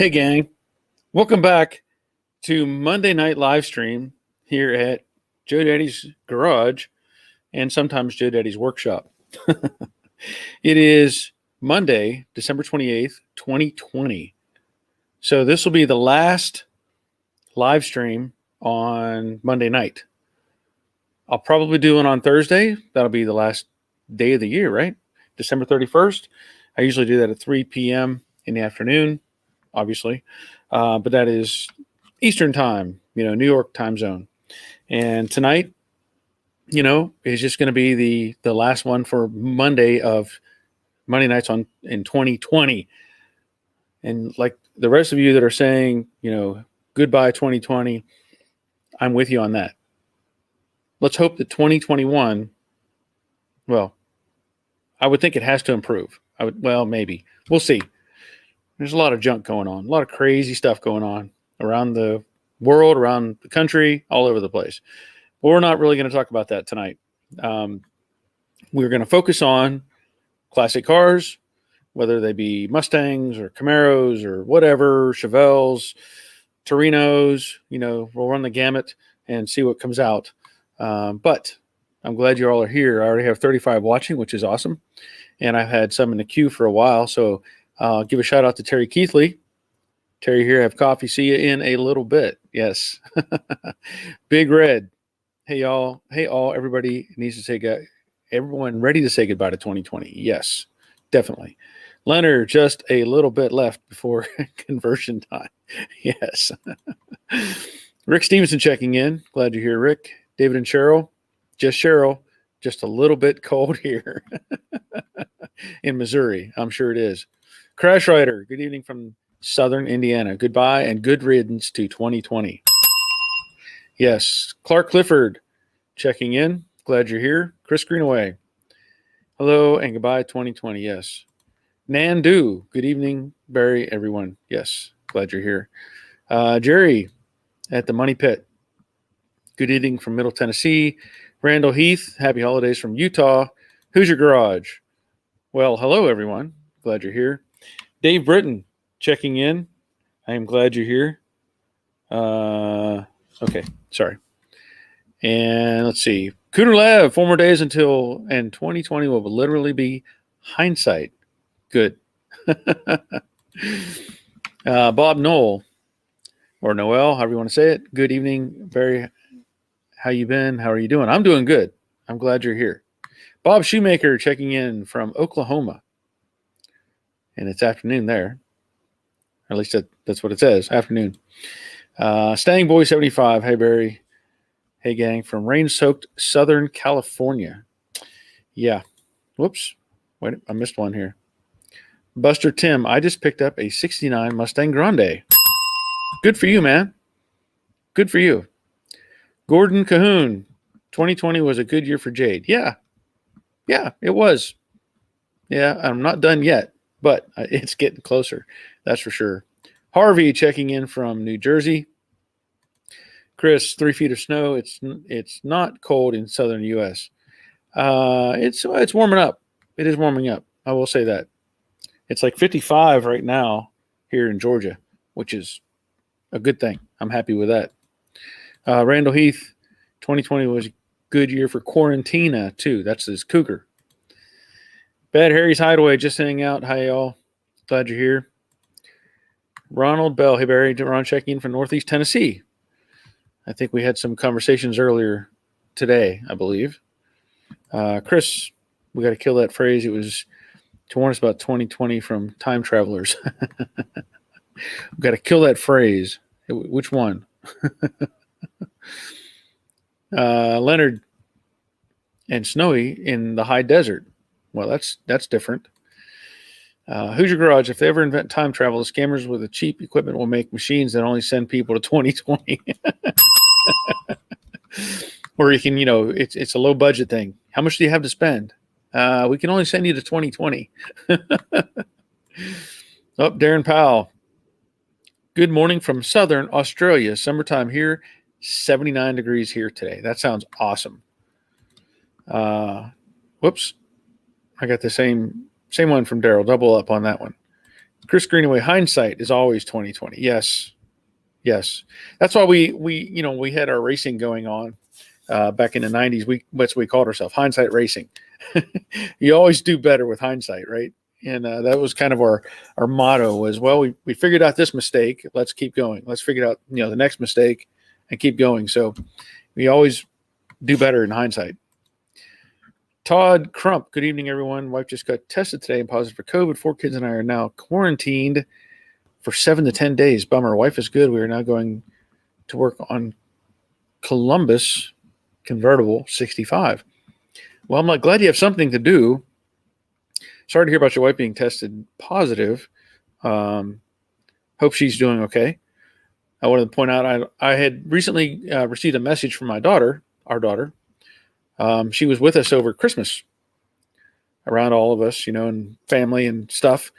Hey, gang. Welcome back to Monday Night Live Stream here at Joe Daddy's Garage and sometimes Joe Daddy's Workshop. It is Monday, December 28th, 2020. So this will be the last live stream on Monday night. I'll probably do it on Thursday. That'll be the last day of the year, right? December 31st. I usually do that at 3 p.m. in the afternoon, obviously. But that is Eastern time, New York time zone. And tonight, is just going to be the last one for Monday nights in 2020. And like the rest of you that are saying, goodbye 2020, I'm with you on that. Let's hope that 2021, well, I would think it has to improve. Maybe. We'll see. There's a lot of junk going on, a lot of crazy stuff going on around the world, around the country, all over the place. But we're not really going to talk about that tonight. We're going to focus on classic cars, whether they be Mustangs or Camaros or whatever, Chevelles, Torinos, we'll run the gamut and see what comes out. But I'm glad you all are here. I already have 35 watching, which is awesome. And I've had some in the queue for a while. So give a shout out to Terry Keithley. Terry here, have coffee. See you in a little bit. Yes. Big Red. Hey, y'all. Hey, all. Everybody needs to say everyone ready to say goodbye to 2020. Yes, definitely. Leonard, just a little bit left before conversion time. Yes. Rick Stevenson checking in. Glad you're here, Rick. David and Cheryl. Just a little bit cold here in Missouri. I'm sure it is. Crash Rider, good evening from Southern Indiana. Goodbye and good riddance to 2020. Yes. Clark Clifford checking in. Glad you're here. Chris Greenaway. Hello and goodbye 2020. Yes. Nandu. Good evening, Barry, everyone. Yes. Glad you're here. Jerry at the Money Pit. Good evening from Middle Tennessee. Randall Heath. Happy holidays from Utah. Who's your garage? Well, hello, everyone. Glad you're here. Dave Britton checking in. I am glad you're here. Okay, sorry. And let's see. Cooter Lab, 4 more days and 2020 will literally be hindsight. Good. Bob Knoll, or Noel, however you want to say it. Good evening, Barry. How you been? How are you doing? I'm doing good. I'm glad you're here. Bob Shoemaker checking in from Oklahoma. And it's afternoon there. At least that's what it says, afternoon. Stang Boy 75. Hey, Barry. Hey, gang. From rain-soaked Southern California. Yeah. Whoops. Wait, I missed one here. Buster Tim, I just picked up a 69 Mustang Grande. Good for you, man. Good for you. Gordon Cahoon. 2020 was a good year for Jade. Yeah, it was. Yeah, I'm not done yet, but it's getting closer. That's for sure. Harvey checking in from New Jersey. Chris, 3 feet of snow. It's not cold in southern U.S. It's warming up. It is warming up. I will say that. It's like 55 right now here in Georgia, which is a good thing. I'm happy with that. Randall Heath, 2020 was a good year for Quarantina, too. That's his cougar. Bad Harry's Hideaway, just hanging out. Hi, y'all. Glad you're here. Ronald Bell. Hey, Barry. Ron checking in from Northeast Tennessee. I think we had some conversations earlier today, I believe. Chris, we got to kill that phrase. It was to warn us about 2020 from time travelers. We got to kill that phrase. Which one? Leonard and Snowy in the high desert. Well, that's different. Who's your garage? If they ever invent time travel, the scammers with the cheap equipment will make machines that only send people to 2020. Or you can, it's a low budget thing. How much do you have to spend? We can only send you to 2020. Darren Powell. Good morning from Southern Australia. Summertime here. 79 degrees here today. That sounds awesome. Whoops. I got the same one from Daryl. Double up on that one. Chris Greenaway, hindsight is always 2020. Yes. That's why we had our racing going on back in the 90s. That's what we called ourselves, hindsight racing. You always do better with hindsight, right? And that was kind of our motto was, well, we figured out this mistake. Let's keep going. Let's figure out, the next mistake and keep going. So we always do better in hindsight. Todd Crump, good evening, everyone. Wife just got tested today and positive for COVID. 4 kids and I are now quarantined for 7 to 10 days. Bummer. Wife is good. We are now going to work on Columbus convertible 65. Well, I'm glad you have something to do. Sorry to hear about your wife being tested positive. Hope she's doing okay. I wanted to point out I had recently received a message from my daughter, our daughter. She was with us over Christmas around all of us, and family and stuff.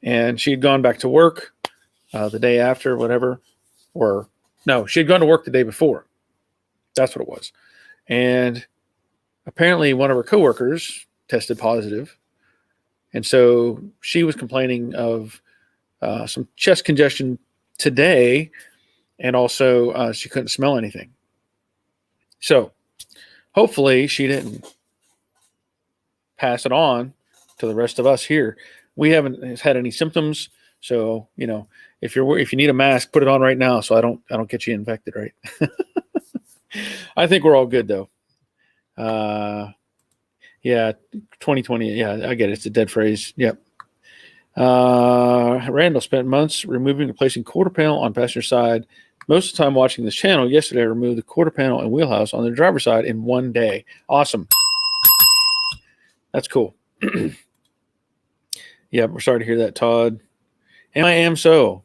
And she had gone back to work the day after, whatever. Or no, she had gone to work the day before. That's what it was. And apparently one of her coworkers tested positive. And so she was complaining of some chest congestion today. And also she couldn't smell anything. So hopefully she didn't pass it on to the rest of us here. We haven't had any symptoms. So, if you need a mask, put it on right now so I don't get you infected, right? I think we're all good though. Yeah, 2020. Yeah, I get it. It's a dead phrase. Yep. Randall spent months removing and replacing quarter panel on passenger side. Most of the time watching this channel. Yesterday, I removed the quarter panel and wheelhouse on the driver's side in 1 day. Awesome. That's cool. Yeah, we're sorry to hear that, Todd. And I am so.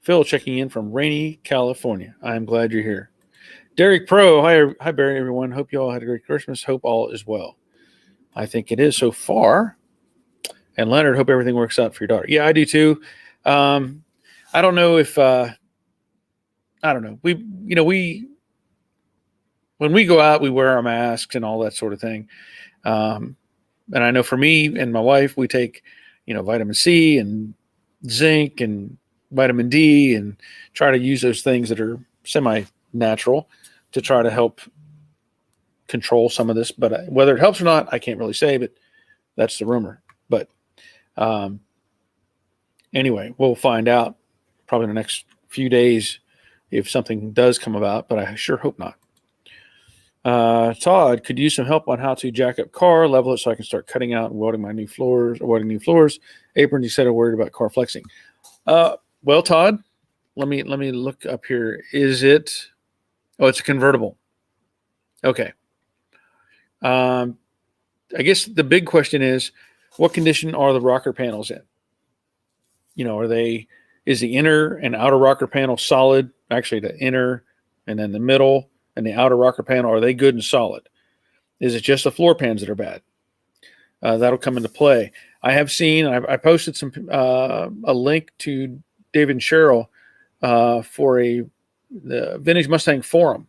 Phil checking in from rainy California. I am glad you're here. Derek Pro. Hi, Barry, everyone. Hope you all had a great Christmas. Hope all is well. I think it is so far. And Leonard, hope everything works out for your daughter. Yeah, I do too. I don't know if I don't know. When we go out, we wear our masks and all that sort of thing. And I know for me and my wife, we take, vitamin C and zinc and vitamin D and try to use those things that are semi-natural to try to help control some of this. But whether it helps or not, I can't really say, but that's the rumor. But anyway, we'll find out probably in the next few days if something does come about, but I sure hope not. Todd, could use some help on how to jack up car, level it so I can start cutting out and welding new floors. Apron, you said I'm worried about car flexing. Well, Todd, let me look up here. Is it? Oh, it's a convertible. Okay. I guess the big question is, what condition are the rocker panels in? Is the inner and outer rocker panel solid? Actually, the inner and then the middle and the outer rocker panel, are they good and solid? Is it just the floor pans that are bad? That'll come into play. I have seen, I posted a link to David and Cheryl for the Vintage Mustang forum,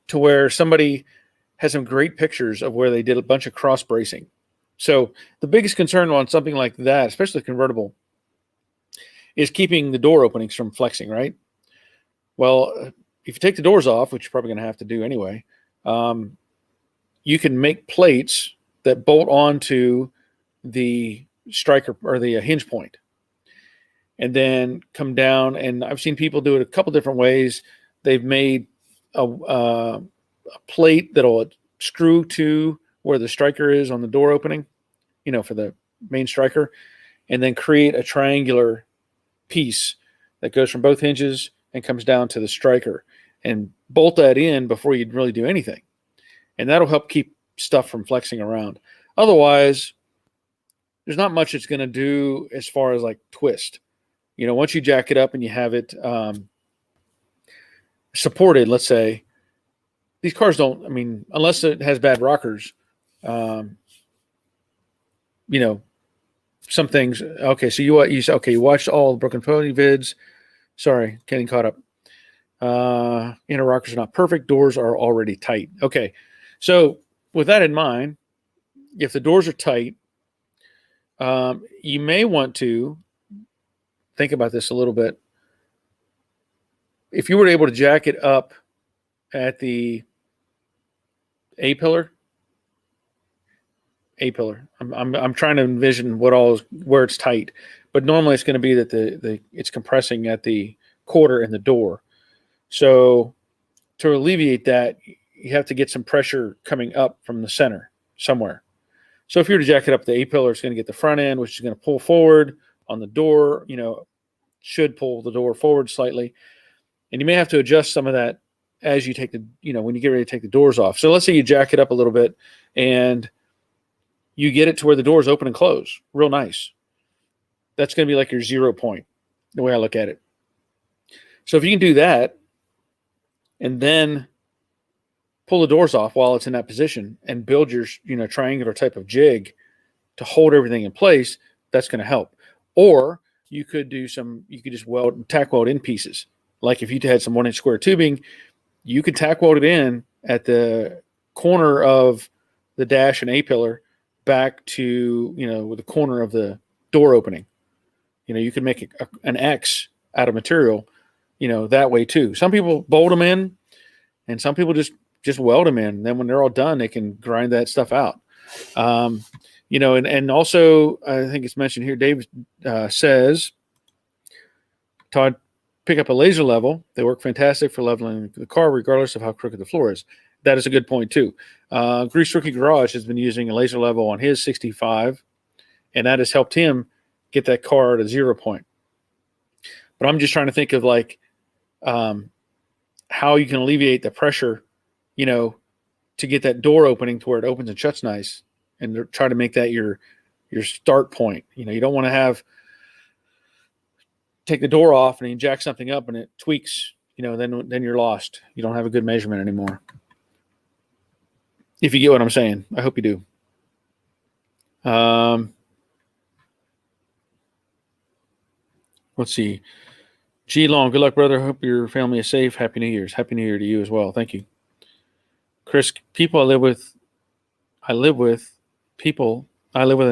to where somebody has some great pictures of where they did a bunch of cross bracing. So the biggest concern on something like that, especially convertible, is keeping the door openings from flexing, right? Well, if you take the doors off, which you're probably going to have to do anyway, you can make plates that bolt onto the striker or the hinge point and then come down. And I've seen people do it a couple different ways. They've made a plate that'll screw to where the striker is on the door opening, for the main striker, and then create a triangular piece that goes from both hinges and comes down to the striker, and bolt that in before you'd really do anything. And that'll help keep stuff from flexing around. Otherwise, there's not much it's going to do as far as like twist. Once you jack it up and you have it supported, let's say, these cars don't, unless it has bad rockers, some things. Okay, so you watched all the Broken Pony vids. Sorry, getting caught up. Inner rockers are not perfect. Doors are already tight. Okay, so with that in mind, if the doors are tight, you may want to think about this a little bit. If you were able to jack it up at the A pillar, I'm trying to envision where it's tight, but normally it's going to be that it's compressing at the quarter and the door. So to alleviate that, you have to get some pressure coming up from the center somewhere. So if you were to jack it up the A pillar, it's going to get the front end, which is going to pull forward on the door, should pull the door forward slightly. And you may have to adjust some of that as you take when you get ready to take the doors off. So let's say you jack it up a little bit and you get it to where the doors open and close real nice. That's going to be like your 0 point, the way I look at it. So if you can do that and then pull the doors off while it's in that position and build your, triangular type of jig to hold everything in place, that's going to help. Or you could just tack weld in pieces. Like if you had some 1-inch square tubing, you could tack weld it in at the corner of the dash and A pillar back to, with the corner of the door opening. You could make an X out of material, that way too. Some people bolt them in and some people just weld them in. And then when they're all done, they can grind that stuff out. And also I think it's mentioned here, Dave says, Todd, pick up a laser level. They work fantastic for leveling the car regardless of how crooked the floor is. That is a good point too. Grease Rookie Garage has been using a laser level on his 65, and that has helped him get that car at a 0 point. But I'm just trying to think of how you can alleviate the pressure, to get that door opening to where it opens and shuts nice, and try to make that your start point. You don't want to take the door off and you jack something up and it tweaks, then you're lost. You don't have a good measurement anymore. If you get what I'm saying, I hope you do. Let's see. G Long, good luck, brother. Hope your family is safe. Happy New Year's. Happy New Year to you as well. Thank you. Chris, I live with a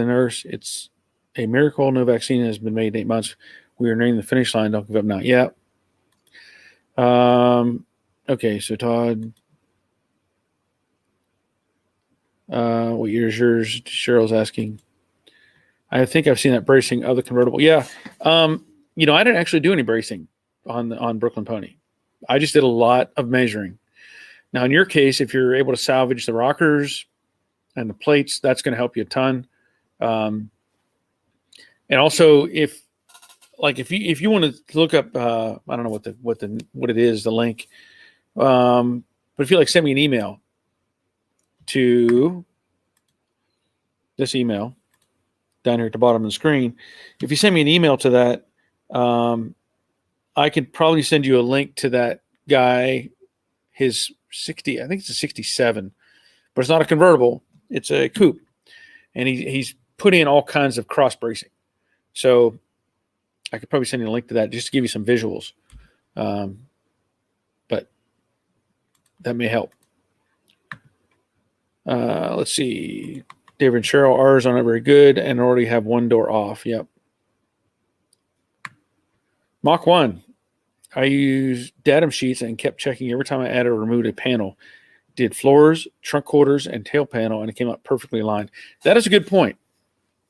nurse. It's a miracle. No vaccine has been made in 8 months. We are nearing the finish line. Don't give up now. Yeah. Okay, so Todd, what year is yours? Cheryl's asking. I think I've seen that bracing of the convertible. Yeah. I didn't actually do any bracing on Brooklyn Pony. I just did a lot of measuring. Now, in your case, if you're able to salvage the rockers and the plates, that's going to help you a ton. And also, if you want to look up, I don't know what it is, the link. But if you send me an email to this email down here at the bottom of the screen. If you send me an email to that, I could probably send you a link to that guy, his 60, I think it's a 67, but it's not a convertible. It's a coupe. And he's put in all kinds of cross bracing. So I could probably send you a link to that just to give you some visuals. But that may help. Let's see. David and Cheryl, ours are not very good and already have one door off. Yep. Mach 1. I used datum sheets and kept checking every time I added or removed a panel. Did floors, trunk quarters, and tail panel, and it came out perfectly aligned. That is a good point.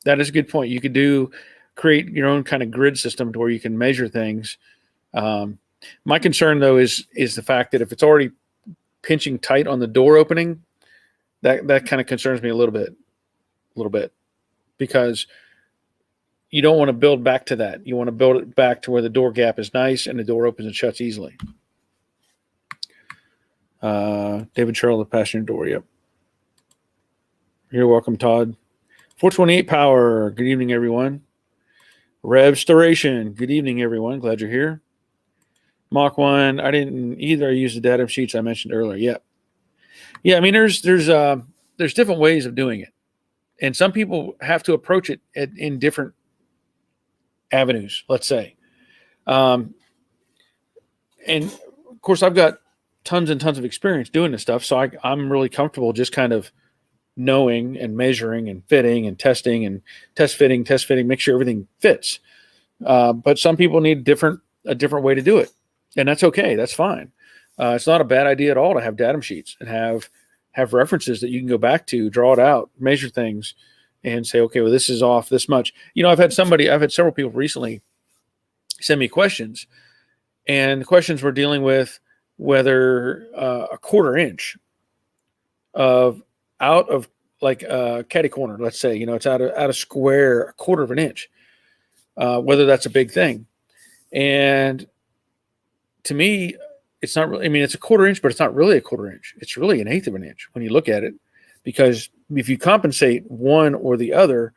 You could create your own kind of grid system to where you can measure things. My concern, though, is the fact that if it's already pinching tight on the door opening, that kind of concerns me a little bit, because you don't want to build back to that. You want to build it back to where the door gap is nice and the door opens and shuts easily. David Sherrill, the passenger door. Yep. You're welcome, Todd. 428 Power. Good evening, everyone. Revstoration. Good evening, everyone. Glad you're here. Mach 1. I didn't either. I used the datum sheets I mentioned earlier. Yep. Yeah. I mean, there's different ways of doing it, and some people have to approach it in different avenues, let's say. And of course, I've got tons and tons of experience doing this stuff, so I'm really comfortable just kind of knowing and measuring and fitting and testing and test fitting, make sure everything fits. But some people need a different way to do it, and that's okay. That's fine. It's not a bad idea at all to have datum sheets and have references that you can go back to, draw it out, measure things, and say, okay, well, this is off this much. I've had several people recently send me questions, and the questions were dealing with whether a quarter inch of out of like a caddy corner, let's say, it's out of square, a quarter of an inch, whether that's a big thing. And to me, it's not really, it's a quarter inch, but it's not really a quarter inch. It's really an eighth of an inch when you look at it, because if you compensate one or the other,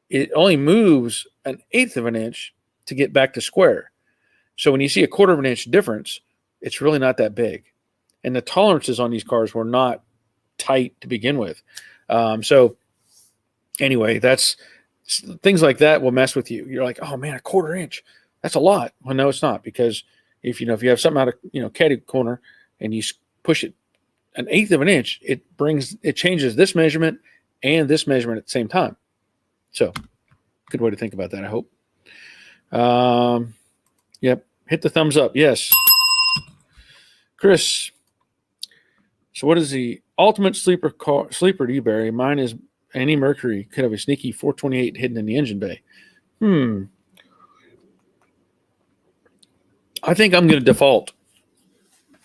it only moves an eighth of an inch to get back to square. So when you see a quarter of an inch difference, it's really not that big. And the tolerances on these cars were not tight to begin with. So anyway, that's things like that will mess with you. You're like, oh man, a quarter inch, that's a lot. Well, no, it's not, because if you have something out of caddy corner and you push it an eighth of an inch, it changes this measurement and this measurement at the same time. So good way to think about that, I hope. Yep. Hit the thumbs up. Yes. Chris. So what is the ultimate sleeper do you bury? Mine is any Mercury. Could have a sneaky 428 hidden in the engine bay. I think I'm going to default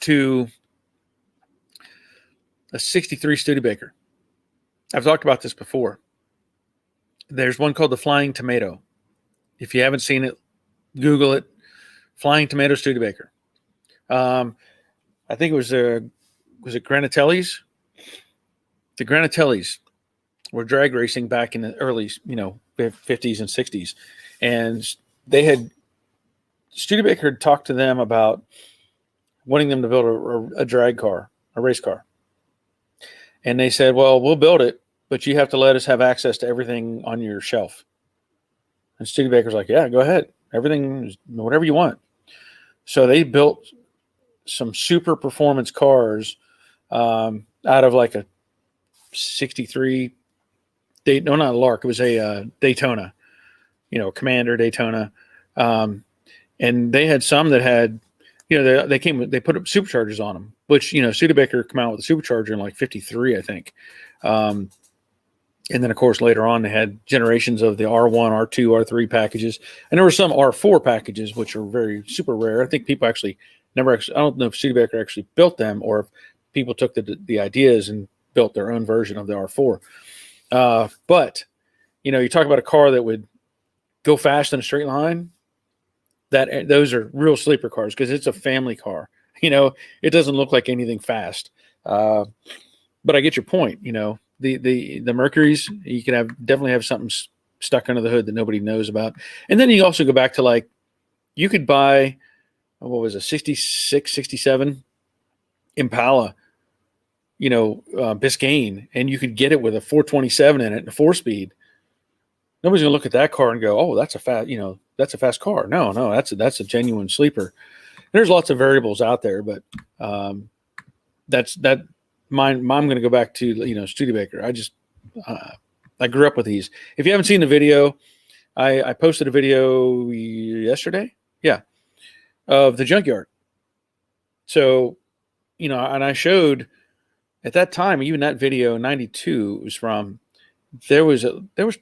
to a 63 Studebaker. I've talked about this before. There's one called the Flying Tomato. If you haven't seen it, Google it. Flying Tomato Studebaker. I think it was it Granatelli's? The Granatelli's were drag racing back in the early, 50s and 60s. And Studebaker had talked to them about wanting them to build a drag car, a race car. And they said, well, we'll build it, but you have to let us have access to everything on your shelf. And Studebaker's like, yeah, go ahead. Everything, whatever you want. So they built some super performance cars out of like a 63 not a Lark. It was a Daytona, Commander Daytona. And they had some that had, they put up superchargers on them, which, Studebaker come out with a supercharger in like 53, I think. And then, of course, later on, they had generations of the R1, R2, R3 packages. And there were some R4 packages, which are very super rare. I think people I don't know if Studebaker actually built them or if people took the ideas and built their own version of the R4. But, you talk about a car that would go fast in a straight line. Those are real sleeper cars because it's a family car. It doesn't look like anything fast. But I get your point. The Mercuries, you can definitely have something stuck under the hood that nobody knows about. And then you also go back to you could buy, what was it, 66, 67 Impala, Biscayne, and you could get it with a 427 in it and a 4-speed. Nobody's gonna look at that car and go, oh, that's a fast car. No, that's a genuine sleeper. There's lots of variables out there, but that's that. I'm going to go back to Studebaker. I grew up with these. If you haven't seen the video, I posted a video yesterday, of the junkyard. So, and I showed at that time, even that video, 92 it was from. There was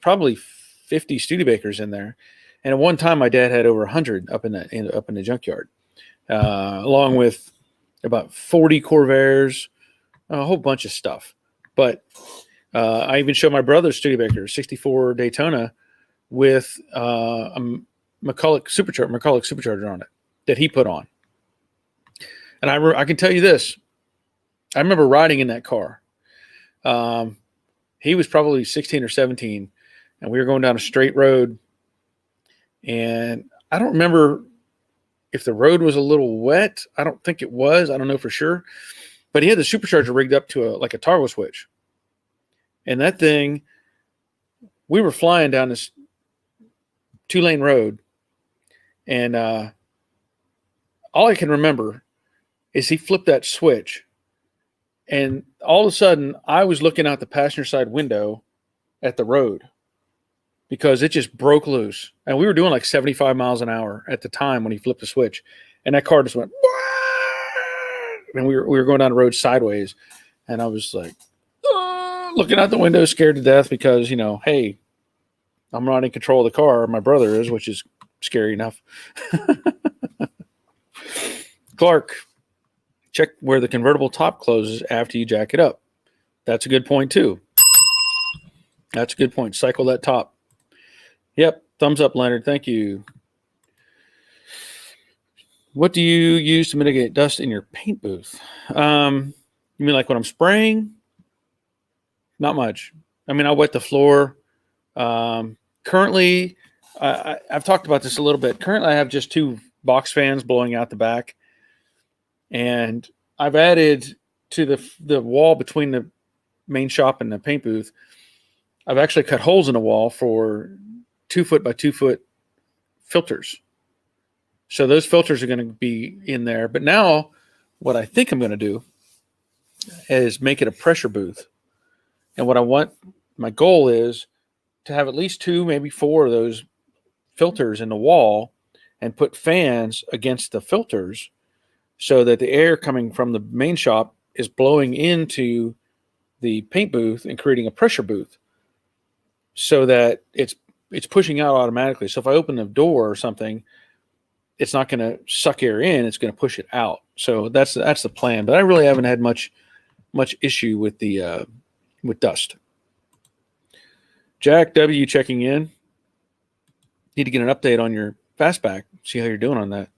probably 50 Studebakers in there, and at one time my dad had over 100 up in the junkyard, along with about 40 Corvairs. A whole bunch of stuff. But I even showed my brother's Studebaker 64 Daytona with a McCulloch supercharger on it that he put on. And I can tell you this. I remember riding in that car. He was probably 16 or 17, and we were going down a straight road. And I don't remember if the road was a little wet. I don't think it was. I don't know for sure. But he had the supercharger rigged up to a toggle switch. And that thing, we were flying down this 2-lane road. And all I can remember is he flipped that switch. And all of a sudden, I was looking out the passenger side window at the road. because it just broke loose. And we were doing like 75 miles an hour at the time when he flipped the switch. And that car just went, and we were going down the road sideways. And I was like, looking out the window, scared to death because, hey, I'm not in control of the car. My brother is, which is scary enough. Clark, check where the convertible top closes after you jack it up. That's a good point, too. That's a good point. Cycle that top. Yep. Thumbs up, Leonard. Thank you. What do you use to mitigate dust in your paint booth? You mean like when I'm spraying? Not much. I mean, I wet the floor. Currently, I've talked about this a little bit. Currently, I have just 2 box fans blowing out the back. And I've added to the wall between the main shop and the paint booth, I've actually cut holes in the wall for 2 foot by 2 foot filters. So those filters are going to be in there. But now what I think I'm going to do is make it a pressure booth. And my goal is to have at least 2, maybe 4 of those filters in the wall and put fans against the filters so that the air coming from the main shop is blowing into the paint booth and creating a pressure booth so that it's pushing out automatically. So if I open the door or something, it's not going to suck air in, it's going to push it out. So that's the plan. But I really haven't had much issue with the with dust. Jack W checking in. Need to get an update on your fastback. See how you're doing on that.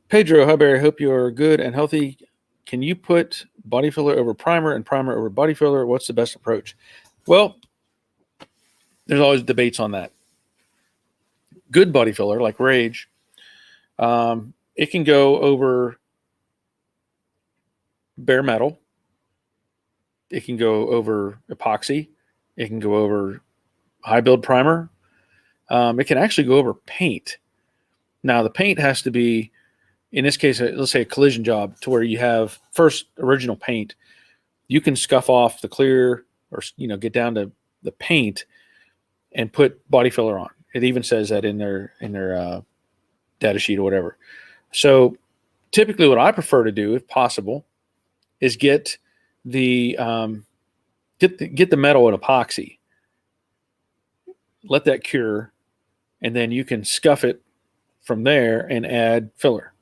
Pedro, hi Barry. Hope you're good and healthy. Can you put body filler over primer and primer over body filler? What's the best approach? Well, there's always debates on that. Good body filler, like Rage, it can go over bare metal. It can go over epoxy. It can go over high build primer. It can actually go over paint. Now, the paint has to be, in this case, let's say a collision job to where you have first original paint. You can scuff off the clear or, get down to the paint and put body filler on. It even says that in their data sheet or whatever. So typically what I prefer to do, if possible, is get the metal and epoxy, let that cure, and then you can scuff it from there and add filler.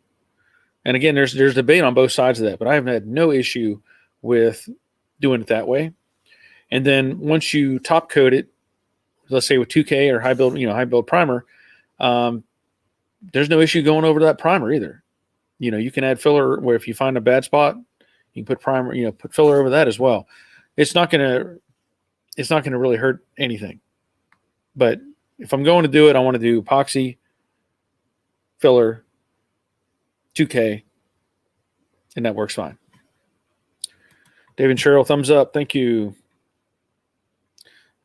And again, there's debate on both sides of that, but I have had no issue with doing it that way. And then once you top coat it, let's say with 2K or high build primer, there's no issue going over to that primer either. You can add filler where if you find a bad spot, you can put primer, put filler over that as well. It's not gonna really hurt anything. But if I'm going to do it, I want to do epoxy, filler, 2K, and that works fine. Dave and Cheryl, thumbs up. Thank you.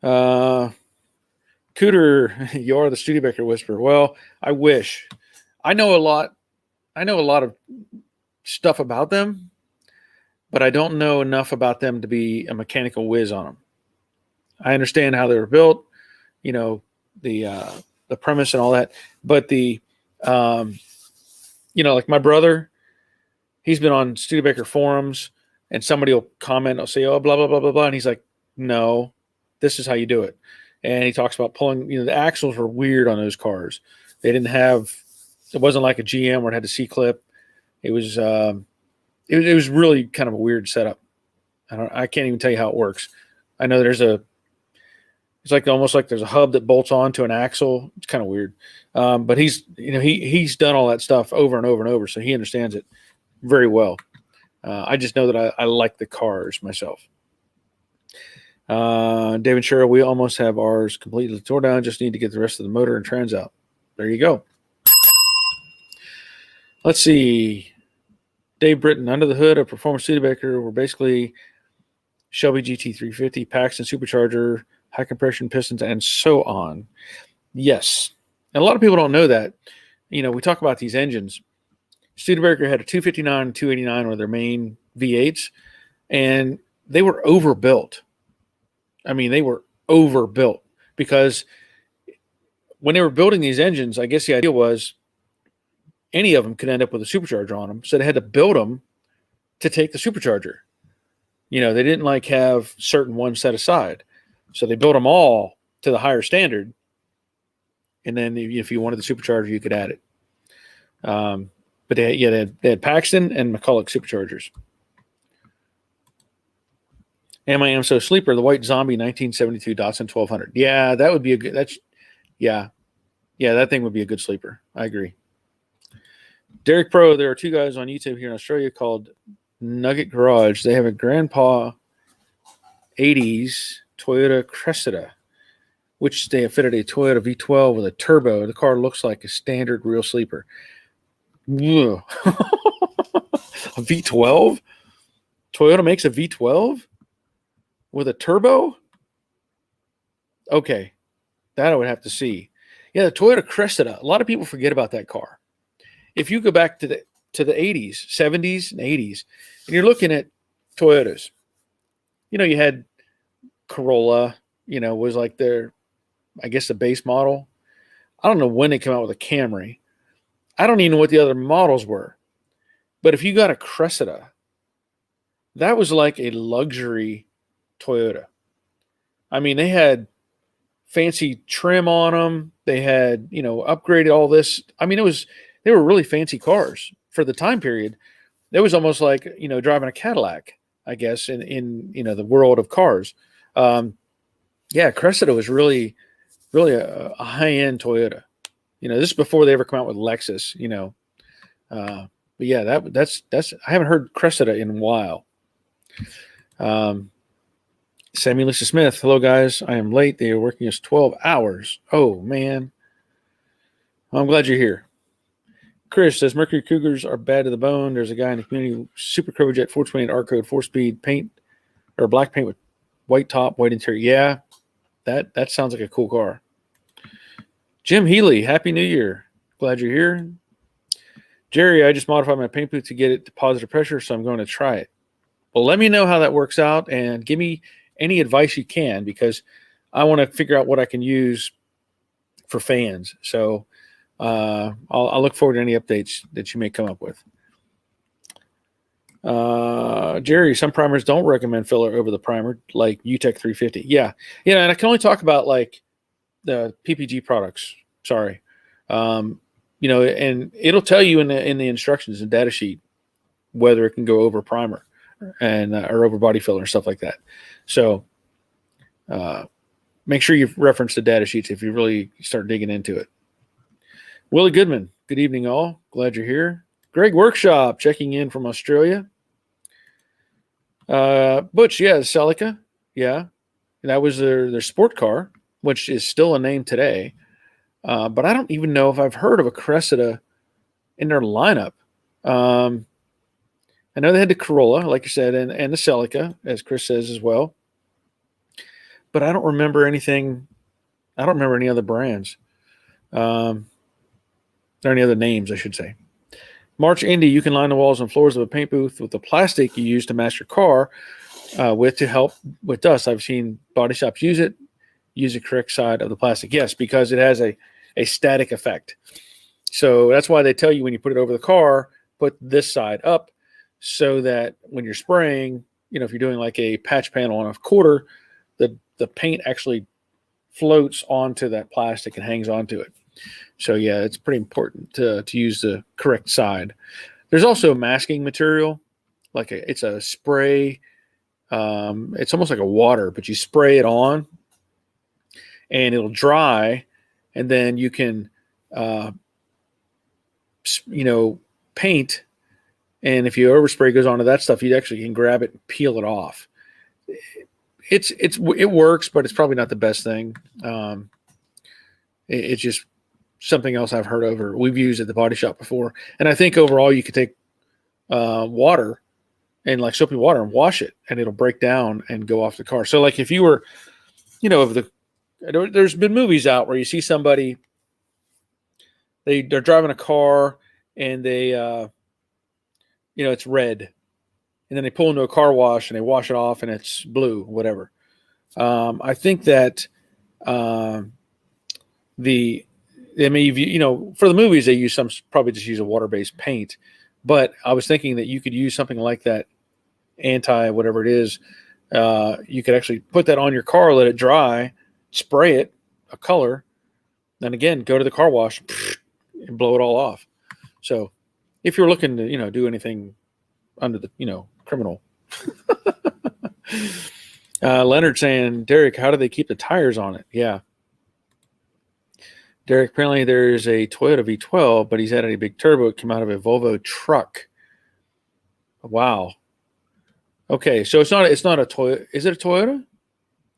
Cooter, you are the Studebaker whisperer. Well, I wish. I know a lot of stuff about them, but I don't know enough about them to be a mechanical whiz on them. I understand how they were built, the premise and all that, but like my brother, he's been on Studebaker forums, and somebody will comment, I'll say, oh, blah, blah, blah, blah, blah. And he's like, no, this is how you do it. And he talks about pulling, the axles were weird on those cars. They didn't have, it wasn't like a GM where it had a C-clip. It was, it was really kind of a weird setup. I can't even tell you how it works. I know it's almost like there's a hub that bolts onto an axle. It's kind of weird. But he's done all that stuff over and over and over, so he understands it very well. I just know that I like the cars myself. David Sherrill, we almost have ours completely tore down. Just need to get the rest of the motor and trans out. There you go. Let's see. Dave Britton, under the hood of Performance Studebaker were basically Shelby GT350, Paxton supercharger, high compression pistons, and so on. Yes. And a lot of people don't know that. We talk about these engines. Studebaker had a 259 and 289 were their main V8s, and they were overbuilt. I mean, they were overbuilt because when they were building these engines, I guess the idea was any of them could end up with a supercharger on them. So they had to build them to take the supercharger. You know, they didn't like have certain ones set aside. So they built them all to the higher standard. And then if you wanted the supercharger, you could add it. But they had Paxton and McCulloch superchargers. Am I Am So Sleeper, the White Zombie 1972 Datsun 1200. Yeah, that would be a good, yeah, that thing would be a good sleeper. I agree. Derek Pro, there are two guys on YouTube here in Australia called Nugget Garage. They have a Grandpa 80s Toyota Cressida, which they have fitted a Toyota V12 with a turbo. The car looks like a standard real sleeper. A V12? Toyota makes a V12 with a turbo? Okay, that I would have to see. Yeah, the Toyota Cressida. A lot of people forget about that car. If you go back to the 80s, 70s, and 80s, and you're looking at Toyotas, you know, you had Corolla, you know, was like their, I guess, the base model. I don't know when they came out with a Camry. I don't even know what the other models were. But if you got a Cressida, that was like a luxury Toyota. I mean, they had fancy trim on them. They had, you know, upgraded all this. I mean, they were really fancy cars for the time period. It was almost like, you know, driving a Cadillac, I guess, in you know, the world of cars. Yeah, Cressida was really a high-end Toyota. You know, this is before they ever come out with Lexus, you know. But yeah, that's I haven't heard Cressida in a while. Sammy Lisa Smith, hello guys. I am late. They are working us 12 hours. Oh man. Well, I'm glad you're here. Chris says Mercury Cougars are bad to the bone. There's a guy in the community, Super Crojet 428 R code 4-speed paint or black paint with white top, white interior. Yeah, that sounds like a cool car. Jim Healy, Happy New Year. Glad you're here. Jerry, I just modified my paint booth to get it to positive pressure, so I'm going to try it. Well, let me know how that works out and give me any advice you can, because I want to figure out what I can use for fans. So I'll look forward to any updates that you may come up with. Jerry, some primers don't recommend filler over the primer, like UTEC 350. Yeah, and I can only talk about like the PPG products. Sorry, you know, and it'll tell you in the instructions and data sheet whether it can go over primer and or over body filler and stuff like that. So make sure you reference the data sheets if you really start digging into it. Willie Goodman, good evening all. Glad you're here. Greg Workshop checking in from Australia. Butch, yeah, Celica, yeah. That was their sport car, which is still a name today. But I don't even know if I've heard of a Cressida in their lineup. I know they had the Corolla, like you said, and the Celica, as Chris says as well. But I don't remember anything. I don't remember any other brands. Or any other names, I should say. March Indy, you can line the walls and floors of a paint booth with the plastic you use to mask your car with to help with dust. I've seen body shops use it. Use the correct side of the plastic. Yes, because it has a static effect. So that's why they tell you when you put it over the car, put this side up so that when you're spraying, you know, if you're doing like a patch panel on a quarter, the paint actually floats onto that plastic and hangs onto it. So yeah, it's pretty important to use the correct side. There's also masking material, like it's a spray. It's almost like a water, but you spray it on, and it'll dry, and then you can, you know, paint. And if you overspray goes onto that stuff, you actually can grab it and peel it off. It works, but it's probably not the best thing. It's just something else I've heard over. We've used at the body shop before, and I think overall you could take water and like soapy water and wash it, and it'll break down and go off the car. So like if you were, you know, there's been movies out where you see somebody, they're driving a car and they, you know, it's red, and then they pull into a car wash and they wash it off and it's blue, whatever. I think that The I mean, for the movies they use probably just use a water-based paint, but I was thinking that you could use something like that, anti whatever it is. You could actually put that on your car, let it dry, spray it a color, then again go to the car wash and blow it all off. So if you're looking to do anything under the criminal. Leonard saying, Derek, how do they keep the tires on it? Yeah. Derek, apparently there's a Toyota V12, but he's added a big turbo. It came out of a Volvo truck. Wow. Okay, so it's not a Toyota. Is it a Toyota?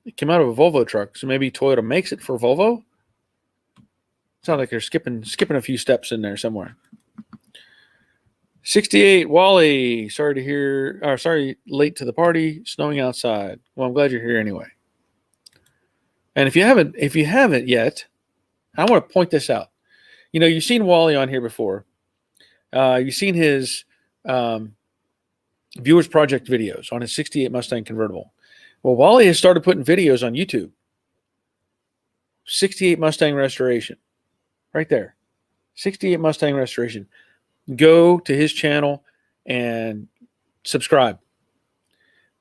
It came out of a Volvo truck, so maybe Toyota makes it for Volvo. Sounds like they're skipping a few steps in there somewhere. 68 Wally. Sorry, late to the party. Snowing outside. Well, I'm glad you're here anyway. And if you haven't yet, I want to point this out. You've seen Wally on here before. You've seen his Viewers Project videos on his 68 Mustang convertible. Well, Wally has started putting videos on YouTube. 68 Mustang restoration. Right there. 68 Mustang restoration. Go to his channel and subscribe.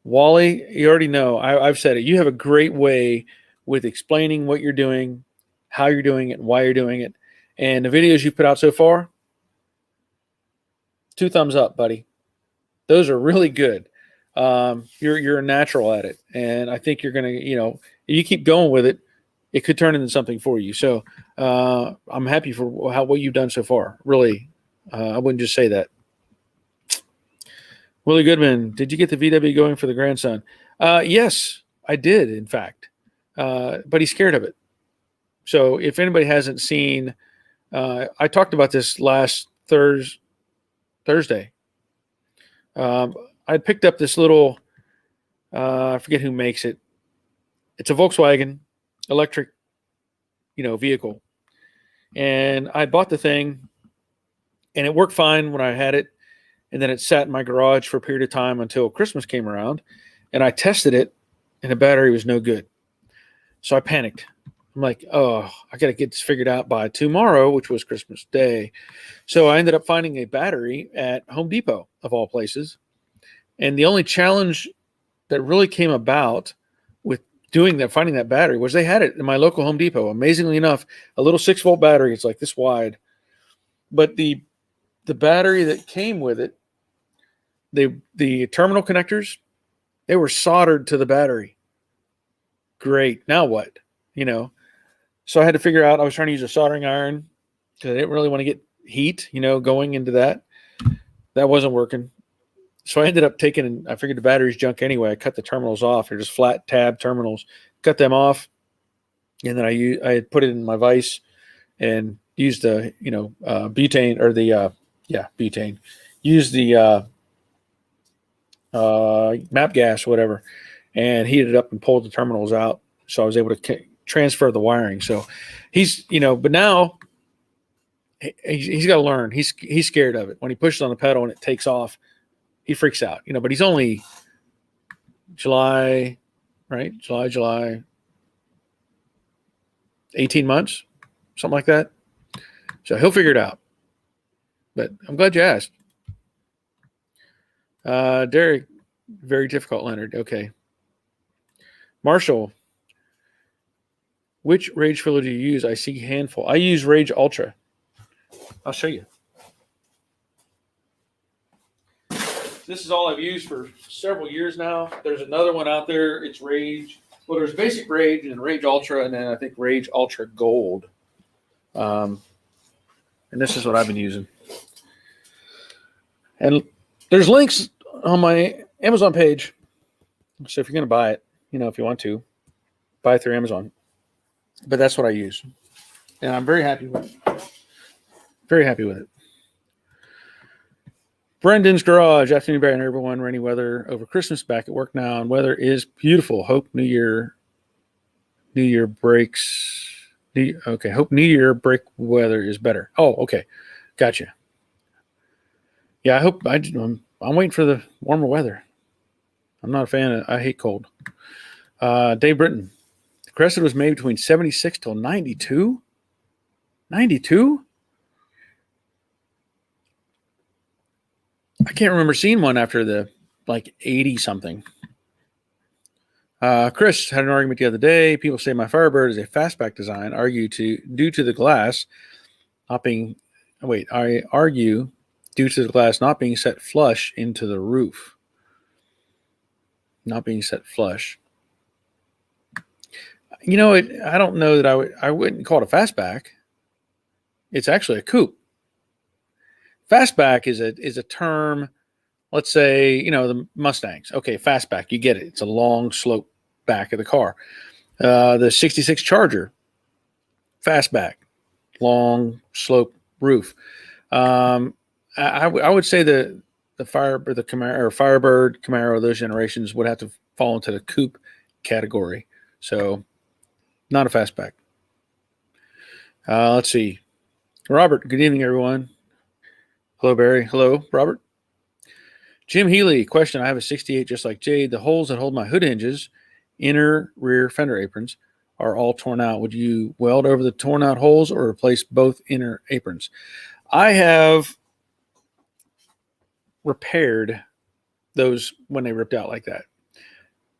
Wally, you already know, I've said it. You have a great way with explaining what you're doing, how you're doing it, and why you're doing it. And the videos you put out so far, 2 thumbs up, buddy. Those are really good. You're a natural at it. And I think you're going to, if you keep going with it, it could turn into something for you. So I'm happy for what you've done so far. Really, I wouldn't just say that. Willie Goodman, did you get the VW going for the grandson? Yes, I did, in fact. But he's scared of it. So if anybody hasn't seen, I talked about this last Thursday. I picked up this little, I forget who makes it. It's a Volkswagen electric, vehicle. And I bought the thing, and it worked fine when I had it. And then it sat in my garage for a period of time until Christmas came around. And I tested it, and the battery was no good. So I panicked. I'm like, oh, I got to get this figured out by tomorrow, which was Christmas Day. So I ended up finding a battery at Home Depot, of all places. And the only challenge that really came about with finding that battery was they had it in my local Home Depot. Amazingly enough, a little 6-volt battery. It's like this wide. But the battery that came with it, the terminal connectors, they were soldered to the battery. Great. Now what? So I had to figure out, I was trying to use a soldering iron because I didn't really want to get heat, going into that. That wasn't working. So I ended up I figured the battery's junk anyway. I cut the terminals off. They're just flat tab terminals. Cut them off. And then I had put it in my vise and used the, butane or the, butane. Used the MAP gas, whatever, and heated it up and pulled the terminals out. So I was able to transfer the wiring. So he's, but now he's got to learn. He's scared of it. When he pushes on the pedal and it takes off, he freaks out, but he's only July, 18 months, something like that. So he'll figure it out. But I'm glad you asked. Derek, very difficult, Leonard. Okay. Marshall, which Rage filler do you use? I see handful. I use Rage Ultra. I'll show you. This is all I've used for several years now. There's another one out there. It's Rage. Well, there's Basic Rage and Rage Ultra, and then I think Rage Ultra Gold. And this is what I've been using. And there's links on my Amazon page. So if you're going to buy it, if you want to, buy it through Amazon. But that's what I use. And I'm very happy with it. Very happy with it. Brendan's Garage. Afternoon, Barry, and everyone. Rainy weather over Christmas. Back at work now, and weather is beautiful. Hope New Year breaks. Okay. Hope New Year break weather is better. Oh, okay. Gotcha. Yeah, I'm waiting for the warmer weather. I'm not a fan I hate cold. Dave Britton. The Crested was made between 76 till 92. 92? I can't remember seeing one after the 80 something. Chris had an argument the other day. People say my Firebird is a fastback design. Due to the glass not being set flush into the roof. Not being set flush. I don't know that I wouldn't call it a fastback. It's actually a coupe. Fastback is a term. Let's say, the Mustangs. Okay, fastback, you get it. It's a long slope back of the car. The 66 Charger, fastback, long slope roof. I would say the Firebird, Camaro, those generations would have to fall into the coupe category. So, not a fastback. Let's see. Robert, good evening, everyone. Hello, Barry. Hello, Robert. Jim Healy, question. I have a 68 just like Jade. The holes that hold my hood hinges, inner, rear fender aprons, are all torn out. Would you weld over the torn out holes or replace both inner aprons? I have repaired those when they ripped out like that.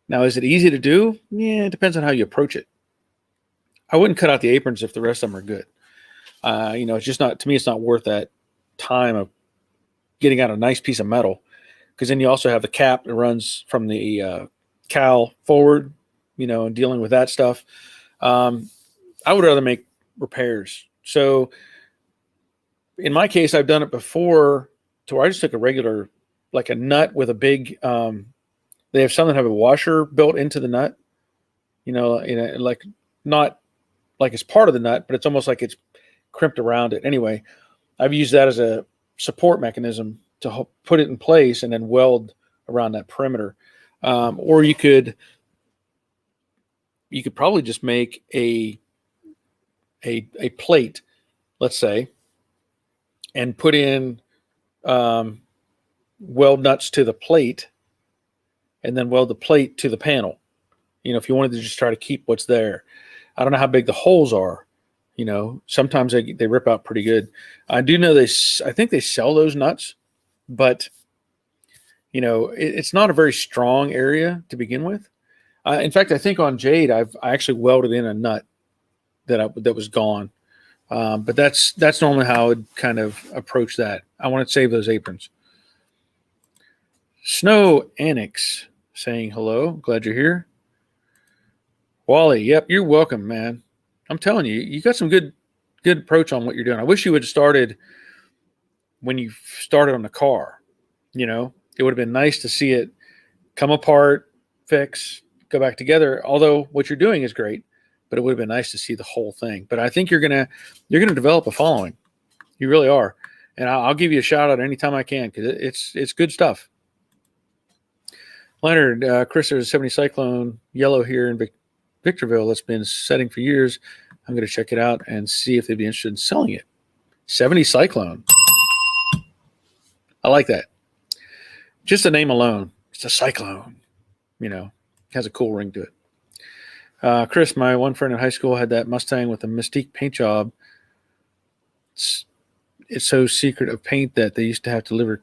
Now, is it easy to do? Yeah, it depends on how you approach it. I wouldn't cut out the aprons if the rest of them are good. It's just not, to me, it's not worth that time of getting out a nice piece of metal, because then you also have the cap that runs from the cowl forward, and dealing with that stuff. I would rather make repairs. So in my case, I've done it before to where I just took a regular, like a nut with a big, they have some that have a washer built into the nut, like not like it's part of the nut, but it's almost like it's crimped around it. Anyway, I've used that as a support mechanism to put it in place and then weld around that perimeter. Or you could probably just make a plate, let's say, and put in weld nuts to the plate and then weld the plate to the panel. If you wanted to just try to keep what's there. I don't know how big the holes are. Sometimes they rip out pretty good. I do know I think they sell those nuts, but it's not a very strong area to begin with. In fact, I think on Jade, I actually welded in a nut that was gone. But that's normally how I would kind of approach that. I want to save those aprons. Snow Annex saying hello. Glad you're here. Wally, yep, you're welcome, man. I'm telling you, you got some good approach on what you're doing. I wish you would have started when you started on the car. It would have been nice to see it come apart, fix, go back together. Although what you're doing is great, but it would have been nice to see the whole thing. But I think you're gonna develop a following. You really are, and I'll give you a shout out anytime I can because it's good stuff. Leonard, Chris, there's a 70 Cyclone yellow here in Victorville that's been setting for years. I'm going to check it out and see if they'd be interested in selling it. 70 Cyclone. I like that. Just the name alone. It's a Cyclone. Has a cool ring to it. Chris, my one friend in high school had that Mustang with a Mystique paint job. It's so secret of paint that they used to have to deliver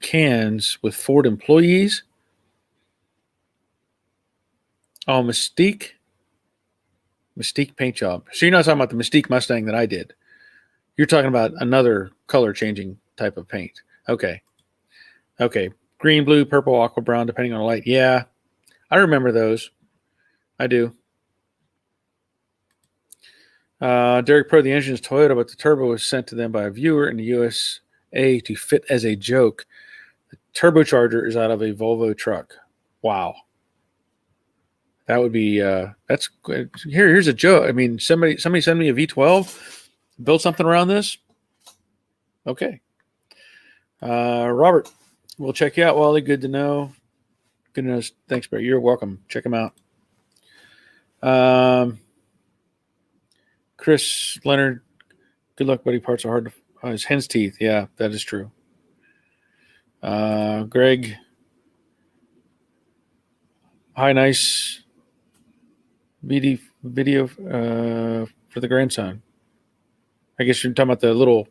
cans with Ford employees. Oh, Mystique paint job. So you're not talking about the Mystique Mustang that I did. You're talking about another color changing type of paint. Okay. Green, blue, purple, aqua brown, depending on the light. Yeah, I remember those. I do. Derek Pro, the engine is Toyota, but the turbo was sent to them by a viewer in the USA to fit as a joke. The turbocharger is out of a Volvo truck. Wow. That would be that's good. Here's a joke. I mean, somebody send me a V12, build something around this. Okay. Robert, we'll check you out, Wally. Good to know. Good to know. Thanks, Barry. You're welcome. Check them out. Chris Leonard, good luck, buddy. Parts are hard to his hen's teeth. Yeah, that is true. Greg, hi, nice. video for the grandson. I guess you're talking about the little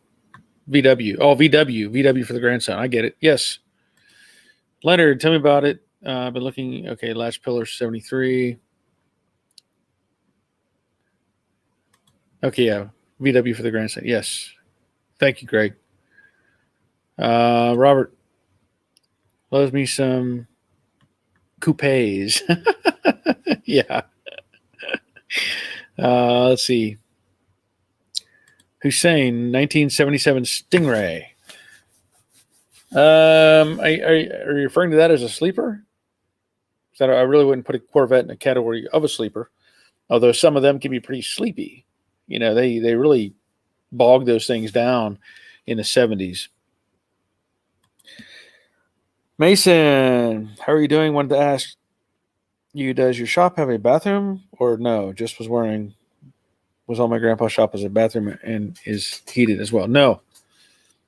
VW. Oh, VW for the grandson. I get it. Yes. Leonard, tell me about it. I've been looking. Okay, latch pillar 73. Okay, yeah. VW for the grandson. Yes. Thank you, Greg. Robert loves me some coupes. Yeah. Let's see. Hussein, 1977 Stingray. Are you referring to that as a sleeper? I really wouldn't put a Corvette in a category of a sleeper, although some of them can be pretty sleepy. You know, they really bog those things down in the 70s. Mason, how are you doing? Wanted to ask you, does your shop have a bathroom or no? Just was wondering, was all my grandpa's shop as a bathroom and is heated as well? No.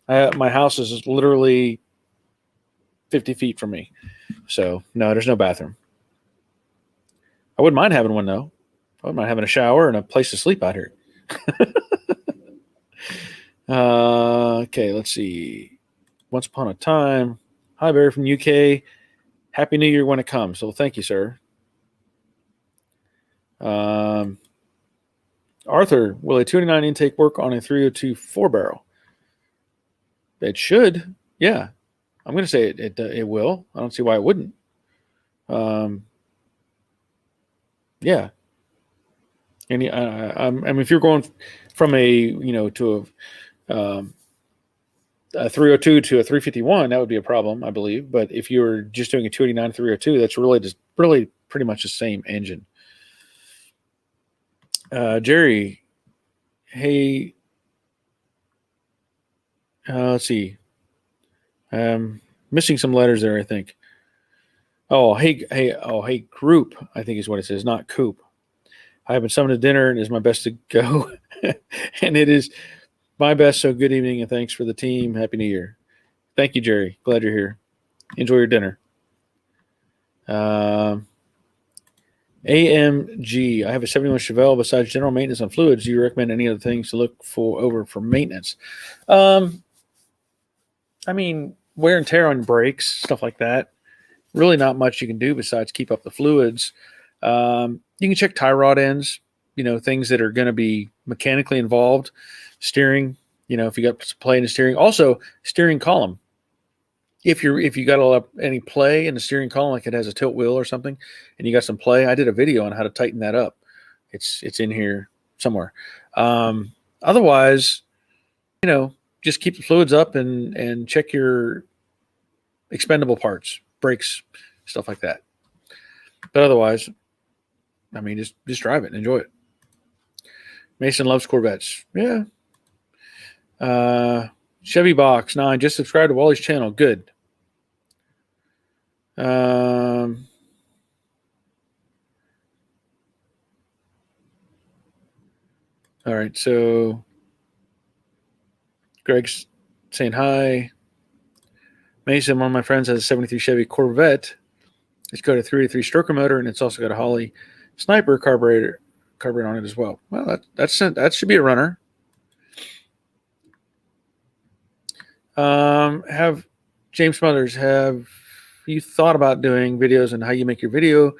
My house is literally 50 feet from me. So, no, there's no bathroom. I wouldn't mind having one, though. I wouldn't mind having a shower and a place to sleep out here. Okay, let's see. Once upon a time. Hi, Barry from UK. Happy New Year when it comes. So, thank you, sir. Arthur, will a 289 intake work on a 302 4-barrel? It should. Yeah. I'm going to say it will. I don't see why it wouldn't. Yeah. And I mean, if you're going from to a 302 to a 351, that would be a problem, I believe. But if you were just doing a 289 302, that's really pretty much the same engine. Jerry, hey, let's see. Missing some letters there, I think. Hey, group, I think is what it says, not coop. I have been summoned to dinner and it is my best to go. And it is my best, so good evening and thanks for the team. Happy New Year. Thank you, Jerry. Glad you're here. Enjoy your dinner. AMG, I have a 71 Chevelle. Besides general maintenance on fluids, do you recommend any other things to look for maintenance? I mean, wear and tear on brakes, stuff like that. Really not much you can do besides keep up the fluids. You can check tie rod ends, things that are going to be mechanically involved. Steering, if you got some play in the steering. Also, steering column. If you got any play in the steering column, like it has a tilt wheel or something, and you got some play, I did a video on how to tighten that up. It's in here somewhere. Otherwise, just keep the fluids up and check your expendable parts, brakes, stuff like that. But otherwise, I mean, just drive it and enjoy it. Mason loves Corvettes. Yeah. Chevy Box 9, just subscribe to Wally's channel. Good. All right, so Greg's saying hi. Mason, one of my friends, has a 73 Chevy Corvette. It's got a 383 stroker motor, and it's also got a Holley Sniper carburetor on it as well. Well, that should be a runner. Have James Smothers, have you thought about doing videos on how you make your video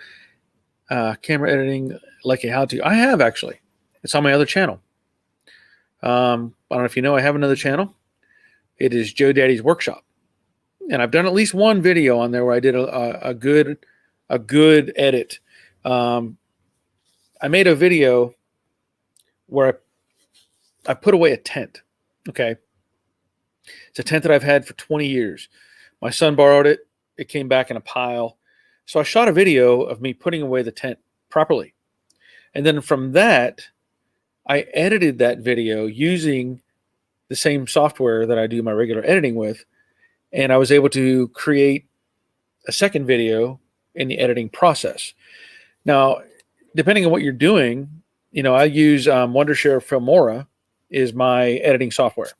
camera editing like a how-to? I have, actually. It's on my other channel. I don't know if you know, I have another channel. It is Joe Daddy's Workshop. And I've done at least one video on there where I did a good edit. I made a video where I put away a tent. Okay. It's a tent that I've had for 20 years. My son borrowed it. It came back in a pile. So I shot a video of me putting away the tent properly. And then from that, I edited that video using the same software that I do my regular editing with. And I was able to create a second video in the editing process. Now, depending on what you're doing, I use Wondershare Filmora is my editing software.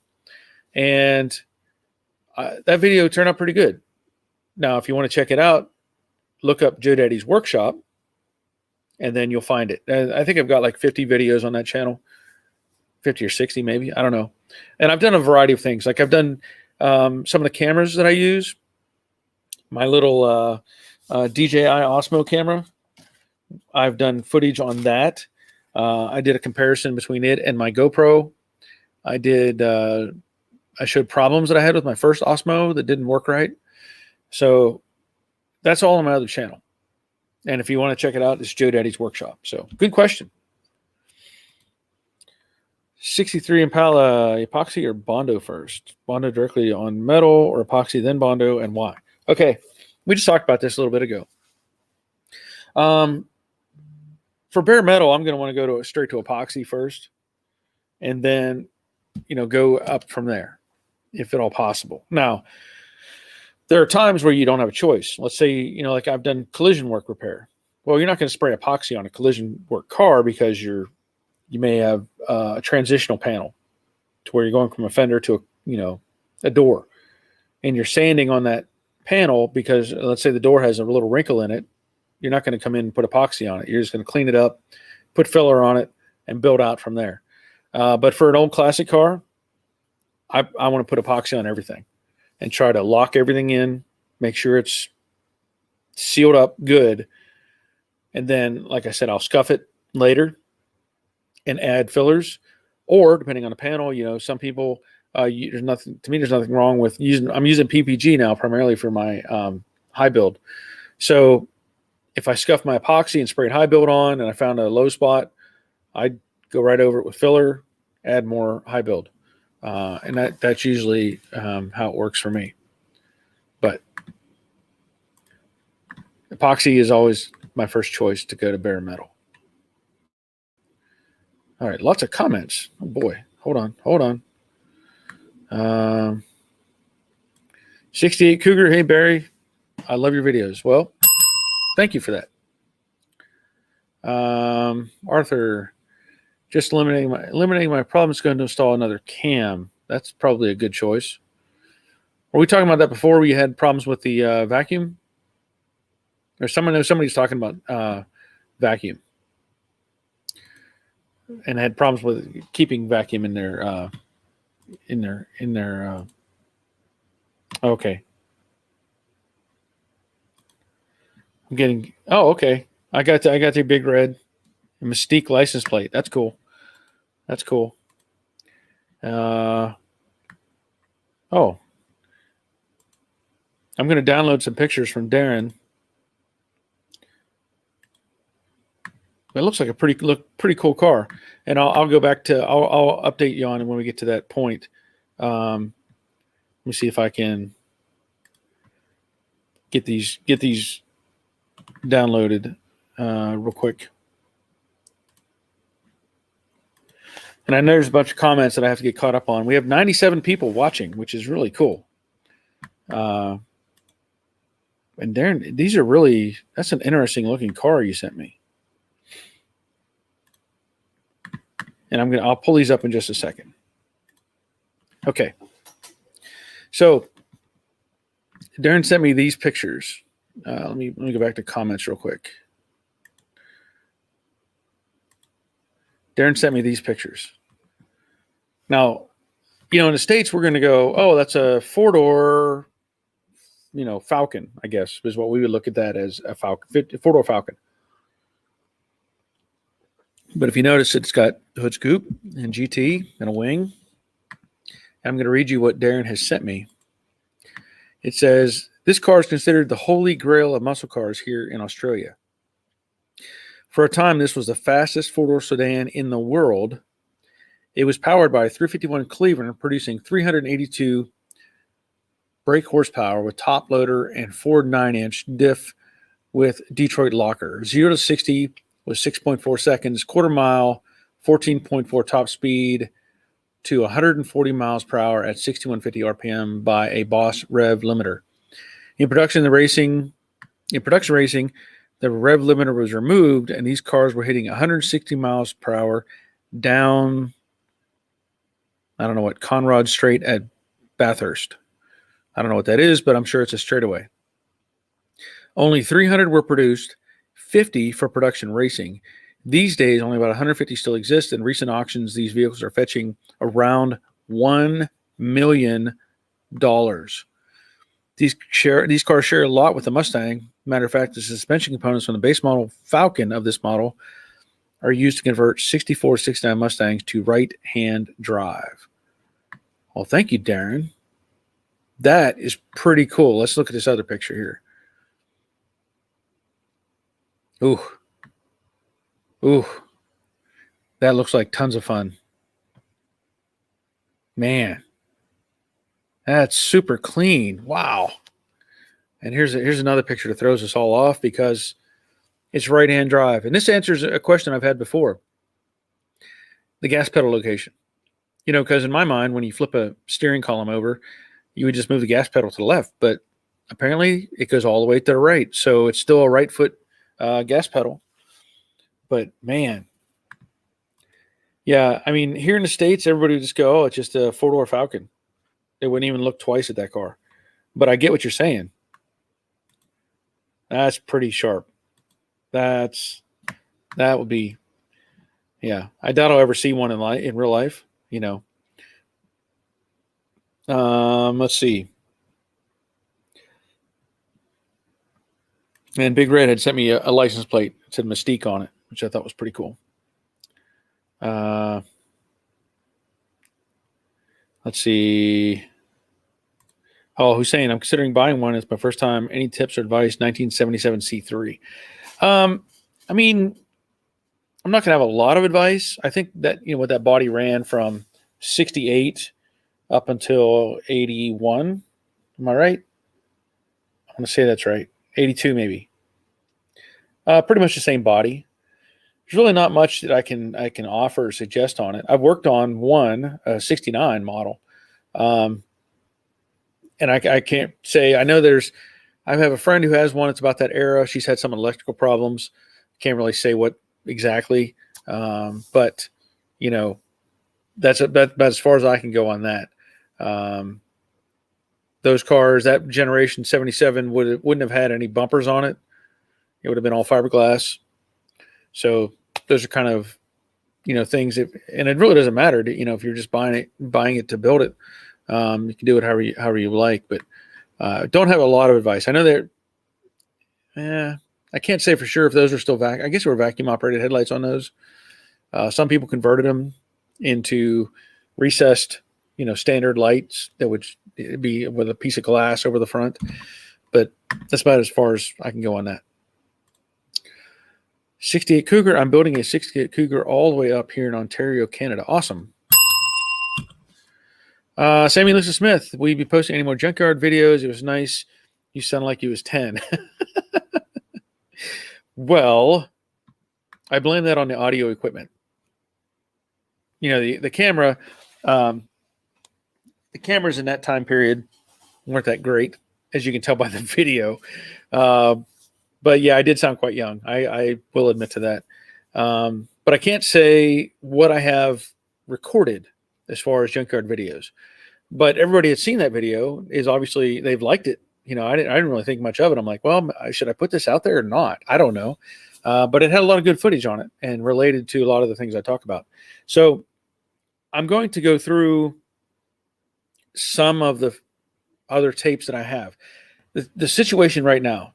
And that video turned out pretty good. Now, if you want to check it out, look up Joe Daddy's Workshop, and then you'll find it. And I think I've got like 50 videos on that channel, 50 or 60 maybe. I don't know. And I've done a variety of things. Like I've done some of the cameras that I use. My little DJI Osmo camera. I've done footage on that. I did a comparison between it and my GoPro. I showed problems that I had with my first Osmo that didn't work right. So that's all on my other channel. And if you want to check it out, it's Joe Daddy's Workshop. So good question. 63 Impala, epoxy or Bondo first? Bondo directly on metal or epoxy, then Bondo, and why? Okay, we just talked about this a little bit ago. For bare metal, I'm going to want to go straight to epoxy first, and then, go up from there, if at all possible. Now, there are times where you don't have a choice. Let's say, like I've done collision work repair. Well, you're not going to spray epoxy on a collision work car because you may have a transitional panel to where you're going from a fender to a door, and you're sanding on that panel because let's say the door has a little wrinkle in it. You're not going to come in and put epoxy on it. You're just going to clean it up, put filler on it, and build out from there. But for an old classic car, I want to put epoxy on everything and try to lock everything in, make sure it's sealed up good. And then, like I said, I'll scuff it later and add fillers. Or depending on the panel, some people, there's nothing wrong with I'm using PPG now primarily for my high build. So if I scuff my epoxy and sprayed high build on and I found a low spot, I'd go right over it with filler, add more high build. And that's usually how it works for me. But epoxy is always my first choice to go to bare metal. All right, lots of comments. Oh boy, hold on. 68 Cougar, hey Barry, I love your videos. Well, thank you for that. Arthur, just eliminating my problem is going to install another cam. That's probably a good choice. Were we talking about that before? We had problems with the vacuum, or somebody's talking about vacuum, and had problems with keeping vacuum in their okay. I'm getting. Oh, okay. I got the big red Mystique license plate. That's cool. Oh, I'm going to download some pictures from Darren. It looks like a pretty cool car, and I'll go back to I'll update you on it when we get to that point. Let me see if I can get these downloaded real quick. And I know there's a bunch of comments that I have to get caught up on. We have 97 people watching, which is really cool. And Darren, that's an interesting looking car you sent me. And I'll pull these up in just a second. Okay. So Darren sent me these pictures. Let me go back to comments real quick. Darren sent me these pictures. Now, in the States, we're going to go, oh, that's a four-door, Falcon, I guess, is what we would look at that as a Falcon, four-door Falcon. But if you notice, it's got hood scoop and GT and a wing. I'm going to read you what Darren has sent me. It says, this car is considered the holy grail of muscle cars here in Australia. For a time, this was the fastest four-door sedan in the world. It was powered by a 351 Cleveland, producing 382 brake horsepower with top loader and Ford 9-inch diff with Detroit locker. 0 to 60 was 6.4 seconds, quarter mile, 14.4 top speed to 140 miles per hour at 6150 RPM by a Boss rev limiter. In production racing, the rev limiter was removed, and these cars were hitting 160 miles per hour down, I don't know what, Conrod Straight at Bathurst. I don't know what that is, but I'm sure it's a straightaway. Only 300 were produced, 50 for production racing. These days, only about 150 still exist. In recent auctions, these vehicles are fetching around $1 million. These cars share a lot with the Mustang. Matter of fact, the suspension components from the base model Falcon of this model are used to convert 64 69 Mustangs to right-hand drive. Well, thank you, Darren. That is pretty cool. Let's look at this other picture here. Ooh. Ooh. That looks like tons of fun. Man. That's super clean. Wow. And here's another picture that throws us all off because it's right-hand drive. And this answers a question I've had before. The gas pedal location. You know, because in my mind, when you flip a steering column over, you would just move the gas pedal to the left. But apparently it goes all the way to the right. So it's still a right foot gas pedal. But man, yeah, I mean, here in the States, everybody would just go, oh, it's just a four-door Falcon. They wouldn't even look twice at that car. But I get what you're saying. That's pretty sharp. That would be, yeah. I doubt I'll ever see one in real life, you know. Let's see. And Big Red had sent me a license plate. It said Mystique on it, which I thought was pretty cool. Let's see. Oh, Hussein, I'm considering buying one. It's my first time. Any tips or advice? 1977 C3. I mean, I'm not going to have a lot of advice. I think that, you know, what that body ran from 68 up until 81. Am I right? I'm going to say that's right. 82 maybe. Pretty much the same body. There's really not much that I can offer or suggest on it. I've worked on one, a 69 model. And I can't say, I know I have a friend who has one. It's about that era. She's had some electrical problems. Can't really say what exactly. But, you know, that's as far as I can go on that. Those cars, that generation 77 wouldn't have had any bumpers on it. It would have been all fiberglass. So those are kind of, you know, things and it really doesn't matter to, you know, if you're just buying it to build it. You can do it however you like, but don't have a lot of advice. I know I can't say for sure if those are still I guess there were vacuum operated headlights on those. Some people converted them into recessed, you know, standard lights that would be with a piece of glass over the front, but that's about as far as I can go on that. 68 Cougar. I'm building a 68 Cougar all the way up here in Ontario, Canada. Awesome. Sammy Lisa Smith, will you be posting any more junkyard videos? It was nice. You sound like you was 10. Well, I blame that on the audio equipment. You know, the camera, the cameras in that time period weren't that great, as you can tell by the video. But yeah, I did sound quite young. I will admit to that. But I can't say what I have recorded as far as junkyard videos. But everybody that's seen that video is obviously they've liked it. You know, I didn't really think much of it. I'm like, well, should I put this out there or not? I don't know. But it had a lot of good footage on it and related to a lot of the things I talk about. So I'm going to go through some of the other tapes that I have. The situation right now,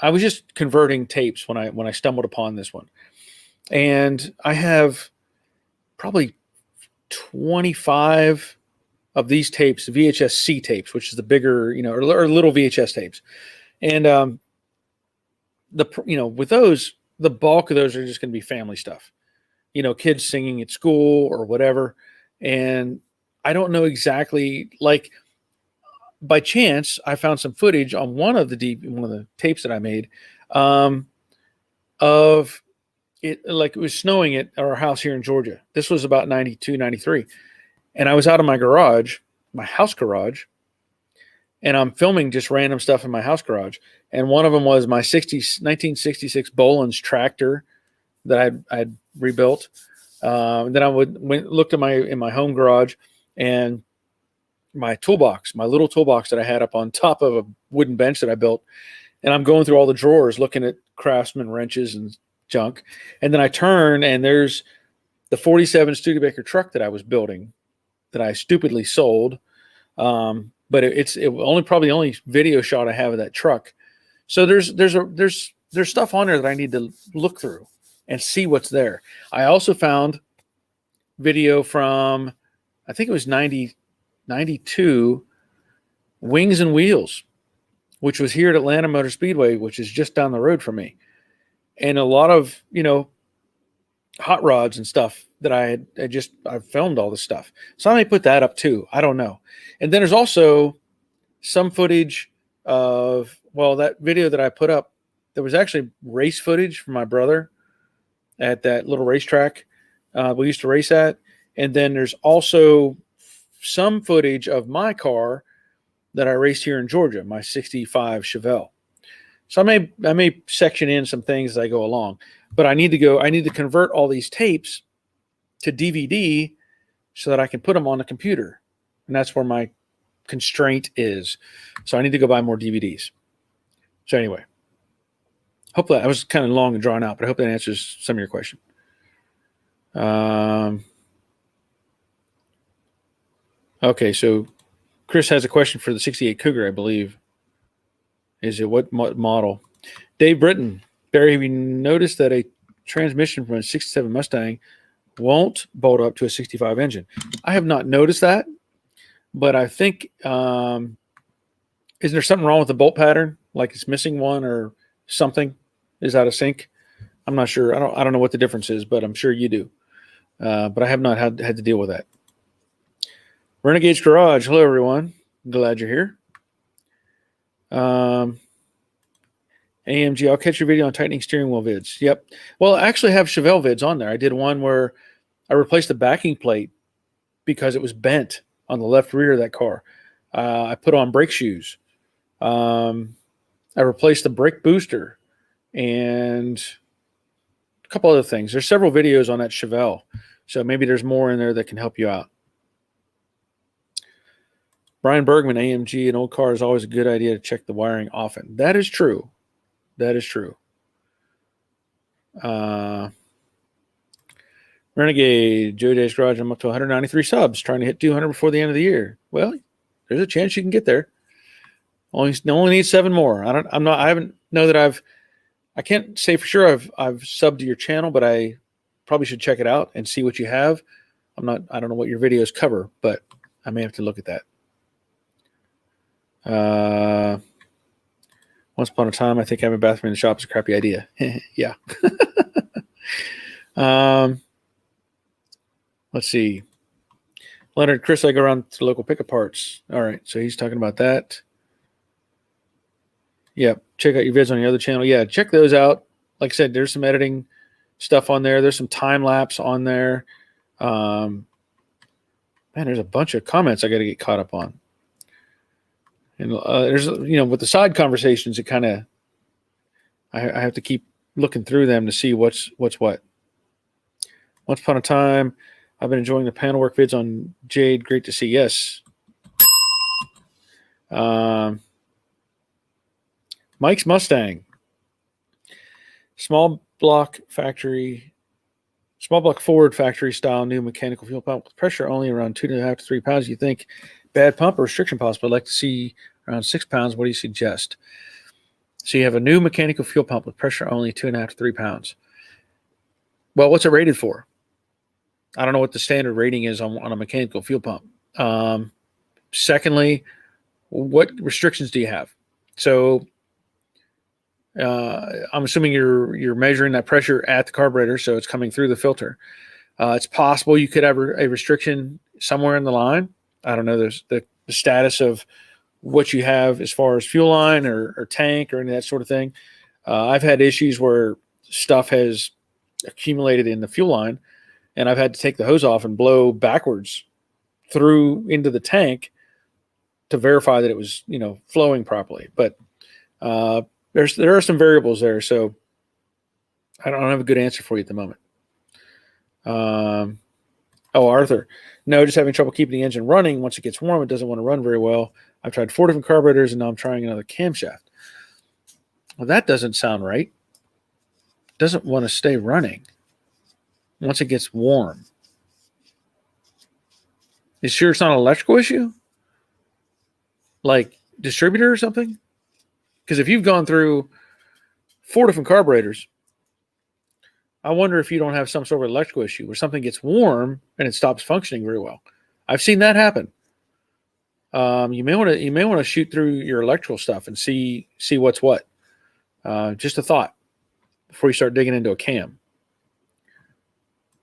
I was just converting tapes when I stumbled upon this one. And I have probably 25 of these tapes, VHS-C tapes, which is the bigger, you know, or little VHS tapes. And with those, the bulk of those are just going to be family stuff. You know, kids singing at school or whatever. And I don't know exactly, like, by chance, I found some footage on one of the tapes that I made of it, like it was snowing at our house here in Georgia. This was about 92, 93. And I was out of my garage, my house garage, and I'm filming just random stuff in my house garage. And one of them was my 1966 Boland's tractor that I'd rebuilt. Then I looked in my home garage, and my toolbox, my little toolbox that I had up on top of a wooden bench that I built. and I'm going through all the drawers looking at Craftsman wrenches and junk. And then I turn, and there's the 47 Studebaker truck that I was building that I stupidly sold. But it's probably the only video shot I have of that truck. So there's stuff on there that I need to look through and see what's there. I also found video from, I think it was 92, Wings and Wheels, which was here at Atlanta Motor Speedway, which is just down the road from me. And a lot of, hot rods and stuff that I filmed all this stuff. So I may put that up too. I don't know. And then there's also some footage of, that video that I put up, there was actually race footage from my brother at that little racetrack we used to race at. And then there's also some footage of my car that I raced here in Georgia, my 65 Chevelle. So I may section in some things as I go along, but I need to convert all these tapes to DVD so that I can put them on the computer. And that's where my constraint is. So I need to go buy more DVDs. So anyway, hopefully I was kind of long and drawn out, but I hope that answers some of your question. Okay. So Chris has a question for the 68 Cougar, I believe. Is it what model? Dave Britton. Barry, have you noticed that a transmission from a 67 Mustang won't bolt up to a 65 engine? I have not noticed that, but I think, isn't there something wrong with the bolt pattern? Like it's missing one or something is out of sync? I'm not sure. I don't know what the difference is, but I'm sure you do. But I have not had to deal with that. Renegade's Garage. Hello, everyone. Glad you're here. AMG, I'll catch your video on tightening steering wheel vids. Yep. Well, I actually have Chevelle vids on there. I did one where I replaced the backing plate because it was bent on the left rear of that car. I put on brake shoes. I replaced the brake booster and a couple other things. There's several videos on that Chevelle, so maybe there's more in there that can help you out. Brian Bergman, AMG, an old car is always a good idea to check the wiring often. That is true. That is true. Renegade, Joe Dash Garage, I'm up to 193 subs, trying to hit 200 before the end of the year. Well, there's a chance you can get there. Only need 7 more. I can't say for sure I've subbed to your channel, but I probably should check it out and see what you have. I don't know what your videos cover, but I may have to look at that. Once upon a time, I think having a bathroom in the shop is a crappy idea. Yeah. Let's see. Leonard, Chris, I go around to local pickup parts. All right. So he's talking about that. Yeah. Check out your vids on the other channel. Yeah. Check those out. Like I said, there's some editing stuff on there. There's some time lapse on there. Man, there's a bunch of comments I got to get caught up on. And there's, with the side conversations, it kind of, I have to keep looking through them to see what's what. Once upon a time, I've been enjoying the panel work vids on Jade. Great to see. Yes. Mike's Mustang. Small block Ford factory style new mechanical fuel pump with pressure only around 2.5 to 3 pounds. You think bad pump or restriction possible? I'd like to see around 6 pounds. What do you suggest? So you have a new mechanical fuel pump with pressure only 2.5 to 3 pounds. Well, what's it rated for? I don't know what the standard rating is on a mechanical fuel pump. Secondly, what restrictions do you have? So I'm assuming you're measuring that pressure at the carburetor, so it's coming through the filter. It's possible you could have a restriction somewhere in the line. I don't know. There's the status of what you have as far as fuel line or tank or any of that sort of thing. I've had issues where stuff has accumulated in the fuel line, and I've had to take the hose off and blow backwards through into the tank to verify that it was, flowing properly. But there are some variables there, so I don't have a good answer for you at the moment. Arthur. No, just having trouble keeping the engine running. Once it gets warm, it doesn't want to run very well. I've tried 4 different carburetors, and now I'm trying another camshaft. Well, that doesn't sound right. Doesn't want to stay running once it gets warm. You sure it's not an electrical issue? Like distributor or something? Because if you've gone through 4 different carburetors, I wonder if you don't have some sort of electrical issue where something gets warm and it stops functioning very well. I've seen that happen. You may want to shoot through your electrical stuff and see what's what. Just a thought before you start digging into a cam.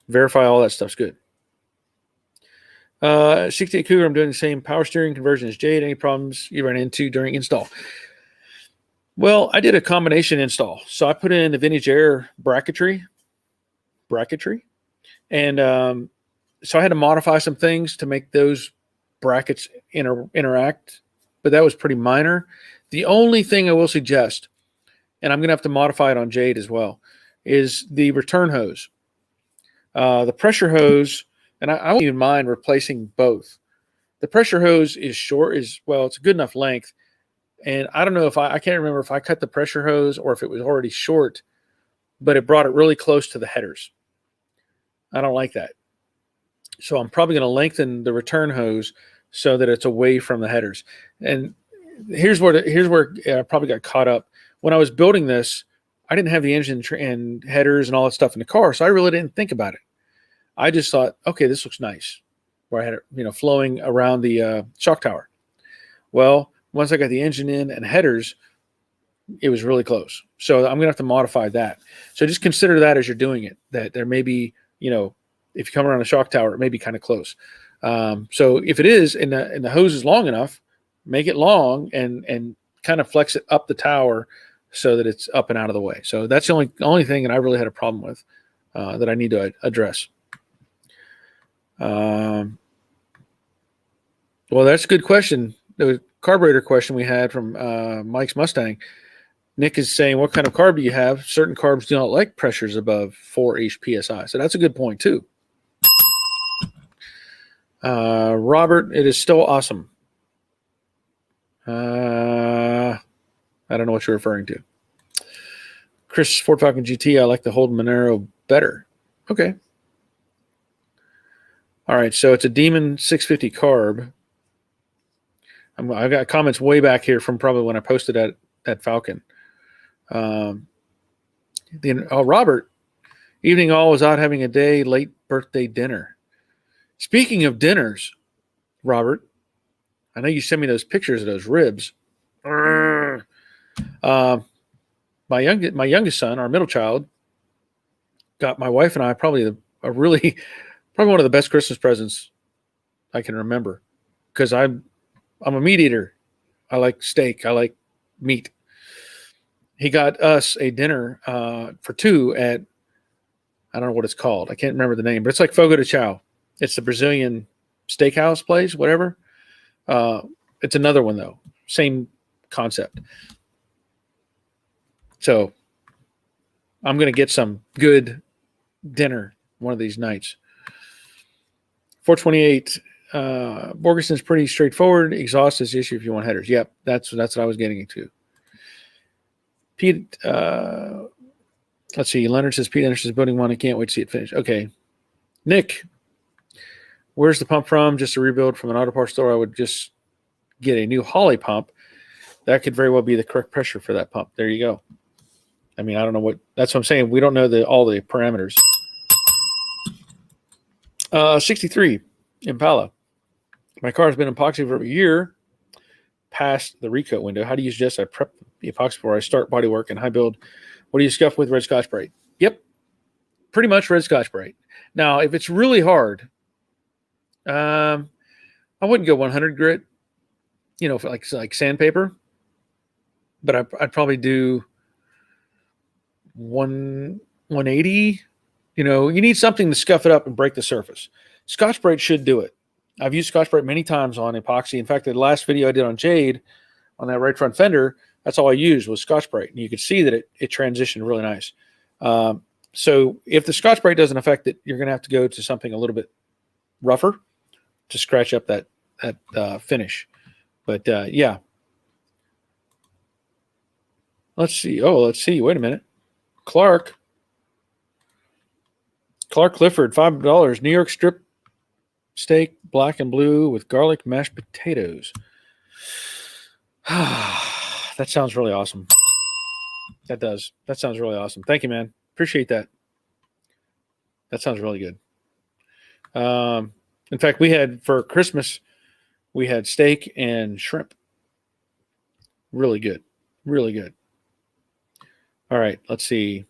Verify all that stuff's good. 68 Cougar, I'm doing the same power steering conversion as Jade. Any problems you ran into during install? Well, I did a combination install. So I put in the Vintage Air bracketry. And so I had to modify some things to make those brackets interact, but that was pretty minor. The only thing I will suggest, and I'm going to have to modify it on Jade as well, is the return hose. The pressure hose, and I won't even mind replacing both. The pressure hose is short, it's a good enough length. And I don't know if I can't remember if I cut the pressure hose or if it was already short, but it brought it really close to the headers. I don't like that. So I'm probably going to lengthen the return hose so that it's away from the headers. And here's where I probably got caught up. When I was building this, I didn't have the engine and headers and all that stuff in the car, so I really didn't think about it. I just thought, okay, this looks nice, where I had it, flowing around the shock tower. Well, once I got the engine in and headers, it was really close. So I'm going to have to modify that. So just consider that as you're doing it, that there may be, if you come around a shock tower, it may be kind of close. So if it is, and the hose is long enough, make it long and kind of flex it up the tower so that it's up and out of the way. So that's the only thing that I really had a problem with that I need to address. Well, that's a good question. The carburetor question we had from Mike's Mustang. Nick is saying, what kind of carb do you have? Certain carbs do not like pressures above 4 PSI. So that's a good point too. Robert, it is still awesome. I don't know what you're referring to. Chris, Ford Falcon GT, I like the Holden Monero better. Okay. All right, so it's a Demon 650 carb. I've got comments way back here from probably when I posted that Falcon. Robert, evening all was out having a day, late birthday dinner. Speaking of dinners, Robert, I know you sent me those pictures of those ribs. My youngest son, our middle child, got my wife and I probably one of the best Christmas presents I can remember, because I'm a meat eater. I like steak. I like meat. He got us a dinner for 2 at, I don't know what it's called. I can't remember the name, but it's like Fogo de Chao. It's the Brazilian steakhouse place, whatever. It's another one though. Same concept. So I'm going to get some good dinner one of these nights. 428. Borgerson's pretty straightforward. Exhaust is the issue if you want headers. Yep, that's what I was getting into. Pete, let's see. Leonard says Pete Anderson's building one. I can't wait to see it finish. Okay. Nick, where's the pump from? Just a rebuild from an auto parts store. I would just get a new Holley pump. That could very well be the correct pressure for that pump. There you go. I mean, I don't know what. That's what I'm saying. We don't know all the parameters. 63 Impala. My car has been epoxy for a year past the recoat window. How do you suggest I prep the epoxy before I start Bodywork and high build? What do you scuff with? Red Scotch-Brite. Yep, pretty much Red Scotch-Brite. Now, if it's really hard, I wouldn't go 100 grit, for like sandpaper, but I'd probably do 180. You need something to scuff it up and break the surface. Scotch-Brite should do it. I've used Scotch-Brite many times on epoxy. In fact, the last video I did on Jade, on that right front fender, that's all I used was Scotch-Brite. And you could see that it transitioned really nice. So if the Scotch-Brite doesn't affect it, you're going to have to go to something a little bit rougher to scratch up that finish. But yeah. Let's see. Oh, let's see. Wait a minute. Clark Clifford, $5. New York strip steak, black and blue with garlic mashed potatoes. That sounds really awesome. That does. That sounds really awesome. Thank you, man. Appreciate that. That sounds really good. In fact, we had for Christmas, we had steak and shrimp. Really good. Really good. All right, let's see.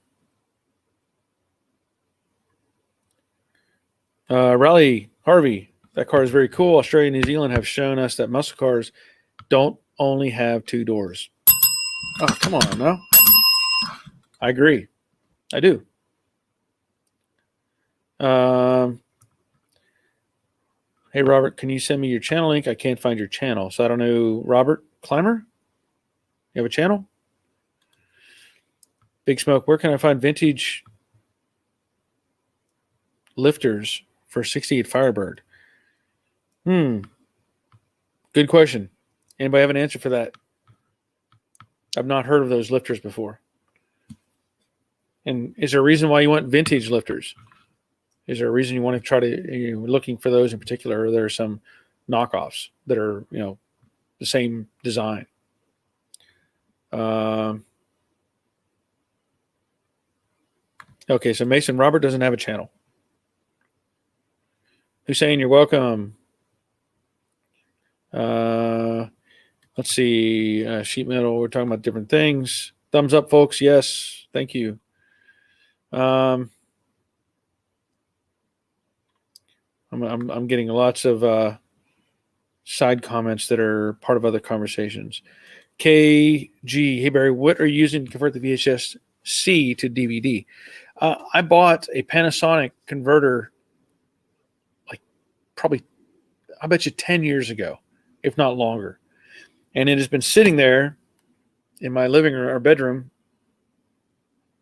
Raleigh Harvey, that car is very cool. Australia and New Zealand have shown us that muscle cars don't only have two doors. Oh, come on, no. I agree. I do. Hey, Robert, can you send me your channel link? I can't find your channel. So I don't know. Robert Climber? You have a channel? Big Smoke, where can I find vintage lifters for 68 Firebird? Good question. Anybody have an answer for that? I've not heard of those lifters before. And is there a reason why you want vintage lifters? Is there a reason you want to try to, you're looking for those in particular, or there are some knockoffs that are, the same design? Okay, so Mason Robert doesn't have a channel. Hussein, you're welcome. Let's see. Sheet metal, we're talking about different things. Thumbs up, folks. Yes, thank you. I'm getting lots of side comments that are part of other conversations. KG, hey Barry, what are you using to convert the VHS C to DVD? I bought a Panasonic converter, like probably, I bet you 10 years ago, if not longer. And it has been sitting there in my living room or bedroom.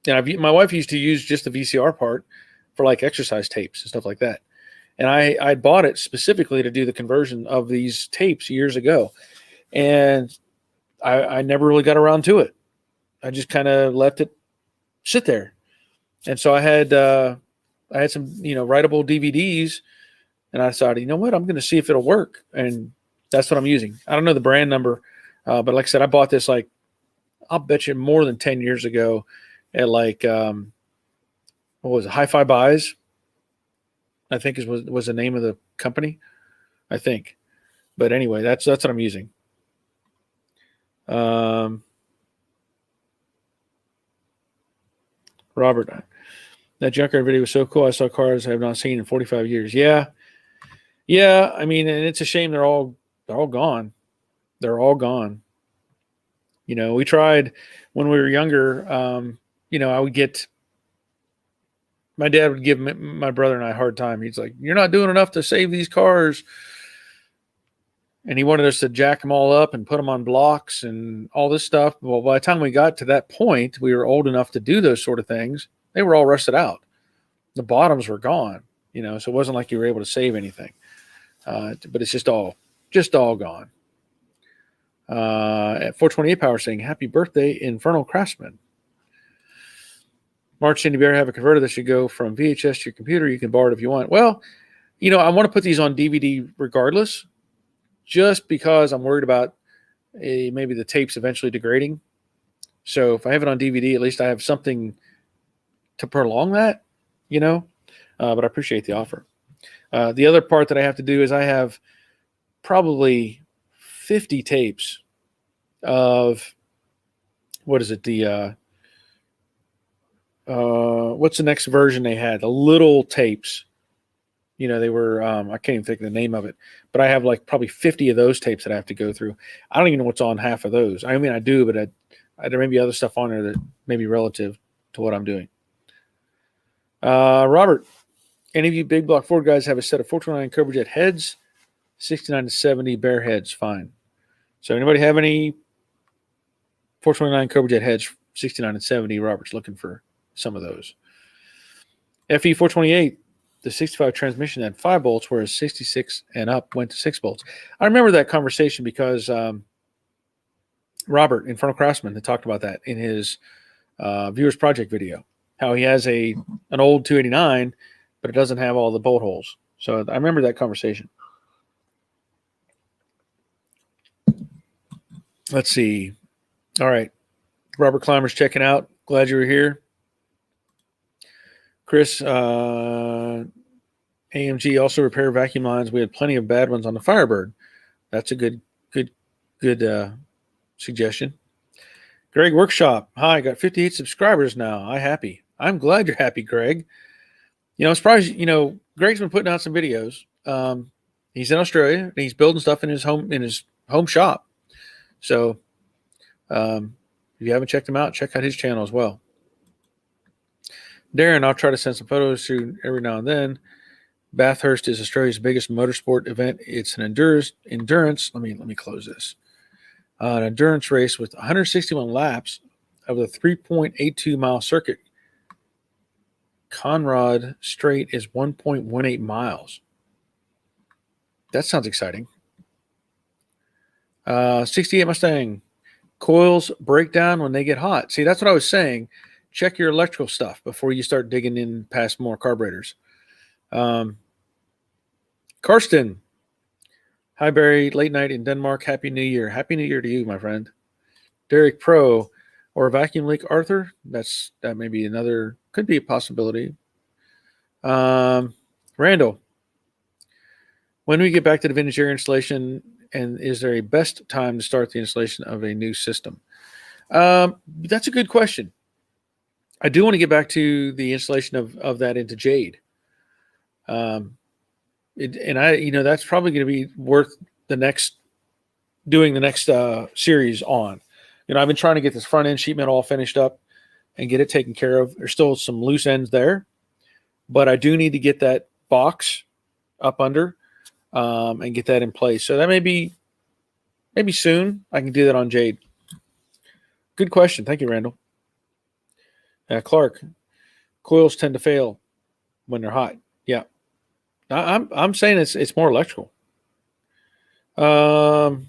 And my wife used to use just the VCR part for like exercise tapes and stuff like that. And I bought it specifically to do the conversion of these tapes years ago. And I never really got around to it. I just kind of left it sit there. And so I had some, writable DVDs, and I decided, you know what, I'm going to see if it'll work. And that's what I'm using. I don't know the brand number, but like I said, I bought this I'll bet you more than 10 years ago at what was it? Hi-Fi Buys, I think was the name of the company, I think. But anyway, that's what I'm using. Robert, that junkyard video was so cool. I saw cars I have not seen in 45 years. Yeah. I mean, and it's a shame they're all gone. They're all gone. We tried when we were younger. My dad would give my brother and I a hard time. He's like, "You're not doing enough to save these cars." And he wanted us to jack them all up and put them on blocks and all this stuff. Well, by the time we got to that point, we were old enough to do those sort of things. They were all rusted out. The bottoms were gone, so it wasn't like you were able to save anything. But it's just all gone. At 428 Power saying, happy birthday, Infernal Craftsman. March Cindy Bear, have a converter that should go from VHS to your computer. You can borrow it if you want. Well, I want to put these on DVD regardless, just because I'm worried about maybe the tapes eventually degrading. So if I have it on DVD, at least I have something to prolong that, but I appreciate the offer. The other part that I have to do is I have probably 50 tapes of, what is it? What's the next version they had? The little tapes. They were, I can't even think of the name of it, but I have like probably 50 of those tapes that I have to go through. I don't even know what's on half of those. I mean, I do, but there may be other stuff on there that may be relative to what I'm doing. Robert, any of you big block Ford guys have a set of 429 Cobra Jet heads? 69 to 70 Bear heads, fine. So anybody have any 429 Cobra Jet heads, 69 and 70? Robert's looking for some of those. FE 428, the 65 transmission had 5 bolts, whereas 66 and up went to 6 bolts. I remember that conversation because Robert, Infernal Craftsman, that talked about that in his Viewers Project video, how he has an old 289, but it doesn't have all the bolt holes. So I remember that conversation. Let's see. All right. Robert Clymer's checking out. Glad you were here. Chris, AMG also repair vacuum lines. We had plenty of bad ones on the Firebird. That's a good suggestion. Greg Workshop. Hi, got 58 subscribers now. I'm glad you're happy, Greg. I'm surprised, Greg's been putting out some videos. He's in Australia and he's building stuff in his home shop. So if you haven't checked him out, check out his channel as well. Darren, I'll try to send some photos through every now and then. Bathurst is Australia's biggest motorsport event. It's an endurance. Let me close this. An endurance race with 161 laps of the 3.82 mile circuit. Conrad Straight is 1.18 miles. That sounds exciting. 68 Mustang. Coils break down when they get hot. See, that's what I was saying. Check your electrical stuff before you start digging in past more carburetors. Karsten. Hi, Barry. Late night in Denmark. Happy New Year. Happy New Year to you, my friend. Derek Pro. Or a vacuum leak, Arthur. That may be another, could be a possibility. Randall. When do we get back to the vintage air installation, and is there a best time to start the installation of a new system? That's a good question. I do want to get back to the installation of that into Jade. That's probably going to be worth doing the next series on. I've been trying to get this front end sheet metal all finished up and get it taken care of. There's still some loose ends there, but I do need to get that box up under and get that in place. So that maybe soon I can do that on Jade. Good question. Thank you, Randall. Clark, coils tend to fail when they're hot. Yeah. I'm saying it's more electrical. Chris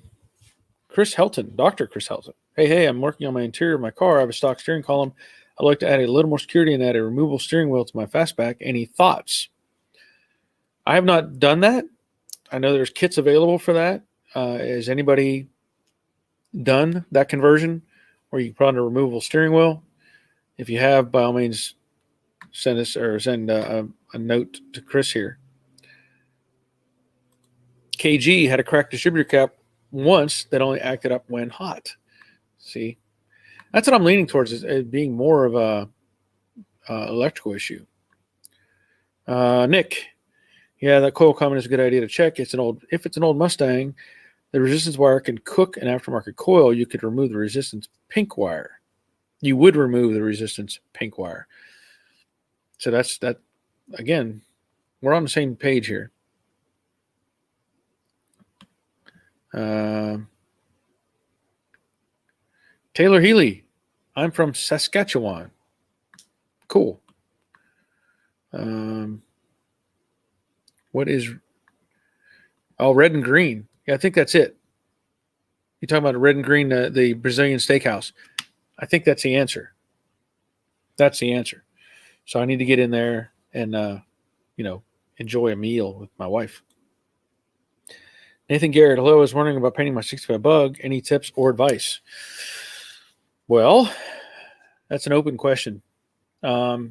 Helton, Dr. Chris Helton. Hey, I'm working on my interior of my car. I have a stock steering column. I'd like to add a little more security and add a removable steering wheel to my fastback. Any thoughts? I have not done that. I know there's kits available for that. Has anybody done that conversion where you can put on a removable steering wheel? If you have, by all means, send a note to Chris here. KG had a cracked distributor cap once that only acted up when hot. See, that's what I'm leaning towards, is being more of a electrical issue. Nick, yeah, that coil comment is a good idea to check. If it's an old Mustang, the resistance wire can cook an aftermarket coil. You could remove the resistance pink wire. You would remove the resistance pink wire. So that's that. Again, we're on the same page here. Taylor Healy, I'm from Saskatchewan. Cool. What is? Oh, red and green. Yeah, I think that's it. You're talking about red and green, the Brazilian steakhouse. I think that's the answer. That's the answer. So I need to get in there and, enjoy a meal with my wife. Nathan Garrett, hello. I was wondering about painting my 65 Bug. Any tips or advice? Well, that's an open question. What's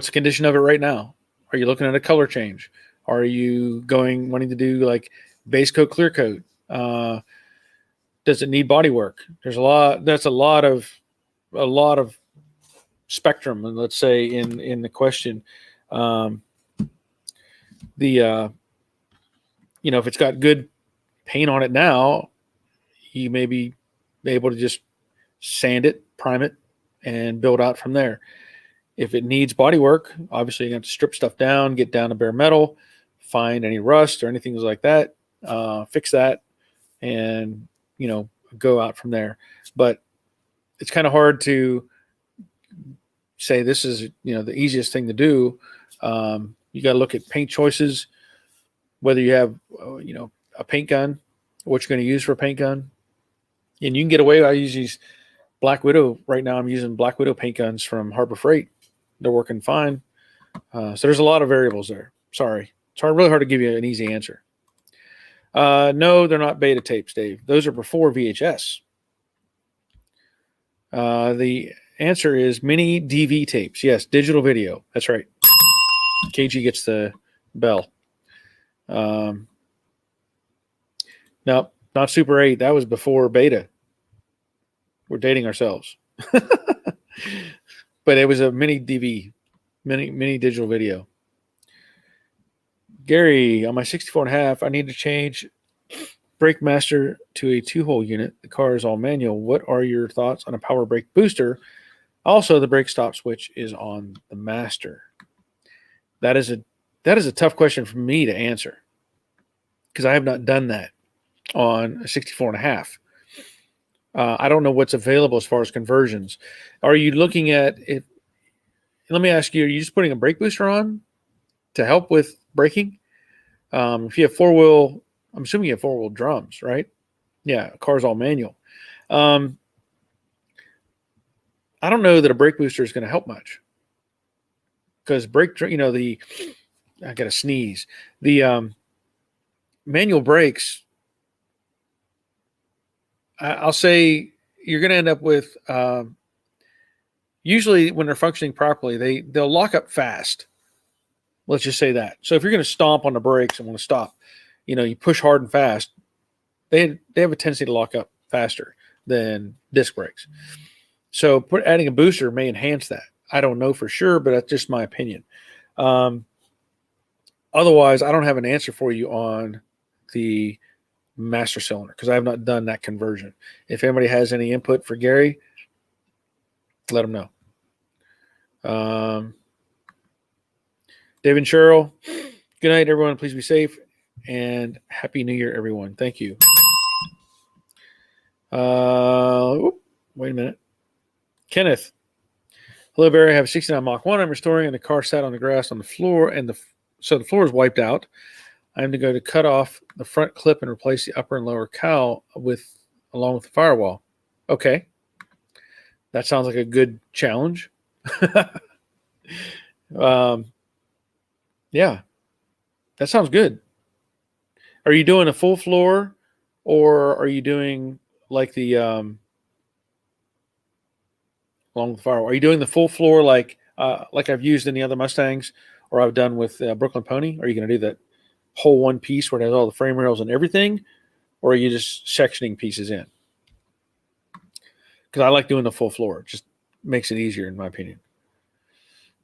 the condition of it right now? Are you looking at a color change? Are you wanting to do like base coat, clear coat? Does it need body work? There's a lot. That's a lot of spectrum. And let's say in the question, if it's got good paint on it now, you may be able to just sand it, prime it, and build out from there. If it needs body work, obviously you have to strip stuff down, get down to bare metal, find any rust or anything like that, fix that, and go out from there. But it's kind of hard to say this is the easiest thing to do. You got to look at paint choices, whether you have a paint gun what you're going to use for a paint gun. And you can get away. I use these Black Widow. Right now I'm using Black Widow paint guns from Harbor Freight. They're working fine. So there's a lot of variables there. Sorry. It's really hard to give you an easy answer. No, they're not beta tapes, Dave. Those are before VHS. The answer is mini DV tapes. Yes, digital video. That's right. KG gets the bell. No, not Super 8. That was before beta. We're dating ourselves. But it was a mini DV, mini digital video. Gary, on my 64.5, I need to change brake master to a 2-hole unit. The car is all manual. What are your thoughts on a power brake booster? Also, the brake stop switch is on the master. That is a tough question for me to answer because I have not done that on a 64.5. I don't know what's available as far as conversions. Are you looking at it? Let me ask you, are you just putting a brake booster on to help with braking? If you have four-wheel, I'm assuming you have four-wheel drums, right? Yeah, car's all manual. I don't know that a brake booster is going to help much because I got to sneeze. The manual brakes, I'll say you're going to end up with usually when they're functioning properly, they'll lock up fast. Let's just say that. So if you're going to stomp on the brakes and want to stop, you push hard and fast, they have a tendency to lock up faster than disc brakes. So adding a booster may enhance that. I don't know for sure, but that's just my opinion. Otherwise, I don't have an answer for you on the master cylinder because I have not done that conversion. If anybody has any input for Gary, let him know. David and Cheryl, good night, everyone. Please be safe and Happy New Year, everyone. Thank you. Wait a minute. Kenneth. Hello, Barry. I have a 69 Mach 1 I'm restoring, and the car sat on the grass on the floor, so the floor is wiped out. I am to go to cut off the front clip and replace the upper and lower cowl along with the firewall. Okay. That sounds like a good challenge. Yeah, that sounds good. Are you doing a full floor or are you doing like the along with the firewall? Are you doing the full floor like I've used in the other Mustangs or I've done with Brooklyn Pony? Are you going to do that whole one piece where it has all the frame rails and everything, or are you just sectioning pieces in? Because I like doing the full floor. It just makes it easier, in my opinion.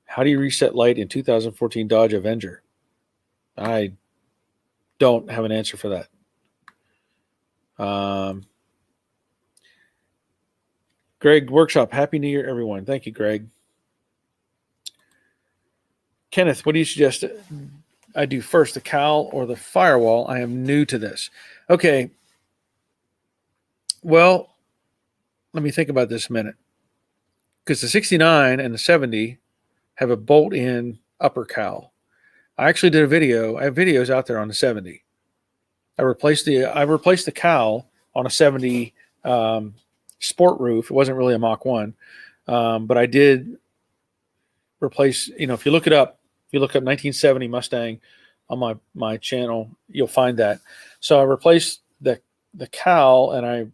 How do you reset light in 2014 Dodge Avenger? I don't have an answer for that. Greg Workshop, Happy New Year, everyone. Thank you, Greg. Kenneth, what do you suggest I do first, the cowl or the firewall? I am new to this. Okay. Well, let me think about this a minute. Because the 69 and the 70 have a bolt-in upper cowl. I actually did a video. I have videos out there on the 70. I replaced the cowl on a 70 sport roof. It wasn't really a Mach 1, but I did replace. If you look it up, if you look up 1970 Mustang on my channel, you'll find that. So I replaced the cowl and I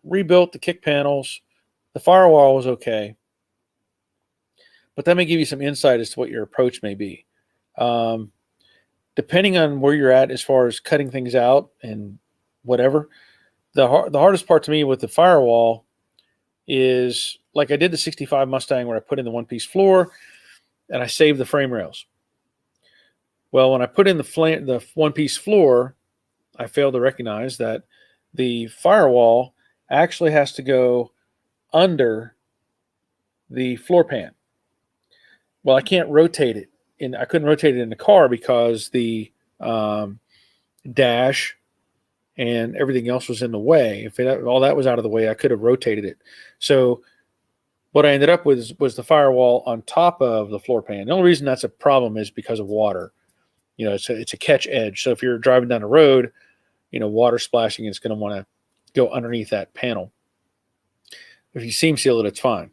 rebuilt the kick panels. The firewall was okay, but that may give you some insight as to what your approach may be. Depending on where you're at as far as cutting things out and whatever, the hardest part to me with the firewall is like I did the 65 Mustang where I put in the one-piece floor and I saved the frame rails. Well, when I put in the one-piece floor, I failed to recognize that the firewall actually has to go under the floor pan. Well, I can't rotate it. I couldn't rotate it in the car because the dash and everything else was in the way. If all that was out of the way, I could have rotated it. So what I ended up with was the firewall on top of the floor pan. The only reason that's a problem is because of water. It's a catch edge. So if you're driving down the road, water splashing, it's going to want to go underneath that panel. If you seam seal it, it's fine.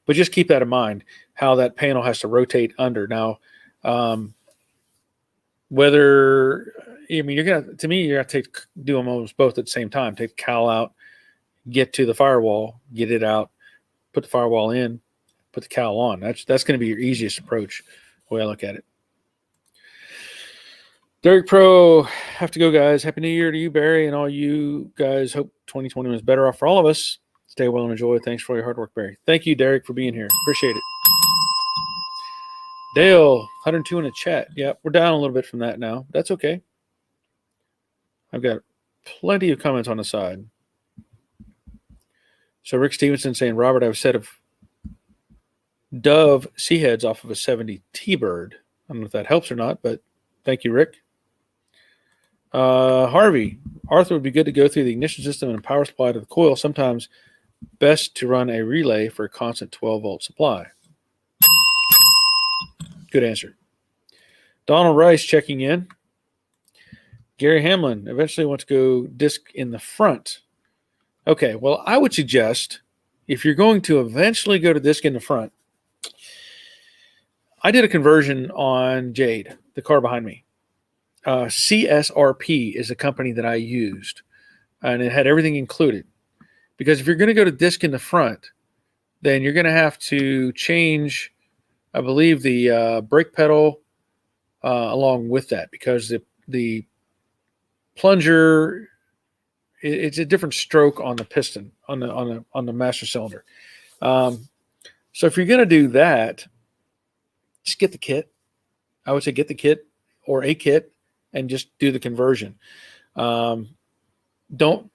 But just keep that in mind, how that panel has to rotate under. Now, whether, you're going to do them almost both at the same time. Take the cowl out, get to the firewall, get it out, put the firewall in, put the cowl on. That's going to be your easiest approach, the way I look at it. Derek Pro, have to go, guys. Happy New Year to you, Barry, and all you guys. Hope 2020 was better off for all of us. Stay well and enjoy. Thanks for all your hard work, Barry. Thank you, Derek, for being here. Appreciate it. Dale, 102 in the chat. Yeah, we're down a little bit from that now. That's okay. I've got plenty of comments on the side. So Rick Stevenson saying, Robert, I have a set of Dove sea heads off of a 70 T-Bird. I don't know if that helps or not, but thank you, Rick. Harvey, Arthur would be good to go through the ignition system and power supply to the coil. Sometimes best to run a relay for a constant 12-volt supply. Good answer. Donald Rice checking in. Gary Hamlin eventually wants to go disc in the front. Okay, well, I would suggest if you're going to eventually go to disc in the front, I did a conversion on Jade, the car behind me. CSRP is a company that I used, and it had everything included. Because if you're going to go to disc in the front, then you're going to have to change, I believe, the brake pedal along with that, because the plunger, it's a different stroke on the piston on the master cylinder. So if you're going to do that, just get the kit. I would say get the kit or a kit and just do the conversion. I don't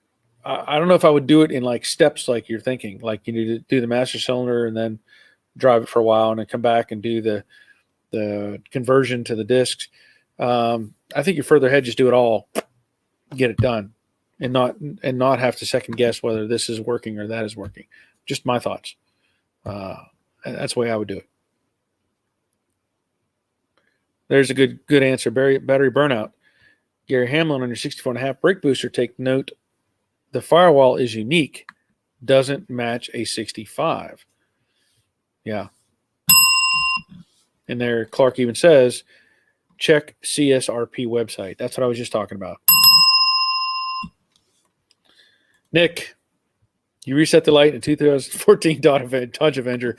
know if I would do it in like steps like you're thinking. Like you need to do the master cylinder and then drive it for a while and then come back and do the conversion to the discs. I think you're further ahead. Just do it all, get it done, and not have to second guess whether this is working or that is working. Just my thoughts. That's the way I would do it. There's a good answer. Battery burnout. Gary Hamlin on your 64.5 brake booster. Take note. The firewall is unique. Doesn't match a 65. Yeah. And there, Clark even says, check CSRP website. That's what I was just talking about. Nick, you reset the light in 2014 Dodge Avenger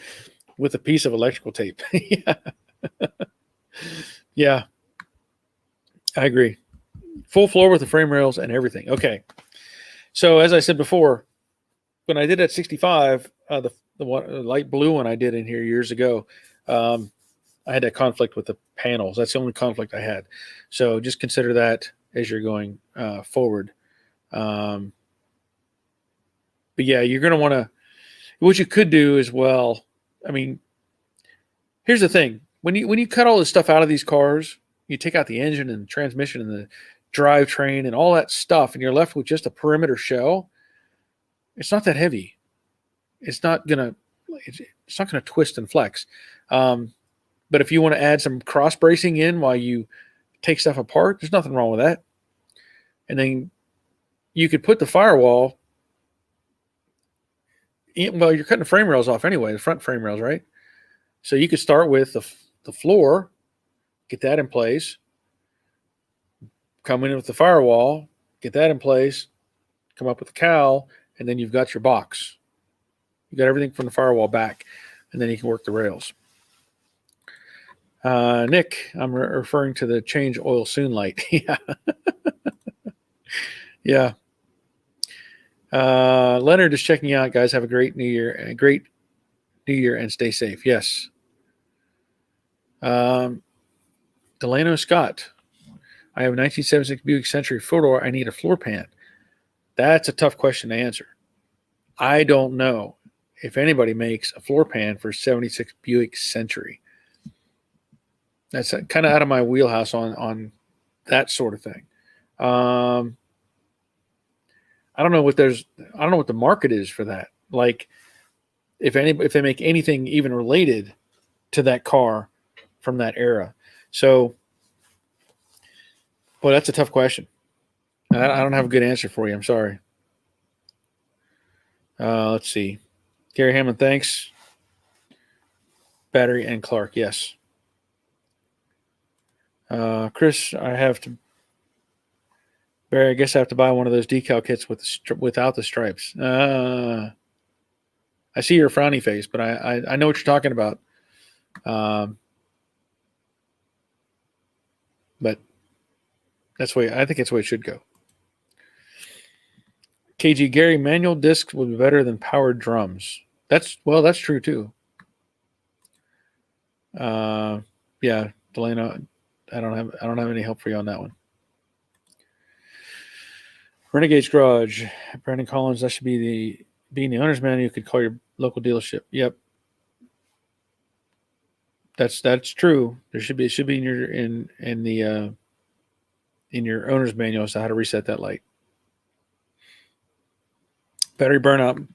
with a piece of electrical tape. Yeah. Yeah. I agree. Full floor with the frame rails and everything. Okay. So as I said before, when I did that 65, the light blue one I did in here years ago, I had that conflict with the panels. That's the only conflict I had. So just consider that as you're going forward. But yeah, you're going to want to, what you could do as well. I mean, here's the thing. When you cut all this stuff out of these cars, you take out the engine and the transmission and the drivetrain and all that stuff, and you're left with just a perimeter shell. It's not that heavy. It's not gonna twist and flex. But if you want to add some cross bracing in while you take stuff apart, there's nothing wrong with that. And then you could put the firewall in, well, you're cutting the frame rails off anyway, the front frame rails, right? So you could start with the floor, get that in place, come in with the firewall, get that in place, come up with the cowl, and then you've got your box. You got everything from the firewall back, and then you can work the rails. Nick, I'm referring to the change oil soon light. Yeah. Yeah. Leonard is checking out, guys. Have a great New Year and stay safe. Yes. Delano Scott, I have a 1976 Buick Century four-door. I need a floor pan. That's a tough question to answer. I don't know if anybody makes a floor pan for 76 Buick Century. That's kind of out of my wheelhouse on that sort of thing. I don't know what the market is for that. Like if they make anything even related to that car from that era. So, well, that's a tough question. I don't have a good answer for you. I'm sorry. Let's see. Gary Hammond, thanks. Battery and Clark, yes. Chris, Barry, I guess I have to buy one of those decal kits without the stripes. I see your frowny face, but I know what you're talking about. But I think that's the way it should go. KG Gary, manual discs would be better than powered drums. That's true too. Yeah, Delano, I don't have any help for you on that one. Renegade's Garage, Brandon Collins. That should be being the owner's manual. You could call your local dealership. Yep, that's true. It should be in your owner's manual as to how to reset that light. Battery burnout.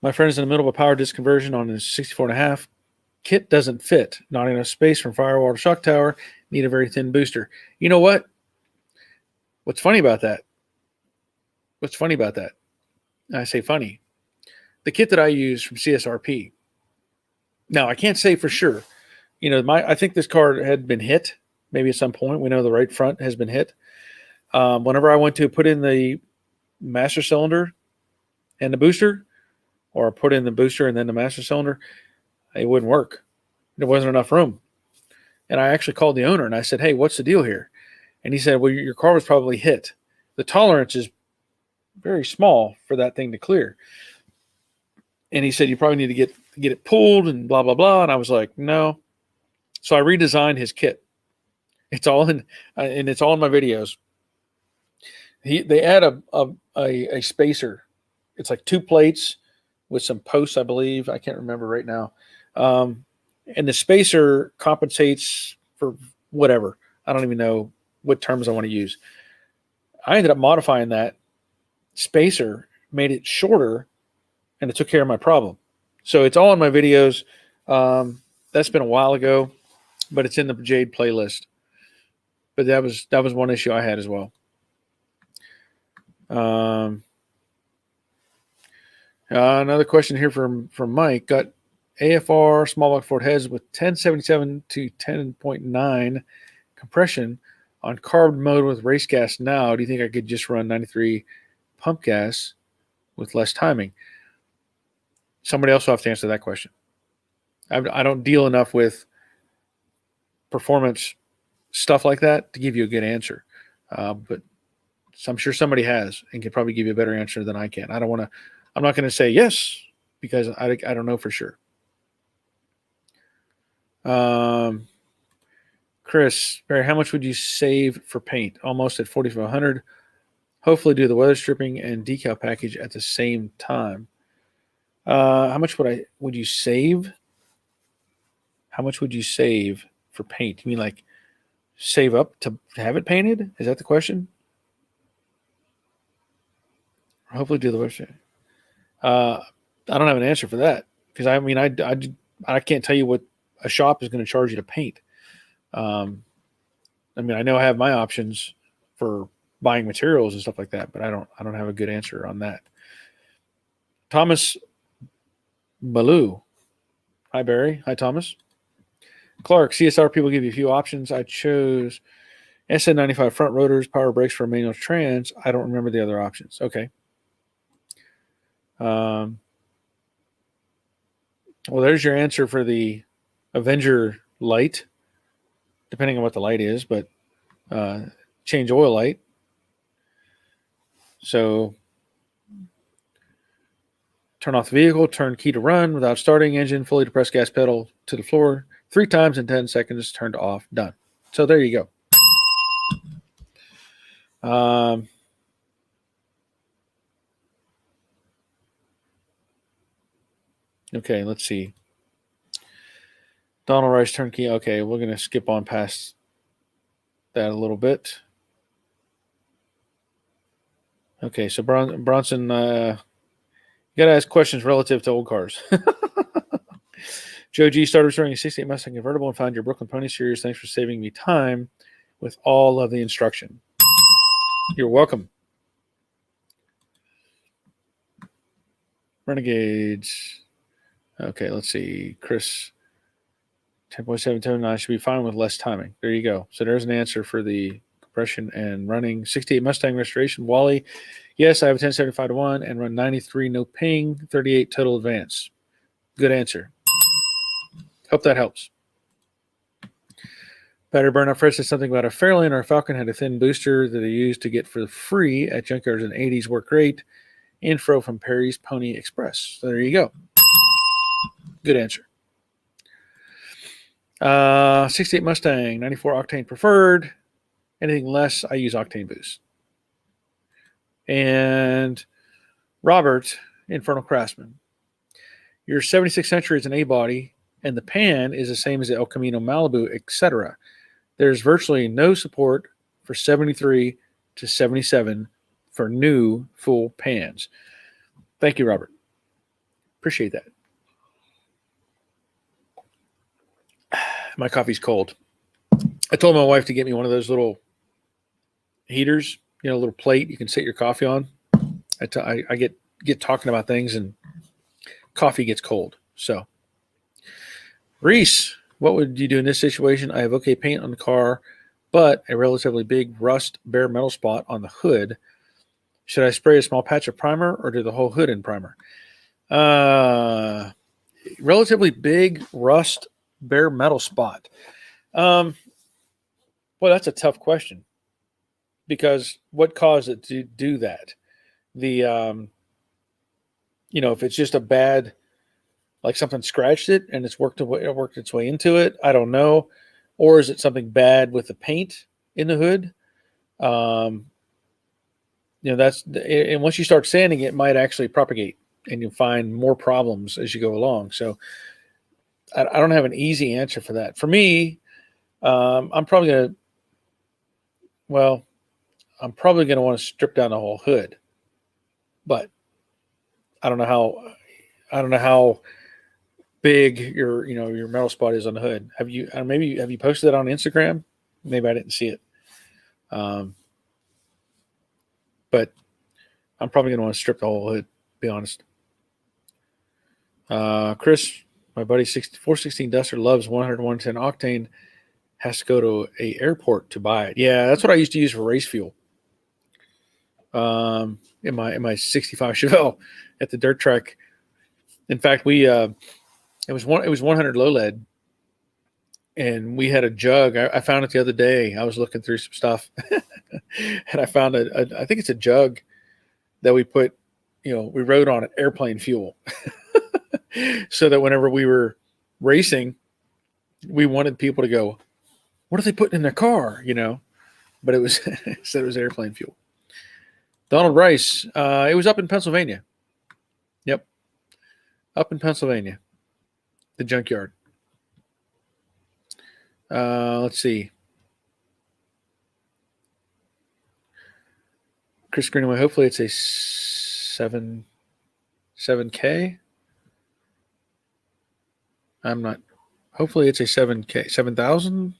My friend is in the middle of a power disc conversion on his 64.5. Kit doesn't fit. Not enough space from firewall to shock tower. Need a very thin booster. You know what? What's funny about that? I say funny. The kit that I use from CSRP. Now, I can't say for sure. I think this car had been hit maybe at some point. We know the right front has been hit. Whenever I went to put in the master cylinder and the booster, or put in the booster and then the master cylinder, it wouldn't work. There wasn't enough room. And I actually called the owner and I said, hey, what's the deal here? And he said, well, your car was probably hit. The tolerance is very small for that thing to clear. And he said, you probably need to get it pulled and blah, blah, blah. And I was like, no. So I redesigned his kit. It's all in, and it's all in my videos. They add a spacer. It's like 2 plates with some posts, I believe. I can't remember right now. And the spacer compensates for whatever. I don't even know what terms I want to use. I ended up modifying that spacer, made it shorter, and it took care of my problem. So it's all in my videos. That's been a while ago, but it's in the Jade playlist. But that was one issue I had as well. Another question here from Mike. Got AFR small block Ford heads with 1077 to 10.9 compression on carb mode with race gas now. Do you think I could just run 93 pump gas with less timing? Somebody else will have to answer that question. I don't deal enough with performance stuff like that to give you a good answer. But I'm sure somebody has and can probably give you a better answer than I can. I'm not going to say yes because I don't know for sure. Chris, Barry, how much would you save for paint? Almost at $4,500. Hopefully do the weather stripping and decal package at the same time. How much would you save? How much would you save for paint? You mean like save up to have it painted? Is that the question? Hopefully do the weather stripping. I don't have an answer for that because I can't tell you what a shop is going to charge you to paint. I know I have my options for buying materials and stuff like that, but I don't have a good answer on that. Thomas Baloo. Hi, Barry. Hi, Thomas. Clark, CSRP will give you a few options. I chose SN95 front rotors, power brakes for manual trans. I don't remember the other options. Okay. Well, there's your answer for the Avenger light, depending on what the light is, but change oil light. So turn off the vehicle, turn key to run without starting engine, fully depress gas pedal to the floor 3 times in 10 seconds, turned off, done. So there you go. Okay, let's see. Donald Rice turnkey. Okay, we're going to skip on past that a little bit. Okay, so Bronson, you got to ask questions relative to old cars. Joe G started restoring a 68 Mustang convertible and found your Brooklyn Pony Series. Thanks for saving me time with all of the instruction. You're welcome. Renegades. Okay, let's see. Chris, 10.7 should be fine with less timing. There you go. So there's an answer for the compression and running. 68 Mustang restoration. Wally, yes, I have a 1075-1 and run 93 no ping, 38 total advance. Good answer. Hope that helps. Better Burnout Fred said something about a Fairlane or a Falcon had a thin booster that they used to get for free at junkyards in the 80s. Worked great. Info from Perry's Pony Express. So there you go. Good answer. 68 Mustang, 94 octane preferred. Anything less, I use octane boost. And Robert, Infernal Craftsman. Your 76 Century is an A body, and the pan is the same as the El Camino Malibu, etc. There's virtually no support for 73 to 77 for new full pans. Thank you, Robert. Appreciate that. My coffee's cold. I told my wife to get me one of those little heaters, a little plate you can set your coffee on. I get talking about things and coffee gets cold. So, Reese, what would you do in this situation? I have okay paint on the car, but a relatively big rust bare metal spot on the hood. Should I spray a small patch of primer or do the whole hood in primer? Relatively big rust bare metal spot. Well, that's a tough question because what caused it to do that? If it's just a bad, like something scratched it and it worked its way into it, I don't know. Or is it something bad with the paint in the hood? And once you start sanding it might actually propagate and you'll find more problems as you go along. So I don't have an easy answer for that. For me, I'm probably going to want to strip down the whole hood, but I don't know how big your metal spot is on the hood. Have you posted that on Instagram? Maybe I didn't see it. But I'm probably going to want to strip the whole hood, to be honest. Chris, my buddy 416 Duster loves 100, 110 octane. Has to go to a airport to buy it. Yeah, that's what I used to use for race fuel. In my 65 Chevelle at the dirt track. In fact, it was 100 low lead, and we had a jug. I found it the other day. I was looking through some stuff, and I found I think it's a jug that we put, we rode on it airplane fuel, so that whenever we were racing, we wanted people to go, "What are they putting in their car?" But it was said it was airplane fuel. Donald Rice, it was up in Pennsylvania. Yep, up in Pennsylvania, the junkyard. Let's see. Chris Greenaway, hopefully it's a 7K. I'm not. Hopefully it's a 7K. 7,000?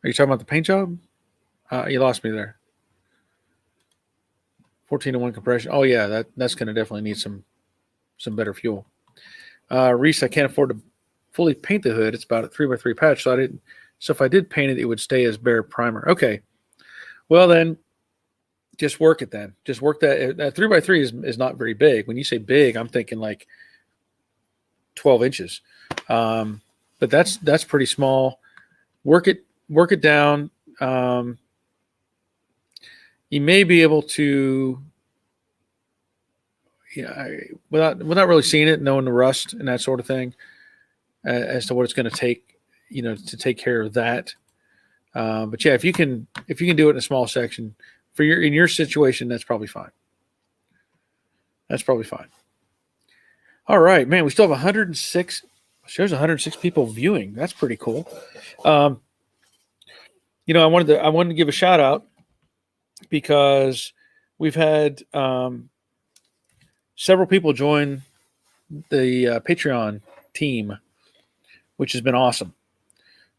Are you talking about the paint job? You lost me there. 14-1 compression. Oh yeah, that's going to definitely need some better fuel. Reese, I can't afford to fully paint the hood. It's about a 3x3 patch, so if I did paint it, it would stay as bare primer. Okay, well then, just work it then. Just work that. 3x3 is not very big. When you say big, I'm thinking like 12 inches. But that's pretty small. Work it down. You may be able to, without really seeing it, knowing the rust and that sort of thing, as to what it's going to take, to take care of that. But yeah, if you can do it in a small section in your situation, that's probably fine. That's probably fine. All right, man, we still have 106. Shows 106 people viewing. That's pretty cool. I wanted to give a shout out because we've had several people join the Patreon team, which has been awesome.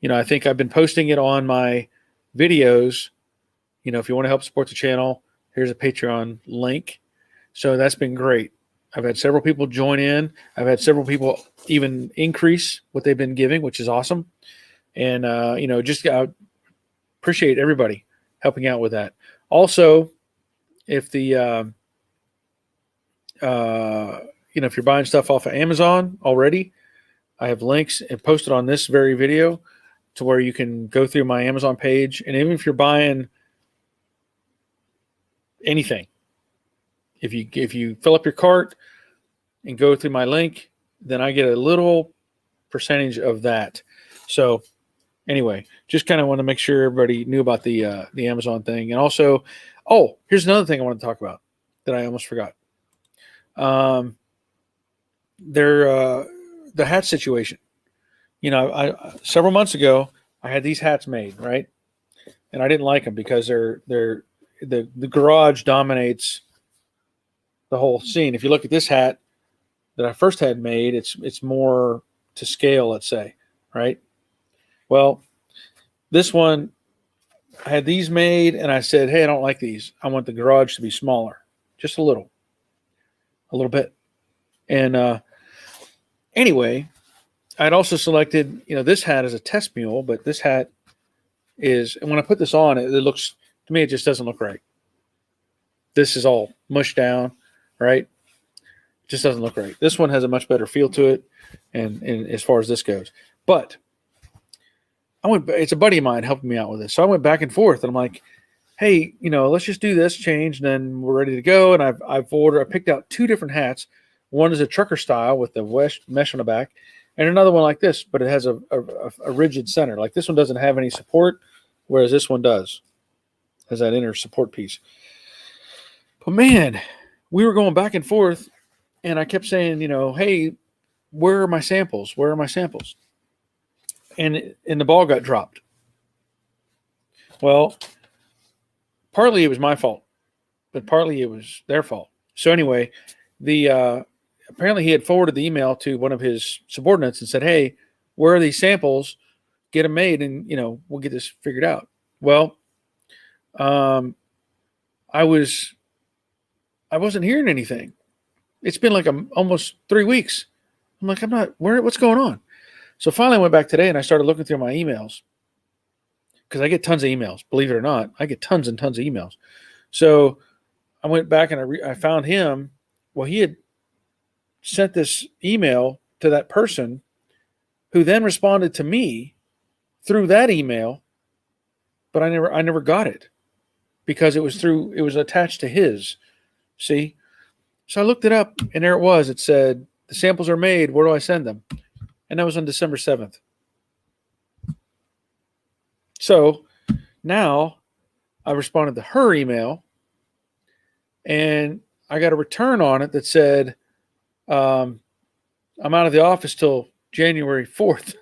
I think I've been posting it on my videos. If you want to help support the channel, here's a Patreon link. So that's been great. I've had several people join in. I've had several people even increase what they've been giving, which is awesome. And, just appreciate everybody helping out with that. Also, if if you're buying stuff off of Amazon already, I have links and posted on this very video to where you can go through my Amazon page. And even if you're buying anything, if you fill up your cart and go through my link, then I get a little percentage of that. So anyway, just kind of want to make sure everybody knew about the Amazon thing. And also, here's another thing I want to talk about that I almost forgot. The hat situation. I several months ago I had these hats made, right? And I didn't like them because the garage dominates the whole scene. If you look at this hat that I first had made, it's more to scale, let's say, right? Well, this one, I had these made and I said, hey, I don't like these. I want the garage to be smaller, just a little bit. And anyway, I'd also selected, this hat as a test mule, but this hat is, and when I put this on, it looks, to me, it just doesn't look right. This is all mushed down, right? It just doesn't look right. This one has a much better feel to it, and as far as this goes. But it's a buddy of mine helping me out with this. So I went back and forth, and I'm like, hey, let's just do this change, and then we're ready to go. And I picked out two different hats. One is a trucker style with the mesh on the back, and another one like this, but it has a rigid center. Like this one doesn't have any support, whereas this one does. Has that inner support piece. But man, we were going back and forth, and I kept saying, hey, where are my samples? Where are my samples? And the ball got dropped. Well, partly it was my fault, but partly it was their fault. So anyway, apparently he had forwarded the email to one of his subordinates and said, hey, where are these samples? Get them made, and we'll get this figured out. Well, I wasn't hearing anything. It's been like almost 3 weeks. I'm like, what's going on? So finally I went back today and I started looking through my emails, because I get tons of emails. Believe it or not, I get tons and tons of emails. So I went back and I found him. Well, he had sent this email to that person, who then responded to me through that email, but I never got it because it was attached to his. See? So I looked it up, and there it was. It said, the samples are made. Where do I send them? And that was on December 7th. So now I responded to her email, and I got a return on it that said, I'm out of the office till January 4th.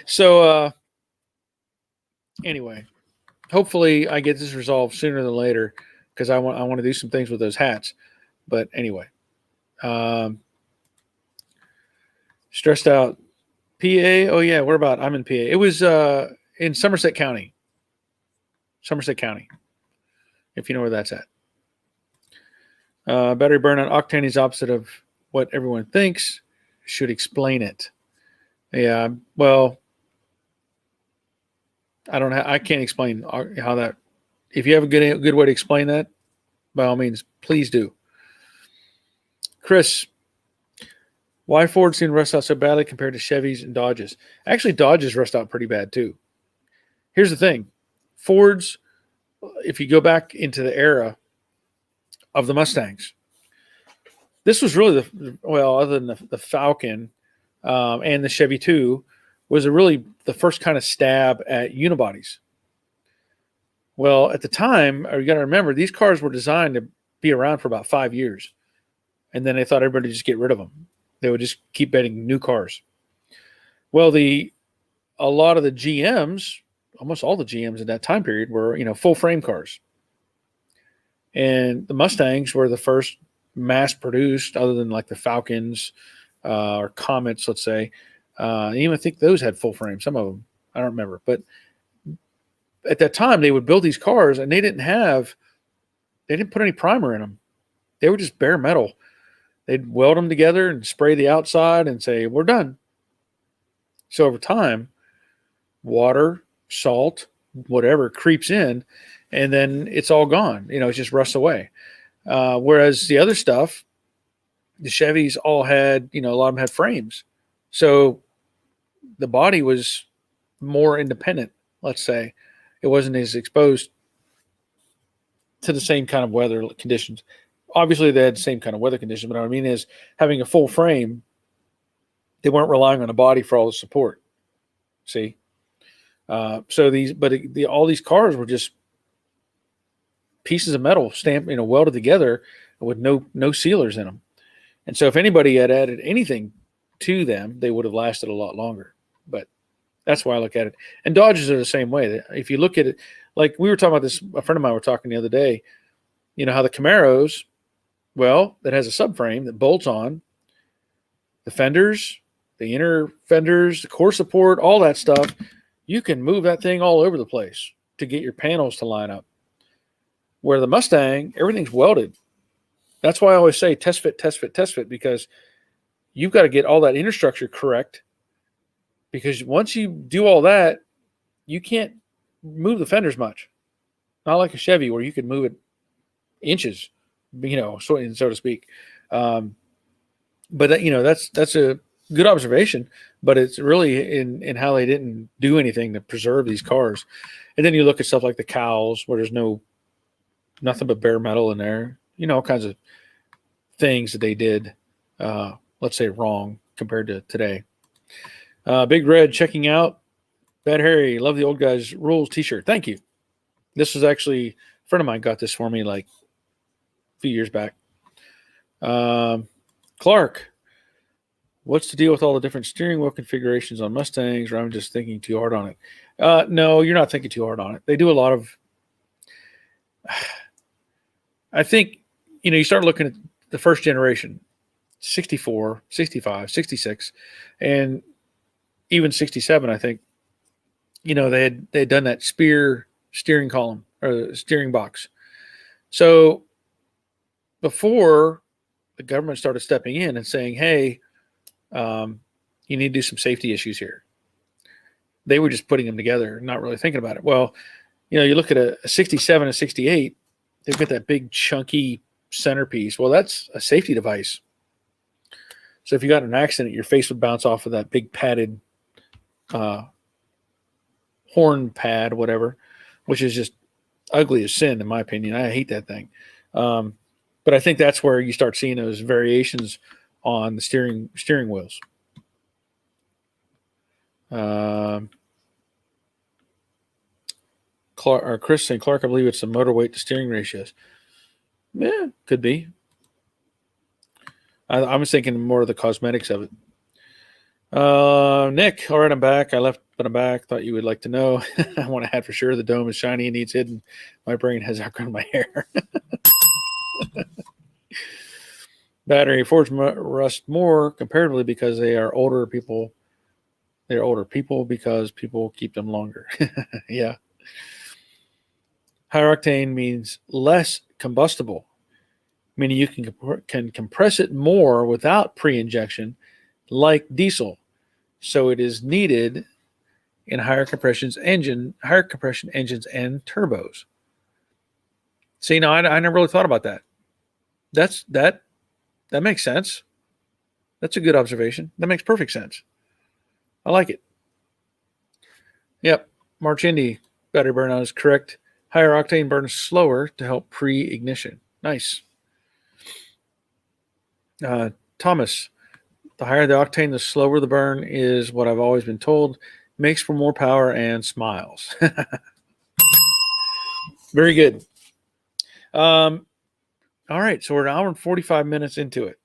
So anyway, hopefully I get this resolved sooner than later, because I want to do some things with those hats. But anyway, stressed out. PA? Oh yeah, where about? I'm in PA. It was in Somerset County. Somerset County, if you know where that's at. Battery burnout. Octane is opposite of what everyone thinks. Should explain it. Yeah, well, I can't explain how that. If you have a good way to explain that, by all means, please do. Chris, why Ford seem to rust out so badly compared to Chevys and Dodges? Actually, Dodges rust out pretty bad too. Here's the thing. Fords, if you go back into the era of the Mustangs, this was really other than the Falcon and the Chevy 2, was really the first kind of stab at unibodies. Well, at the time, you got to remember, these cars were designed to be around for about 5 years. And then they thought everybody would just get rid of them. They would just keep building new cars. Well, a lot of the GMs, almost all the GMs in that time period, were full frame cars. And the Mustangs were the first mass produced, other than like the Falcons or Comets, let's say. Even I think those had full frame. Some of them, I don't remember. But at that time, they would build these cars, and they didn't put any primer in them. They were just bare metal. They'd weld them together and spray the outside and say, we're done. So over time, water, salt, whatever creeps in, and then it's all gone. It just rusts away. Whereas the other stuff, the Chevys all had, a lot of them had frames. So the body was more independent, let's say. It wasn't as exposed to the same kind of weather conditions. Obviously, they had the same kind of weather conditions, but what I mean is having a full frame, they weren't relying on a body for all the support. See? All these cars were just pieces of metal stamped, welded together with no sealers in them. And so if anybody had added anything to them, they would have lasted a lot longer. But that's why I look at it. And Dodges are the same way. If you look at it, like we were talking about this, a friend of mine were talking the other day, how the Camaros, well, that has a subframe that bolts on, the fenders, the inner fenders, the core support, all that stuff, you can move that thing all over the place to get your panels to line up. Where the Mustang, everything's welded. That's why I always say test fit, test fit, test fit, because you've got to get all that inner structure correct. Because once you do all that, you can't move the fenders much. Not like a Chevy where you can move it inches, so to speak. But that's a good observation. But it's really in how they didn't do anything to preserve these cars. And then you look at stuff like the cowls where there's nothing but bare metal in there. All kinds of things that they did, let's say, wrong compared to today. Big Red checking out. Bad Harry, love the old guys rules t-shirt. Thank you. This was actually, a friend of mine got this for me like a few years back. Clark, what's the deal with all the different steering wheel configurations on Mustangs, or I'm just thinking too hard on it? No, you're not thinking too hard on it. They do a lot of, I think, you start looking at the first generation, 64, 65, 66, and even 67, I think, they had done that spear steering column or steering box. So before the government started stepping in and saying, hey, you need to do some safety issues here, they were just putting them together, not really thinking about it. Well, you look at a 67 and 68, they've got that big chunky centerpiece. Well, that's a safety device. So if you got in an accident, your face would bounce off of that big padded horn pad, whatever, which is just ugly as sin, in my opinion. I hate that thing. But I think that's where you start seeing those variations on the steering wheels. Chris saying, Clark, I believe it's the motor weight to steering ratios. Yeah, could be. I was thinking more of the cosmetics of it. Nick, all right, I'm back. I left, but I'm back. Thought you would like to know. I want to add for sure the dome is shiny and needs hidden. My brain has outgrown my hair. Battery forged rust more comparatively because they are older people. They're older people because people keep them longer. Yeah. Higher octane means less combustible, meaning you can compress it more without pre-injection, like diesel. So it is needed in higher compression engines and turbos. See, now I never really thought about that. That makes sense. That's a good observation. That makes perfect sense. I like it. Yep. March Indy battery burnout is correct. Higher octane burns slower to help pre-ignition. Nice. Thomas, the higher the octane, the slower the burn is what I've always been told. Makes for more power and smiles. Very good. All right, so we're an hour and 45 minutes into it.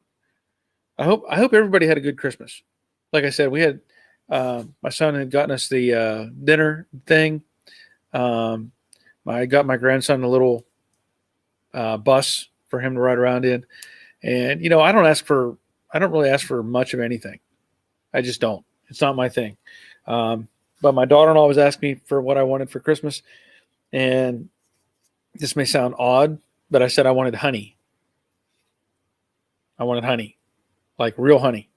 I hope everybody had a good Christmas. Like I said, we had my son had gotten us the dinner thing. I got my grandson a little bus for him to ride around in, and I don't really ask for much of anything. I just don't. It's not my thing. But my daughter-in-law was asking me for what I wanted for Christmas, and this may sound odd, but I said I wanted honey. I wanted honey, like real honey.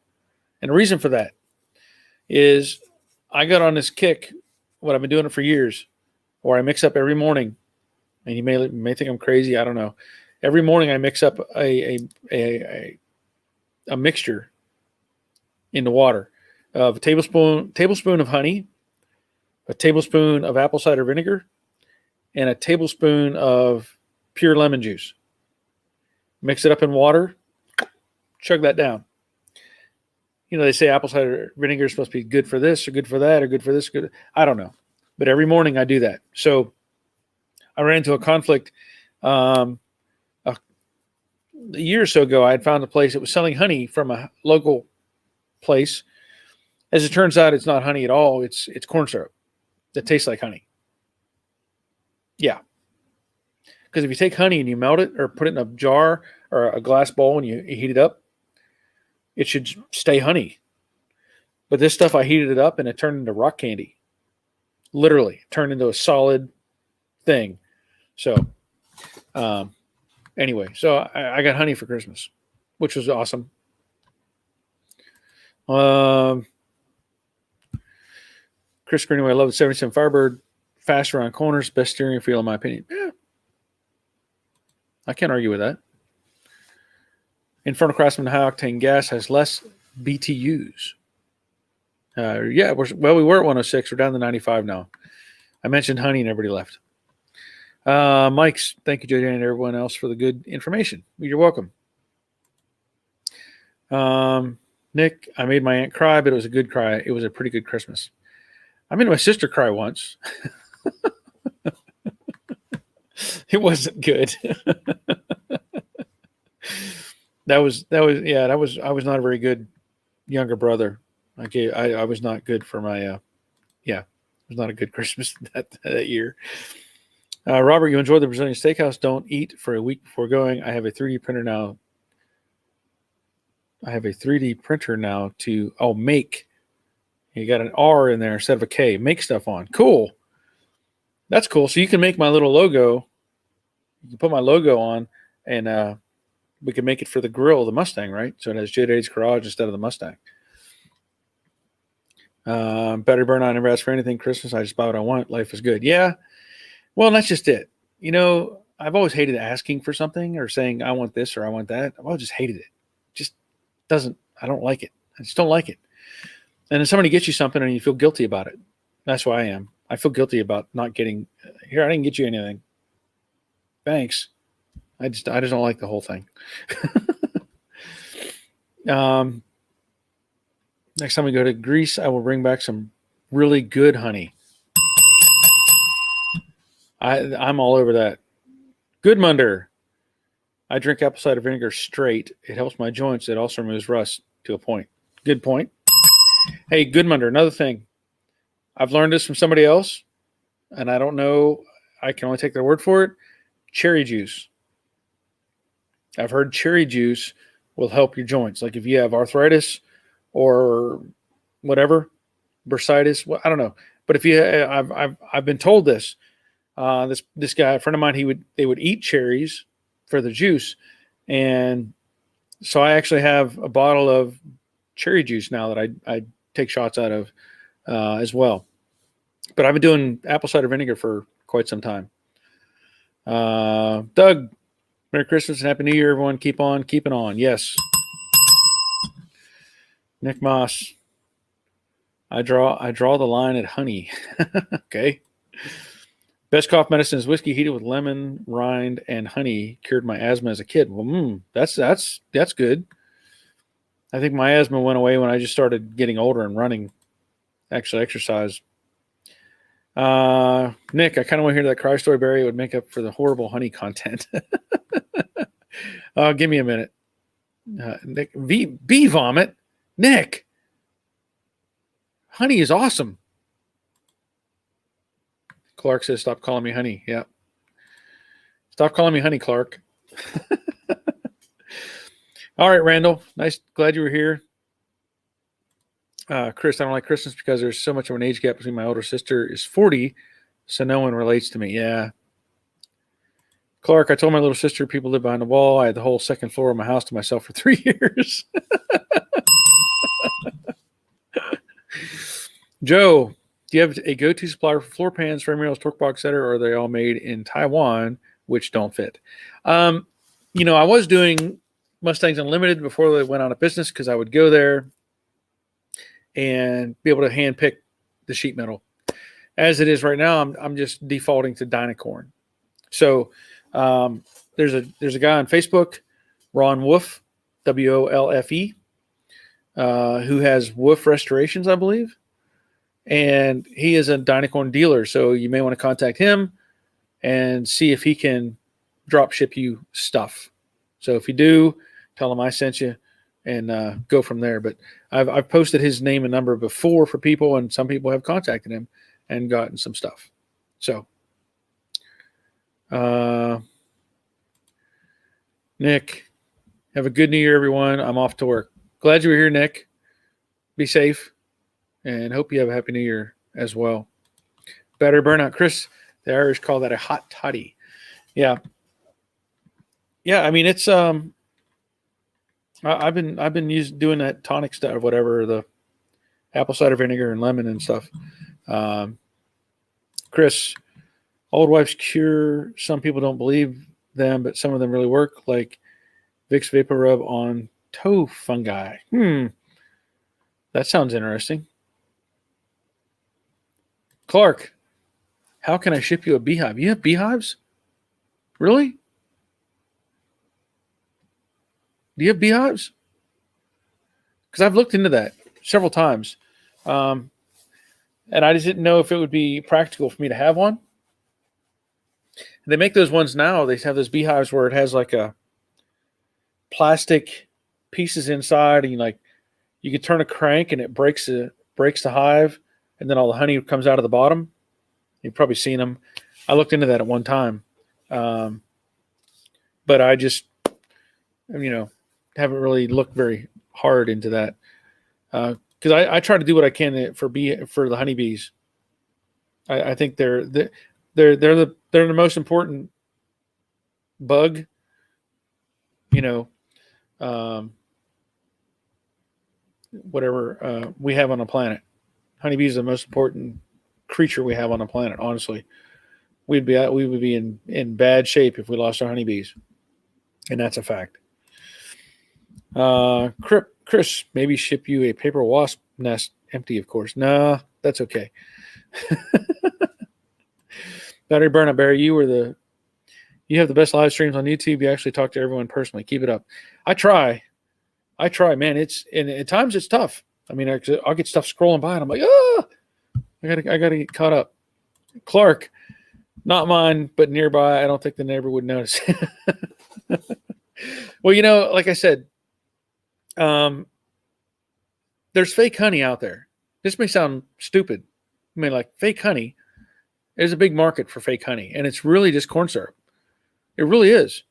And the reason for that is I got on this kick, what I've been doing it for years, where I mix up every morning. And you may think I'm crazy. I don't know. Every morning I mix up a mixture in the water of a tablespoon of honey, a tablespoon of apple cider vinegar, and a tablespoon of pure lemon juice. Mix it up in water, chug that down. You know, they say apple cider vinegar is supposed to be good for this or good for that or good for this. Good. I don't know. But every morning I do that. So I ran into a conflict a year or so ago. I had found a place that was selling honey from a local place. As it turns out, it's not honey at all. It's corn syrup that tastes like honey. Yeah. Because if you take honey and you melt it or put it in a jar or a glass bowl and you heat it up, it should stay honey. But this stuff, I heated it up and it turned into rock candy. Literally, turned into a solid thing. So, anyway, so I got honey for Christmas, which was awesome. Chris Greenaway, I love the 77 Firebird. Fast around corners, best steering feel in my opinion. Yeah. I can't argue with that. Infernal Craftsman high octane gas has less BTUs. Yeah, we were at 106. We're down to 95 now. I mentioned honey and everybody left. Mike's, thank you, JJ, and everyone else for the good information. You're welcome. Nick, I made my aunt cry, but it was a good cry. It was a pretty good Christmas. I made my sister cry once. It wasn't good. I was not a very good younger brother. I was not good for my it was not a good Christmas that year. Robert, you enjoy the Brazilian steakhouse. Don't eat for a week before going. I have a 3D printer now. To make. You got an R in there instead of a K. Make stuff on. Cool. That's cool. So you can make my little logo. You can put my logo on, and we can make it for the grill of the Mustang, right? So it has JD's Garage instead of the Mustang. Battery burn on, never asked for anything Christmas. I just buy what I want. Life is good. Yeah. Well, that's just it. You know, I've always hated asking for something or saying I want this or I want that. I've always just hated it. I don't like it. I just don't like it. And then somebody gets you something and you feel guilty about it. That's why I am. I feel guilty about not getting here. I didn't get you anything. Thanks. I just don't like the whole thing. Next time we go to Greece, I will bring back some really good honey. I'm all over that. Goodmunder. I drink apple cider vinegar straight. It helps my joints. It also removes rust to a point. Good point. Hey, Goodmunder, another thing. I've learned this from somebody else, and I don't know. I can only take their word for it. Cherry juice. I've heard cherry juice will help your joints. Like if you have arthritis or whatever, bursitis. Well, I don't know. But if you, I've been told this. This guy, a friend of mine, they would eat cherries for the juice, and so I actually have a bottle of cherry juice now that I take shots out of as well. But I've been doing apple cider vinegar for quite some time. Doug, Merry Christmas and Happy New Year, everyone. Keep on keeping on. Yes. Nick Moss, I draw the line at honey. Okay. Best cough medicine is whiskey heated with lemon, rind, and honey. Cured my asthma as a kid. Well, that's good. I think my asthma went away when I just started getting older and running, actually exercise. Nick, I kind of want to hear that cry story, Barry. It would make up for the horrible honey content. Give me a minute. Nick, bee vomit. Nick, honey is awesome. Clark says, stop calling me honey. Yeah. Stop calling me honey, Clark. All right, Randall. Nice. Glad you were here. Chris, I don't like Christmas because there's so much of an age gap between my older sister is 40, so no one relates to me. Yeah. Clark, I told my little sister people live behind the wall. I had the whole second floor of my house to myself for 3 years. Joe, do you have a go-to supplier for floor pans, frame rails, torque box, etc., or are they all made in Taiwan, which don't fit? I was doing Mustangs Unlimited before they went out of business because I would go there and be able to hand pick the sheet metal. As it is right now, I'm just defaulting to Dynacorn. So there's a guy on Facebook, Ron Wolfe, WOLFE, who has Wolfe Restorations, I believe. And he is a Dynacorn dealer, so you may want to contact him and see if he can drop ship you stuff. So if you do, tell him I sent you and go from there. But I've posted his name and number before for people, and some people have contacted him and gotten some stuff. So Nick, have a good New Year, everyone. I'm off to work. Glad you were here, Nick. Be safe. And hope you have a happy New Year as well. Better burnout. Chris, the Irish call that a hot toddy. Yeah. Yeah, I mean, it's I've been doing that tonic stuff or whatever, the apple cider vinegar and lemon and stuff. Chris, old wife's cure. Some people don't believe them, but some of them really work, like Vicks Vapor Rub on toe fungi. That sounds interesting. Clark, how can I ship you a beehive? You have beehives? Really? Do you have beehives? Because I've looked into that several times. And I just didn't know if it would be practical for me to have one. They make those ones now. They have those beehives where it has like a plastic pieces inside, and you can turn a crank and it breaks the hive, and then all the honey comes out of the bottom. You've probably seen them. I looked into that at one time, but I just haven't really looked very hard into that because I try to do what I can for the honeybees. I think they're the most important bug, whatever we have on the planet. Honeybees are the most important creature we have on the planet. Honestly, we would be in bad shape if we lost our honeybees, and that's a fact. Chris, maybe ship you a paper wasp nest, empty, of course. Nah, that's okay. Battery burnout, Barry. You have the best live streams on YouTube. You actually talk to everyone personally. Keep it up. I try, man. And at times it's tough. I mean, I'll get stuff scrolling by, and I'm like, I gotta get caught up. Clark, not mine, but nearby. I don't think the neighbor would notice. Well, like I said, there's fake honey out there. This may sound stupid. I mean, like fake honey. There's a big market for fake honey, and it's really just corn syrup. It really is.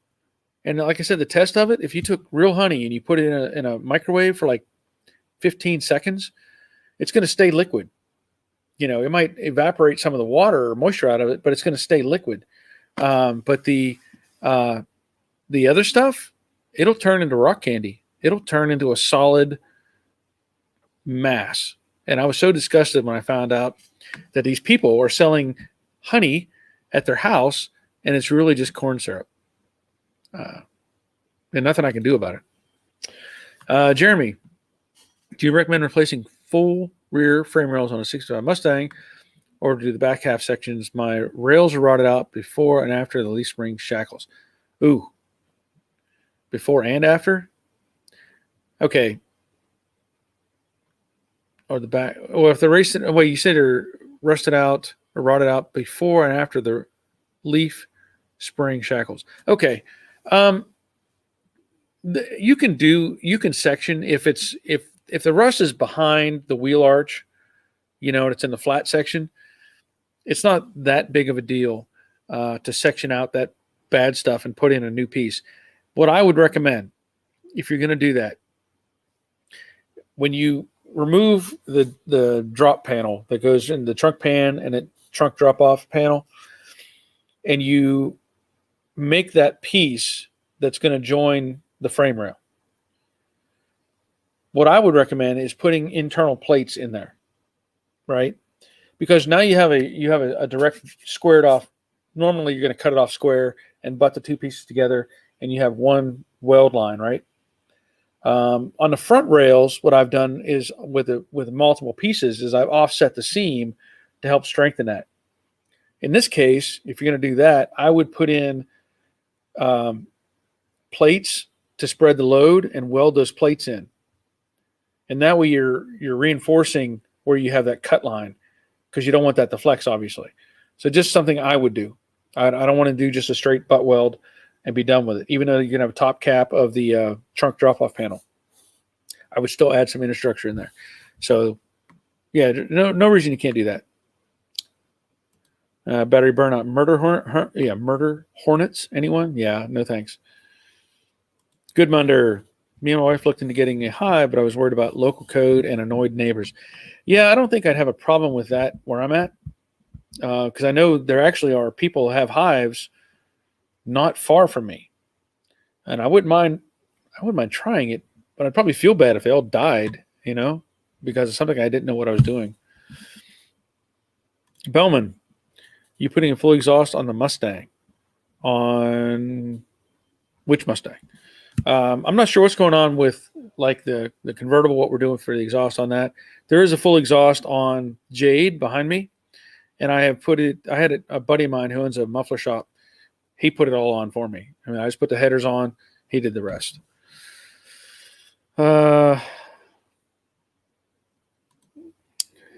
And like I said, the test of it, if you took real honey and you put it in a microwave for like 15 seconds, it's going to stay liquid. It might evaporate some of the water or moisture out of it, but it's going to stay liquid. But the other stuff, it'll turn into rock candy. It'll turn into a solid mass. And I was so disgusted when I found out that these people are selling honey at their house, and it's really just corn syrup. And nothing I can do about it. Jeremy, do you recommend replacing full rear frame rails on a 65 Mustang or do the back half sections? My rails are rotted out before and after the leaf spring shackles. Ooh. Before and after? Okay. Or the back. Well, if the recent, well, you said are rusted out or rotted out before and after the leaf spring shackles. Okay. You can section if the rust is behind the wheel arch, and it's in the flat section. It's not that big of a deal to section out that bad stuff and put in a new piece. What I would recommend, if you're going to do that, when you remove the drop panel that goes in the trunk pan and the trunk drop off panel, and you make that piece that's going to join the frame rail. What I would recommend is putting internal plates in there, right? Because now you have a direct squared off. Normally you're going to cut it off square and butt the two pieces together, and you have one weld line, right? On the front rails, what I've done is with multiple pieces is I've offset the seam to help strengthen that. In this case, if you're going to do that, I would put in plates to spread the load and weld those plates in. And that way you're reinforcing where you have that cut line, because you don't want that to flex, obviously. So just something I would do. I don't want to do just a straight butt weld and be done with it. Even though you're going to have a top cap of the trunk drop-off panel, I would still add some inner structure in there. So, yeah, no reason you can't do that. Battery burnout, murder hornets. Anyone? Yeah, no thanks. Good Munder. Me and my wife looked into getting a hive, but I was worried about local code and annoyed neighbors. Yeah, I don't think I'd have a problem with that where I'm at, because I know there actually are people who have hives not far from me, and I wouldn't mind trying it, but I'd probably feel bad if they all died, because of something I didn't know what I was doing. Bellman, you putting a full exhaust on the Mustang? On which Mustang? I'm not sure what's going on with like the convertible, what we're doing for the exhaust on that. There is a full exhaust on Jade behind me, and I had a buddy of mine who owns a muffler shop. He put it all on for me. I mean, I just put the headers on. He did the rest.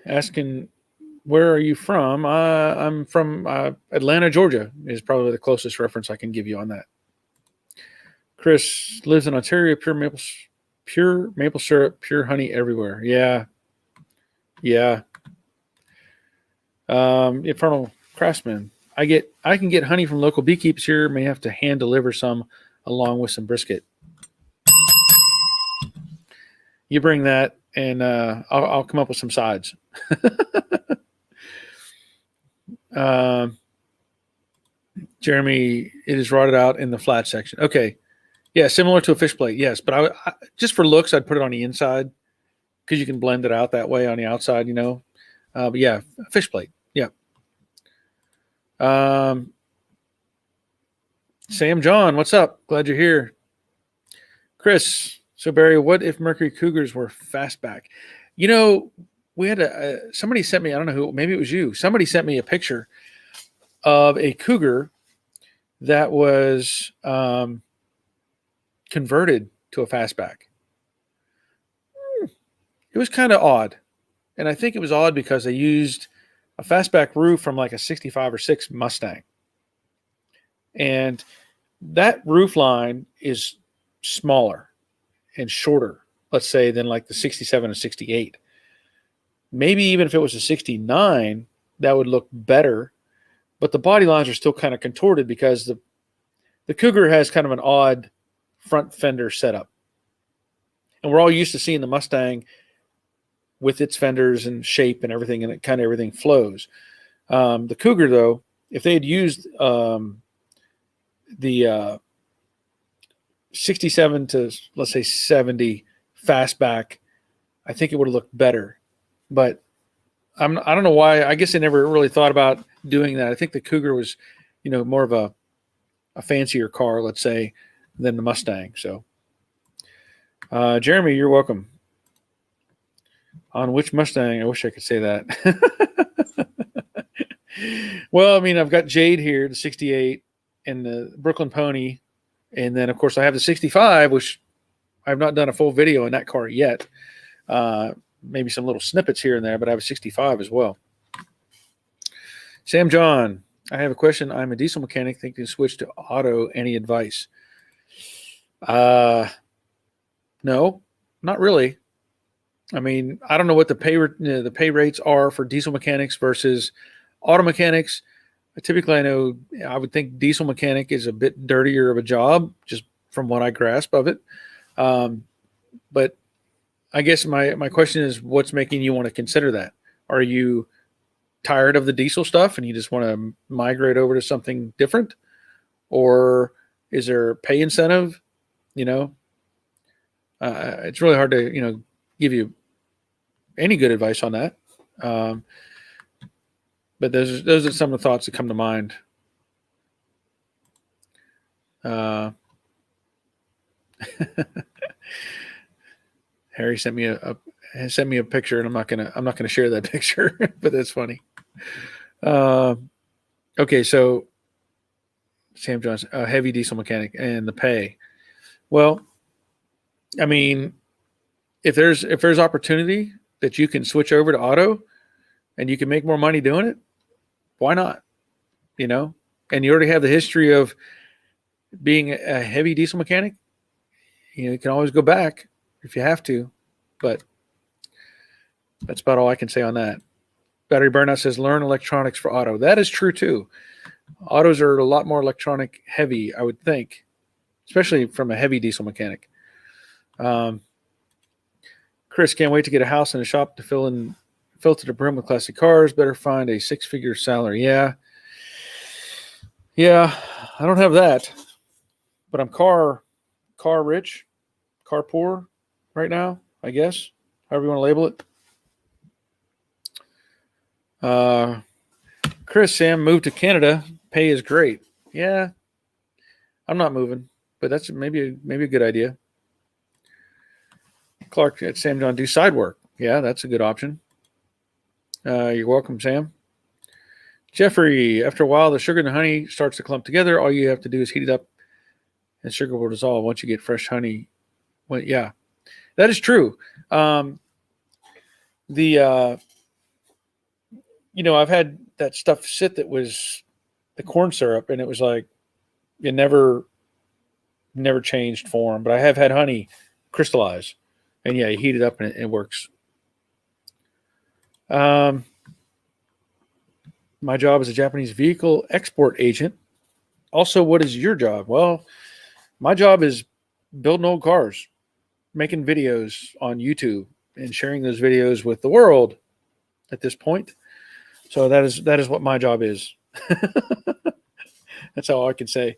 Asking, where are you from? I'm from Atlanta, Georgia is probably the closest reference I can give you on that. Chris lives in Ontario, pure maple syrup, pure honey everywhere. Yeah. Infernal Craftsman. I can get honey from local beekeepers here. May have to hand deliver some along with some brisket. You bring that, and I'll come up with some sides. Jeremy, it is rotted out in the flat section. Okay. Yeah, similar to a fish plate, yes. But I just for looks, I'd put it on the inside because you can blend it out that way on the outside, But yeah, fish plate, yeah. Sam John, what's up? Glad you're here. Chris, so Barry, what if Mercury Cougars were fastback? We had somebody sent me, I don't know who, maybe it was you. Somebody sent me a picture of a Cougar that was converted to a fastback. It was kind of odd. And I think it was odd because they used a fastback roof from like a 65 or 6 Mustang. And that roof line is smaller and shorter, let's say, than like the 67 and 68. Maybe even if it was a 69, that would look better. But the body lines are still kind of contorted because the Cougar has kind of an odd front fender setup. And we're all used to seeing the Mustang with its fenders and shape and everything, and it kind of everything flows. The Cougar, though, if they had used the 67 to, let's say, 70 fastback, I think it would have looked better. But I don't know why. I guess I never really thought about doing that. I think the Cougar was, more of a fancier car, let's say, than the Mustang. So, Jeremy, you're welcome. On which Mustang? I wish I could say that. Well, I mean, I've got Jade here, the 68, and the Brooklyn Pony. And then, of course, I have the 65, which I've not done a full video on that car yet. Maybe some little snippets here and there, but I have a 65 as well. Sam John, I have a question. I'm a diesel mechanic thinking to switch to auto. Any advice? No, not really. I mean, I don't know what the pay rates are for diesel mechanics versus auto mechanics. Typically, I would think diesel mechanic is a bit dirtier of a job, just from what I grasp of it. But I guess my question is, what's making you want to consider that? Are you tired of the diesel stuff and you just want to migrate over to something different? or is there pay incentive? You know, it's really hard to give you any good advice on that. But those are some of the thoughts that come to mind. Harry sent me a picture, and I'm not gonna share that picture, but that's funny. Okay, so Sam Johnson, a heavy diesel mechanic, and the pay. Well, I mean, if there's opportunity that you can switch over to auto, and you can make more money doing it, why not? And you already have the history of being a heavy diesel mechanic. You can always go back if you have to, but that's about all I can say on that. Battery Burnout says, learn electronics for auto. That is true too. Autos are a lot more electronic heavy, I would think, especially from a heavy diesel mechanic. Chris, can't wait to get a house and a shop to fill to the brim with classic cars. Better find a 6-figure salary. Yeah, I don't have that, but I'm car rich, car poor right now, I guess, however you want to label it. Chris, Sam moved to Canada. Pay is great. Yeah, I'm not moving, but that's maybe a good idea. Clark at Sam John, do side work. Yeah, that's a good option. You're welcome, Sam. Jeffrey, after a while, the sugar and the honey starts to clump together. All you have to do is heat it up, and sugar will dissolve once you get fresh honey. Well, yeah, that is true. I've had that stuff sit that was the corn syrup, and it was like it never changed form. But I have had honey crystallize, and yeah, you heat it up and it works. My job is a Japanese vehicle export agent. Also, what is your job? Well, my job is building old cars, making videos on YouTube, and sharing those videos with the world at this point. So that is what my job is. That's all I can say.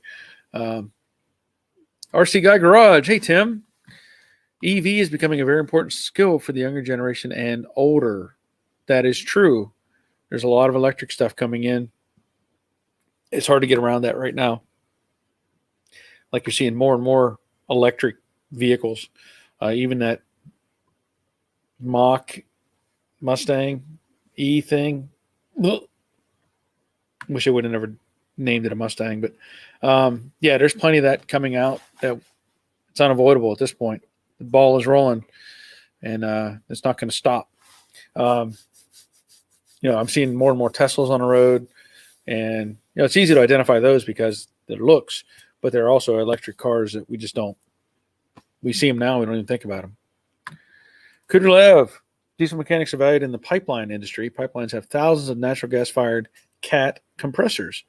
RC Guy Garage. Hey, Tim. EV is becoming a very important skill for the younger generation and older. That is true. There's a lot of electric stuff coming in. It's hard to get around that right now. Like you're seeing more and more electric vehicles. Even that Mustang E thing. Wish I would have never named it a Mustang, but yeah, there's plenty of that coming out. That it's unavoidable at this point. The ball is rolling, and it's not going to stop. I'm seeing more and more Teslas on the road, and it's easy to identify those because their looks, but they're also electric cars that we just don't. We see them now, we don't even think about them. Kudrlev, diesel mechanics are valued in the pipeline industry. Pipelines have thousands of natural gas-fired cat compressors.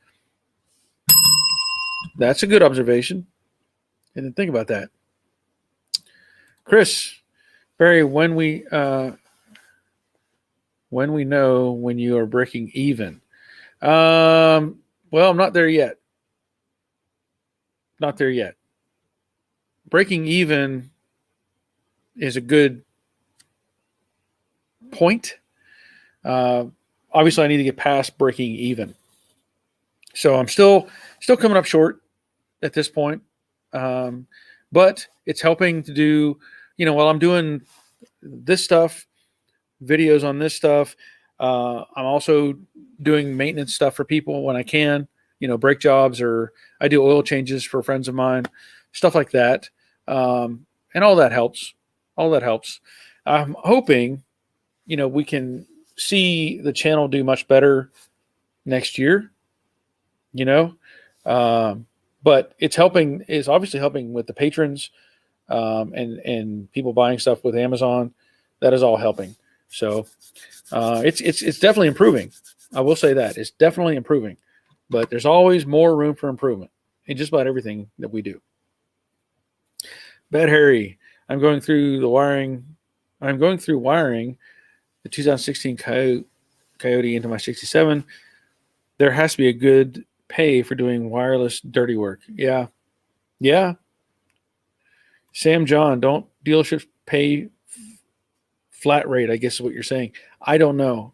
That's a good observation. I didn't think about that. Chris, Barry, when we know when you are breaking even? Well, I'm not there yet. Not there yet. Breaking even is a good point. Obviously, I need to get past breaking even. So I'm still coming up short at this point. But it's helping to do, while I'm doing this stuff, videos on this stuff, I'm also doing maintenance stuff for people when I can, brake jobs, or I do oil changes for friends of mine, stuff like that. And all that helps. I'm hoping, we can see the channel do much better next year, but it's obviously helping with the patrons, and people buying stuff with Amazon. That is all helping. So it's definitely improving. I will say that it's definitely improving, but there's always more room for improvement in just about everything that we do. Bad Harry, I'm going through wiring the 2016 Coyote into my 67. There has to be a good pay for doing wireless dirty work. Yeah. Yeah. Sam John, don't dealerships pay flat rate, I guess is what you're saying. I don't know.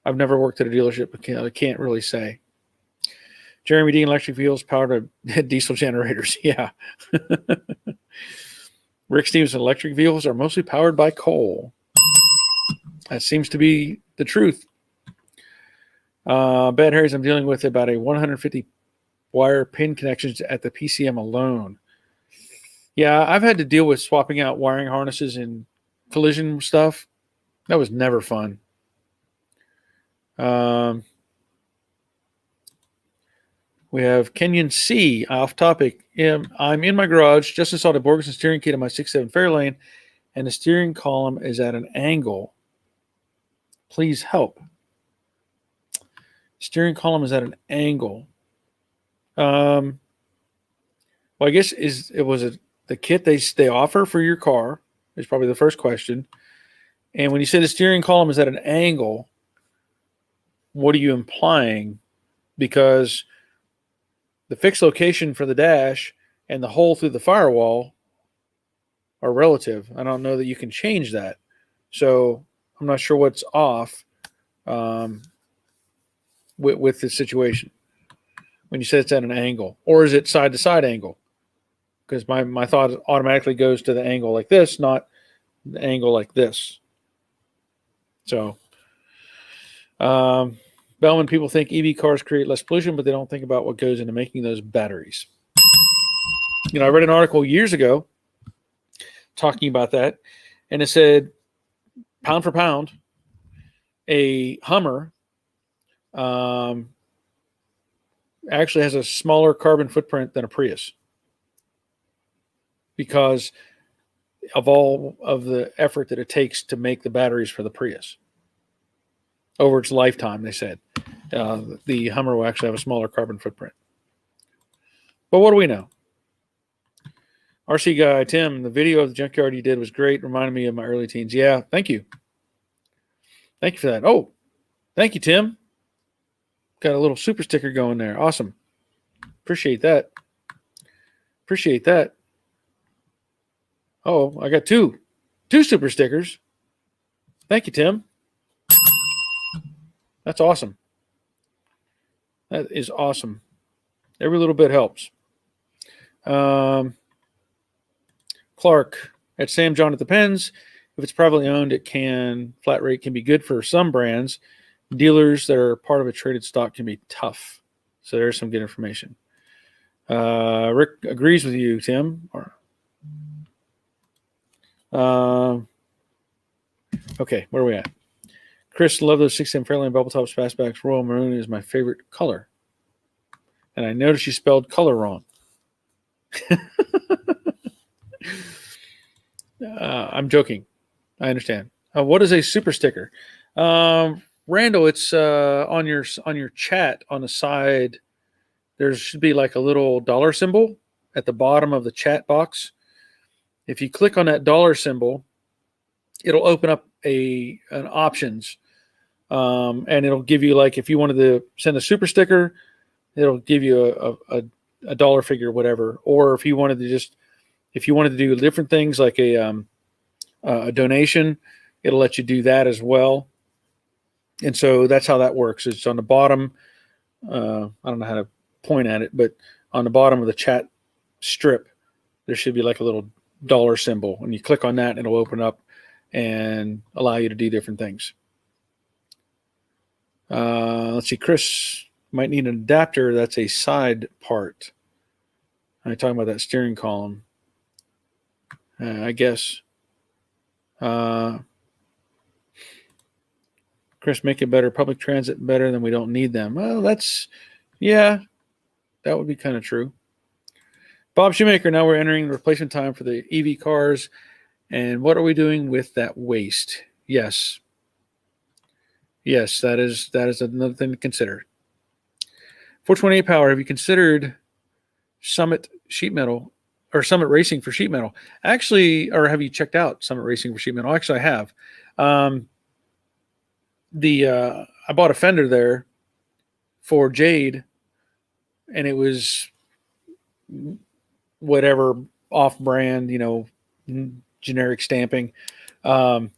I've never worked at a dealership. I can't really say. Jeremy Dean, electric vehicles powered by diesel generators. Yeah. Rick Stevens, electric vehicles are mostly powered by coal. That seems to be the truth. Bad Harry's, I'm dealing with about a 150 wire pin connections at the PCM alone. Yeah, I've had to deal with swapping out wiring harnesses and collision stuff. That was never fun. We have Kenyon C. Off topic. I'm in my garage, just installed a Borgeson steering kit in my 6.7 Fairlane, and the steering column is at an angle. Please help. Steering column is at an angle. Well, I guess the kit they offer for your car is probably the first question. And when you say the steering column is at an angle, what are you implying? Because the fixed location for the dash and the hole through the firewall are relative. I don't know that you can change that. So I'm not sure what's off with the situation when you say it's at an angle. Or is it side-to-side angle? Because my thought automatically goes to the angle like this, not the angle like this. So, Bellman, people think EV cars create less pollution, but they don't think about what goes into making those batteries. I read an article years ago talking about that, and it said, pound for pound, a Hummer actually has a smaller carbon footprint than a Prius because of all of the effort that it takes to make the batteries for the Prius. Over its lifetime, they said, the Hummer will actually have a smaller carbon footprint. But what do we know? RC guy, Tim, the video of the junkyard you did was great. Reminded me of my early teens. Yeah, thank you. Thank you for that. Oh, thank you, Tim. Got a little super sticker going there. Awesome. Appreciate that. Appreciate that. Oh, I got two super stickers. Thank you, Tim. That's awesome. That is awesome. Every little bit helps. Clark, at Sam John at the Pens. If it's privately owned, flat rate can be good for some brands. Dealers that are part of a traded stock can be tough. So there's some good information. Rick agrees with you, Tim. Okay, where are we at? Chris, love those 6M Fairlane bubble tops, fastbacks. Royal maroon is my favorite color. And I noticed you spelled color wrong. I'm joking. I understand. What is a super sticker? Randall, it's on your chat on the side. There should be like a little dollar symbol at the bottom of the chat box. If you click on that dollar symbol, it'll open up an options, and it'll give you, like, if you wanted to send a super sticker, it'll give you a dollar figure, whatever. Or if you wanted to do different things like a donation, it'll let you do that as well. And so that's how that works. It's on the bottom. I don't know how to point at it, but on the bottom of the chat strip, there should be like a little dollar symbol. And you click on that, and it'll open up and allow you to do different things. Let's see. Chris might need an adapter. That's a side part. I'm talking about that steering column. I guess. Chris, make it better. Public transit better than we don't need them. Well, that would be kind of true. Bob Shoemaker, now we're entering the replacement time for the EV cars. And what are we doing with that waste? Yes, that is another thing to consider. 428 Power, have you considered Summit Sheet Metal or Summit Racing for sheet metal? Actually, or have you checked out Summit Racing for sheet metal? Actually, I have. I bought a fender there for Jade and it was whatever off-brand, generic stamping. Clark,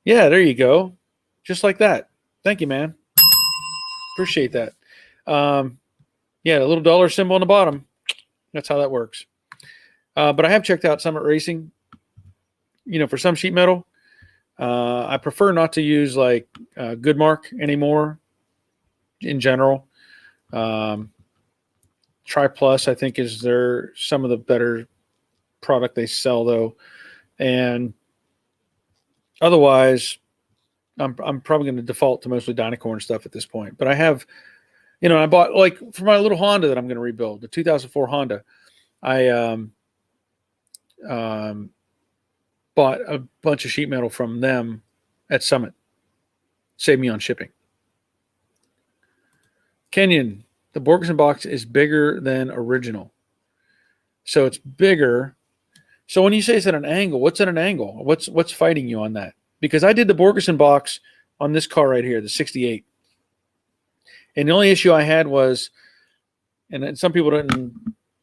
yeah, there you go, just like that. Thank you, man. Appreciate that. Yeah, a little dollar symbol on the bottom. That's how that works. But I have checked out Summit Racing. For some sheet metal, I prefer not to use like Goodmark anymore. In general, Tri Plus, I think, is some of the better product they sell, though. And otherwise, I'm probably going to default to mostly Dynacorn stuff at this point. But I have, I bought, like, for my little Honda that I'm going to rebuild, the 2004 Honda. I bought a bunch of sheet metal from them at Summit. Saved me on shipping. Kenyon, the Borgeson box is bigger than original. So it's bigger. So when you say it's at an angle, what's at an angle? What's fighting you on that? Because I did the Borgeson box on this car right here, the 68. And the only issue I had was, and some people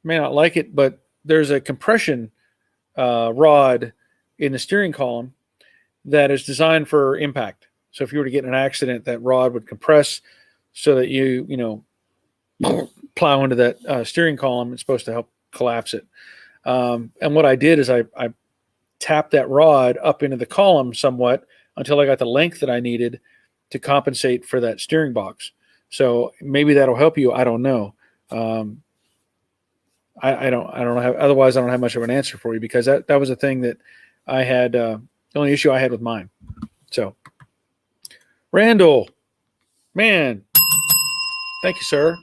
may not like it, but there's a compression rod in the steering column that is designed for impact. So if you were to get in an accident, that rod would compress so that you plow into that steering column. It's supposed to help collapse it. And what I did is I tapped that rod up into the column somewhat until I got the length that I needed to compensate for that steering box. So maybe that'll help you. I don't know. I don't have, otherwise I don't have much of an answer for you, because that was a thing that I had, the only issue I had with mine. So Randall, man, thank you, sir.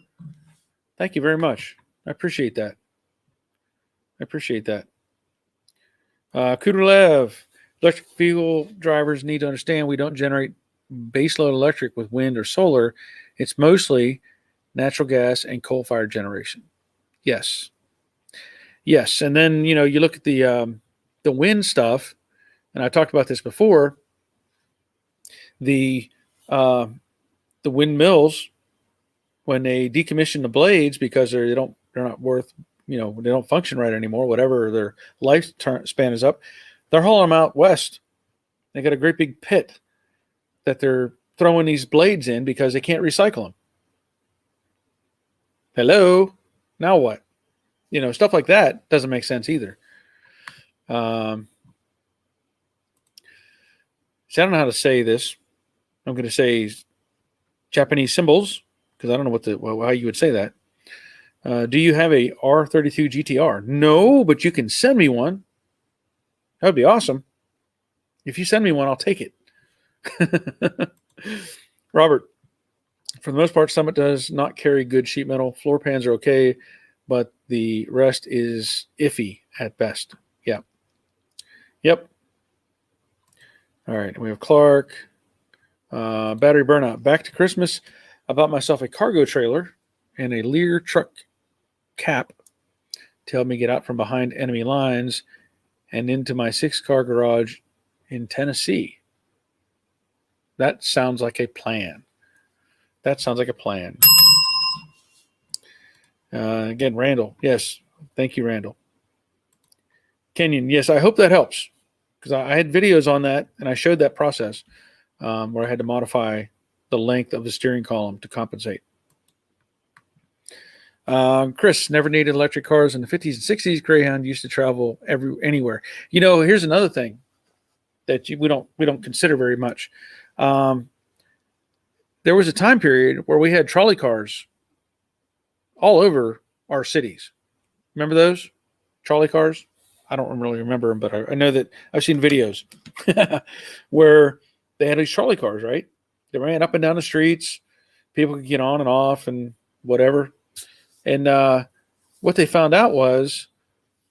Thank you very much. I appreciate that. Kuderlev, electric vehicle drivers need to understand we don't generate baseload electric with wind or solar. It's mostly natural gas and coal-fired generation. Yes. And then, you look at the wind stuff, and I talked about this before. The windmills, when they decommission the blades because they're not worth, they don't function right anymore, whatever their lifespan is up, they're hauling them out west. They got a great big pit that they're throwing these blades in because they can't recycle them. Hello, now what? Stuff like that doesn't make sense either. See, I don't know how to say this. I'm going to say Japanese symbols, because I don't know how you would say that. Do you have a R32 GTR? No, but you can send me one. That would be awesome. If you send me one, I'll take it. Robert, for the most part, Summit does not carry good sheet metal. Floor pans are okay, but the rest is iffy at best. Yeah. Yep. All right. We have Clark. Battery burnout. Back to Christmas, I bought myself a cargo trailer and a Lear truck cap to help me get out from behind enemy lines and into my 6-car garage in Tennessee. That sounds like a plan. Again, Randall. Yes. Thank you, Randall. Kenyon. Yes, I hope that helps, because I had videos on that, and I showed that process where I had to modify the length of the steering column to compensate. Chris, never needed electric cars in the 50s and 60s. Greyhound used to travel anywhere. Here's another thing that we don't consider very much. There was a time period where we had trolley cars all over our cities. Remember those trolley cars? I don't really remember them, but I know that I've seen videos where they had these trolley cars, right? They ran up and down the streets. People could get on and off and whatever. And what they found out was,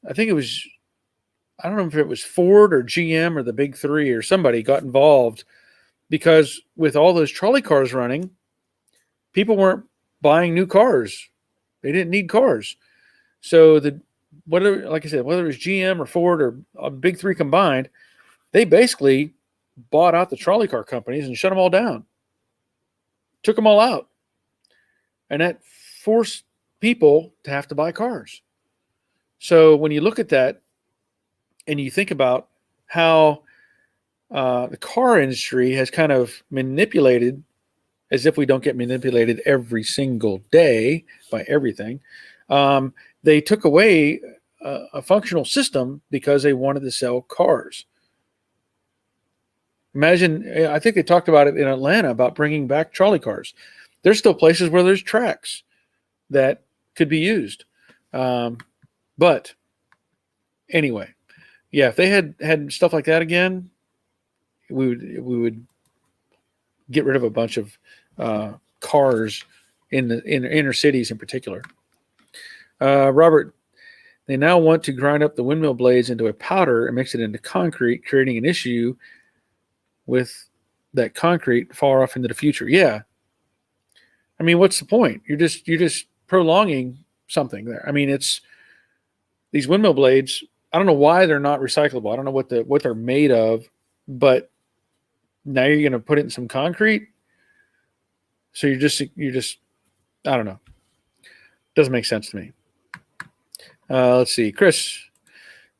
I don't know if it was Ford or GM or the big three or somebody got involved, because with all those trolley cars running, people weren't buying new cars. They didn't need cars. So like I said, whether it was GM or Ford or a big three combined, they basically bought out the trolley car companies and shut them all down. Took them all out. and that forced people to have to buy cars. So when you look at that and you think about how the car industry has kind of manipulated, as if we don't get manipulated every single day by everything, they took away a functional system because they wanted to sell cars. Imagine, I think they talked about it in Atlanta about bringing back trolley cars. There's still places where there's tracks that could be used. But anyway, yeah, if they had stuff like that again, we would get rid of a bunch of cars in the inner cities in particular. Robert, they now want to grind up the windmill blades into a powder and mix it into concrete, creating an issue with that concrete far off into the future. Yeah. I mean, what's the point? You're just prolonging something there. I mean, it's these windmill blades. I don't know why they're not recyclable. I don't know what they're made of, but now you're going to put it in some concrete. So you're just I don't know. Doesn't make sense to me. Let's see, Chris.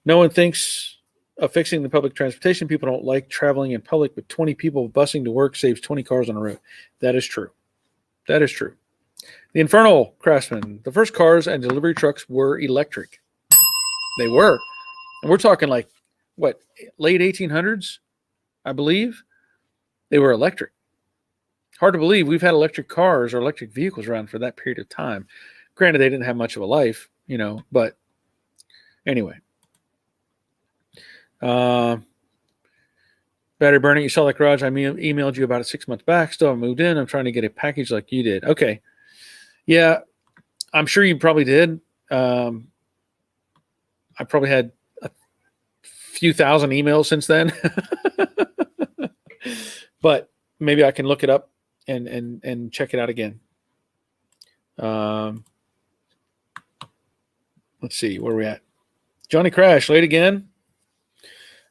No one thinks of fixing the public transportation. People don't like traveling in public, but 20 people busing to work saves 20 cars on the road. That is true. That is true. The Infernal Craftsman. The first cars and delivery trucks were electric. They were. And we're talking like, what, late 1800s, I believe? They were electric. Hard to believe we've had electric cars or electric vehicles around for that period of time. Granted, they didn't have much of a life, but anyway. Battery burning. You saw that garage. I emailed you about it 6 months back. Still haven't moved in. I'm trying to get a package like you did. Okay. Yeah, I'm sure you probably did. I probably had a few thousand emails since then. But maybe I can look it up and check it out again. Let's see, where are we at? Johnny Crash, late again.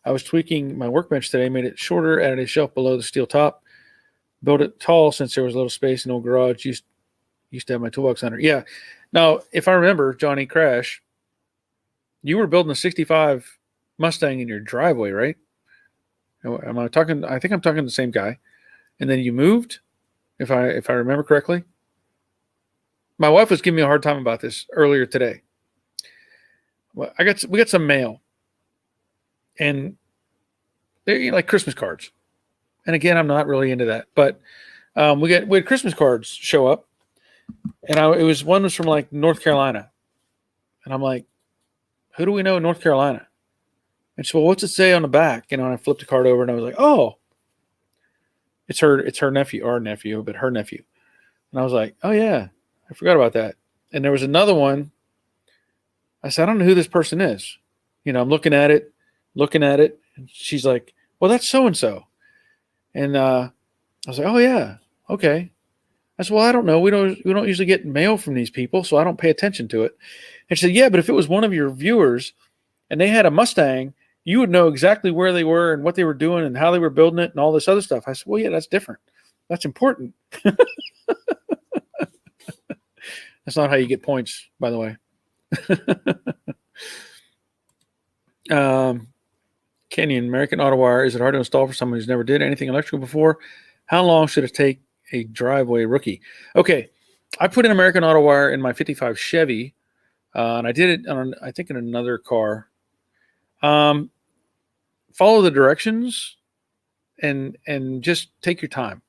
I was tweaking my workbench today, made it shorter, added a shelf below the steel top, built it tall since there was a little space in the old garage. Used to have my toolbox under. Yeah. Now, if I remember, Johnny Crash, you were building a 65 Mustang in your driveway, right? Am I talking? I think I'm talking to the same guy. And then you moved, if I remember correctly. My wife was giving me a hard time about this earlier today. Well, we got some mail, and they're like Christmas cards. And again, I'm not really into that, but we had Christmas cards show up, and one was from like North Carolina, and I'm like, who do we know in North Carolina? And she said, well, what's it say on the back? And I flipped the card over, and I was like, oh, it's her nephew, our nephew, but her nephew. And I was like, oh yeah, I forgot about that. And there was another one. I said, I don't know who this person is. I'm looking at it. And she's like, well, that's so-and-so. And I was like, oh yeah, okay. I said, well, I don't know. We don't usually get mail from these people, so I don't pay attention to it. And she said, yeah, but if it was one of your viewers and they had a Mustang, you would know exactly where they were and what they were doing and how they were building it and all this other stuff. I said, well, yeah, that's different. That's important. That's not how you get points, by the way. Kenyon, American Auto Wire. Is it hard to install for someone who's never did anything electrical before? How long should it take a driveway rookie? Okay, I put in American Auto Wire in my 55 Chevy, and I did it on, I think, in another car. Follow the directions and just take your time.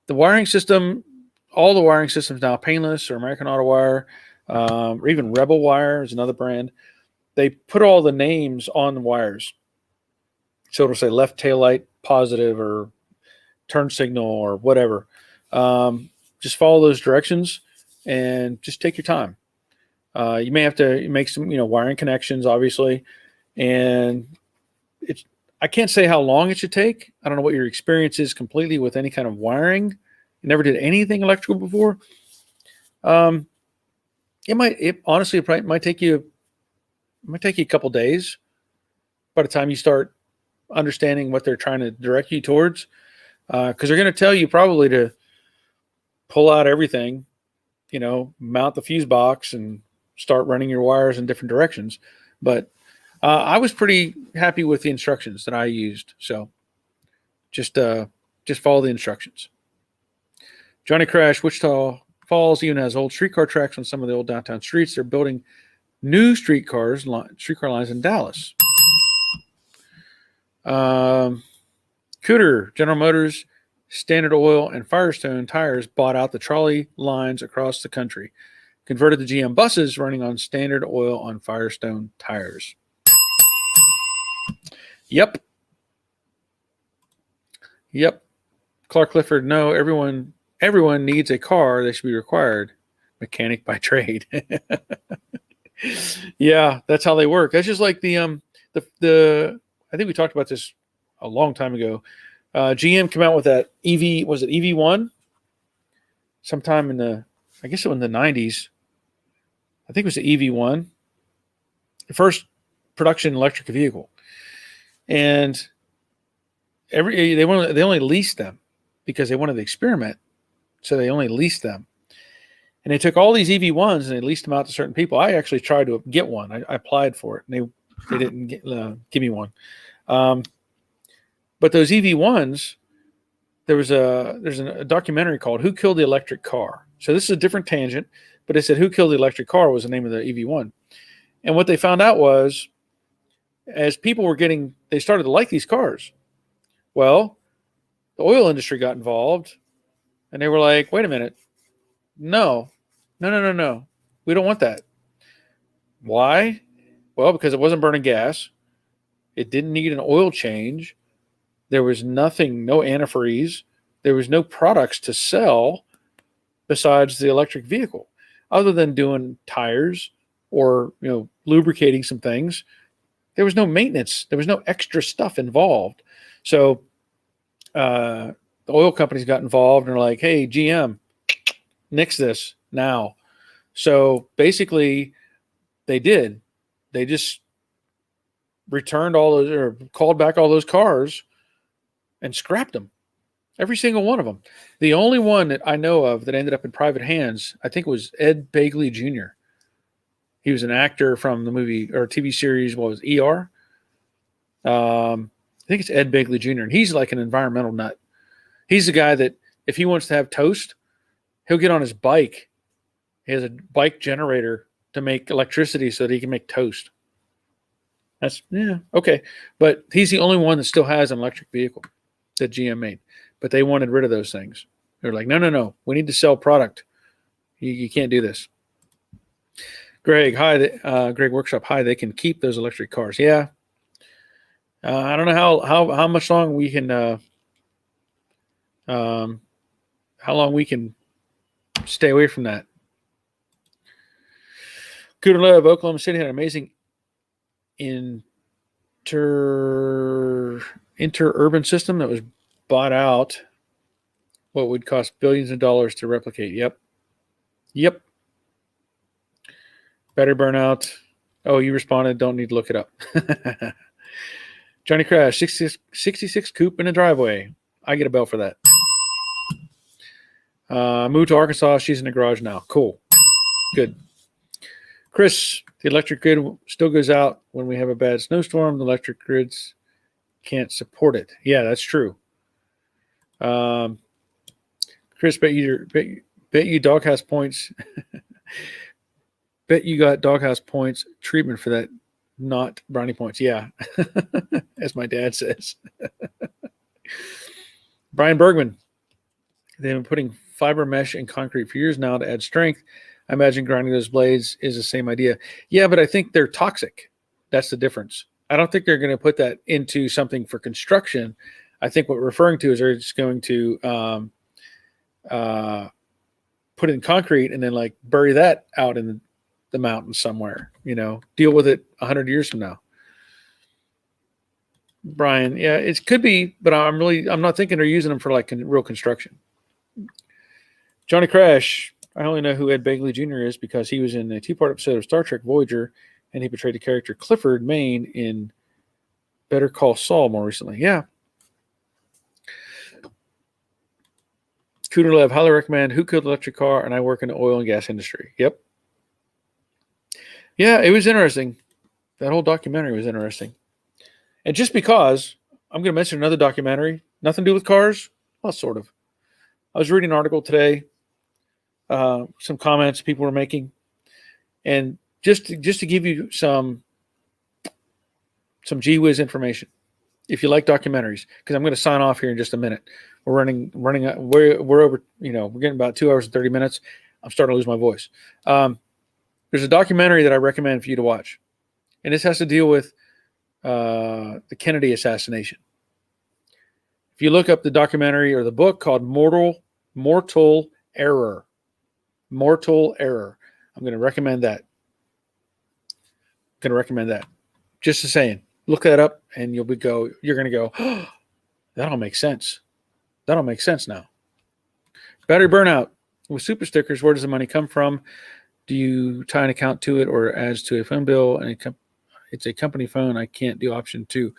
The wiring system, all the wiring systems now, Painless or American Auto Wire, or even Rebel Wire is another brand. They put all the names on the wires. So it'll say left taillight positive or turn signal or whatever. Just follow those directions and just take your time. You may have to make some, wiring connections, obviously. And I can't say how long it should take. I don't know what your experience is completely with any kind of wiring. You never did anything electrical before. It honestly might take you a couple days by the time you start understanding what they're trying to direct you towards. Because they're going to tell you probably to pull out everything mount the fuse box and start running your wires in different directions. But I was pretty happy with the instructions that I used. So just follow the instructions. Johnny Crash, Wichita Falls even has old streetcar tracks on some of the old downtown streets. They're building new streetcar lines in Dallas. Cooter, General Motors, Standard Oil, and Firestone tires bought out the trolley lines across the country, converted the GM buses running on Standard Oil on Firestone tires. Yep. Clark Clifford, no, everyone needs a car. They should be required. Mechanic by trade. Yeah, that's how they work. That's just like the I think we talked about this a long time ago. GM came out with that EV, was it EV1? Sometime in the 90s. I think it was the EV1. The first production electric vehicle. And they only leased them because they wanted to experiment. So they only leased them. And they took all these EV1s and they leased them out to certain people. I actually tried to get one. I applied for it, and they didn't give me one. But those EV1s, there's a documentary called "Who Killed the Electric Car." So this is a different tangent, but they said "Who Killed the Electric Car" was the name of the EV1. And what they found out was, as people they started to like these cars. Well, the oil industry got involved, and they were like, "Wait a minute, no. We don't want that." Why? Well, because it wasn't burning gas. It didn't need an oil change. There was nothing, no antifreeze. There was no products to sell besides the electric vehicle, other than doing tires or lubricating some things. There was no maintenance. There was no extra stuff involved. So the oil companies got involved and are like, "Hey, GM, nix this now." So basically, they did. They just returned all those, or called back all those cars and scrapped them. Every single one of them. The only one that I know of that ended up in private hands, I think, was Ed Begley Jr. He was an actor from the movie or TV series, what was it, ER? I think it's Ed Begley Jr. And he's like an environmental nut. He's the guy that if he wants to have toast, he'll get on his bike. He has a bike generator to make electricity so that he can make toast. That's, okay. But he's the only one that still has an electric vehicle that GM made. But they wanted rid of those things. They're like, no. We need to sell product. You can't do this. Greg, hi. Greg Workshop, hi. They can keep those electric cars. Yeah. I don't know how much long we can how long we can stay away from that. Cooter Love, Oklahoma City had an amazing interurban system that was bought out. What would cost billions of dollars to replicate? Yep. Battery burnout. Oh, you responded. Don't need to look it up. Johnny Crash, 66 coupe in a driveway. I get a bell for that. Moved to Arkansas. She's in the garage now. Cool. Good. Chris, the electric grid still goes out when we have a bad snowstorm. The electric grids can't support it. Yeah, that's true. Chris, bet you doghouse points. Bet you got doghouse points treatment for that, not brownie points. Yeah, as my dad says. Brian Bergman, they've been putting fiber mesh in concrete for years now to add strength. I imagine grinding those blades is the same idea. Yeah, but I think they're toxic. That's the difference. I don't think they're going to put that into something for construction. I think what we're referring to is they're just going to put it in concrete and then like bury that out in the mountains somewhere, deal with it 100 years from now. Brian, yeah, it could be, but I'm not thinking they're using them for like real construction. Johnny Crash, I only know who Ed Begley Jr. is because he was in a 2-part episode of Star Trek Voyager, and he portrayed the character Clifford Maine in Better Call Saul more recently. Yeah. Cooterlev, highly recommend Who Killed the Electric Car, and I work in the oil and gas industry. Yep. Yeah, it was interesting. That whole documentary was interesting. And just because I'm going to mention another documentary, nothing to do with cars, well, sort of. I was reading an article today, some comments people were making, and just to give you some gee whiz information. If you like documentaries, because I'm going to sign off here in just a minute. We're running. We're over. We're getting about 2 hours and 30 minutes. I'm starting to lose my voice. There's a documentary that I recommend for you to watch, and this has to deal with the Kennedy assassination. If you look up the documentary or the book called Mortal Error, Mortal Error, I'm going to recommend that. Just a saying. Look that up, and you're going to go, oh, that all makes sense. That all makes sense now. Battery burnout. With super stickers, where does the money come from? Do you tie an account to it or adds to a phone bill? And it's a company phone. I can't do option 2.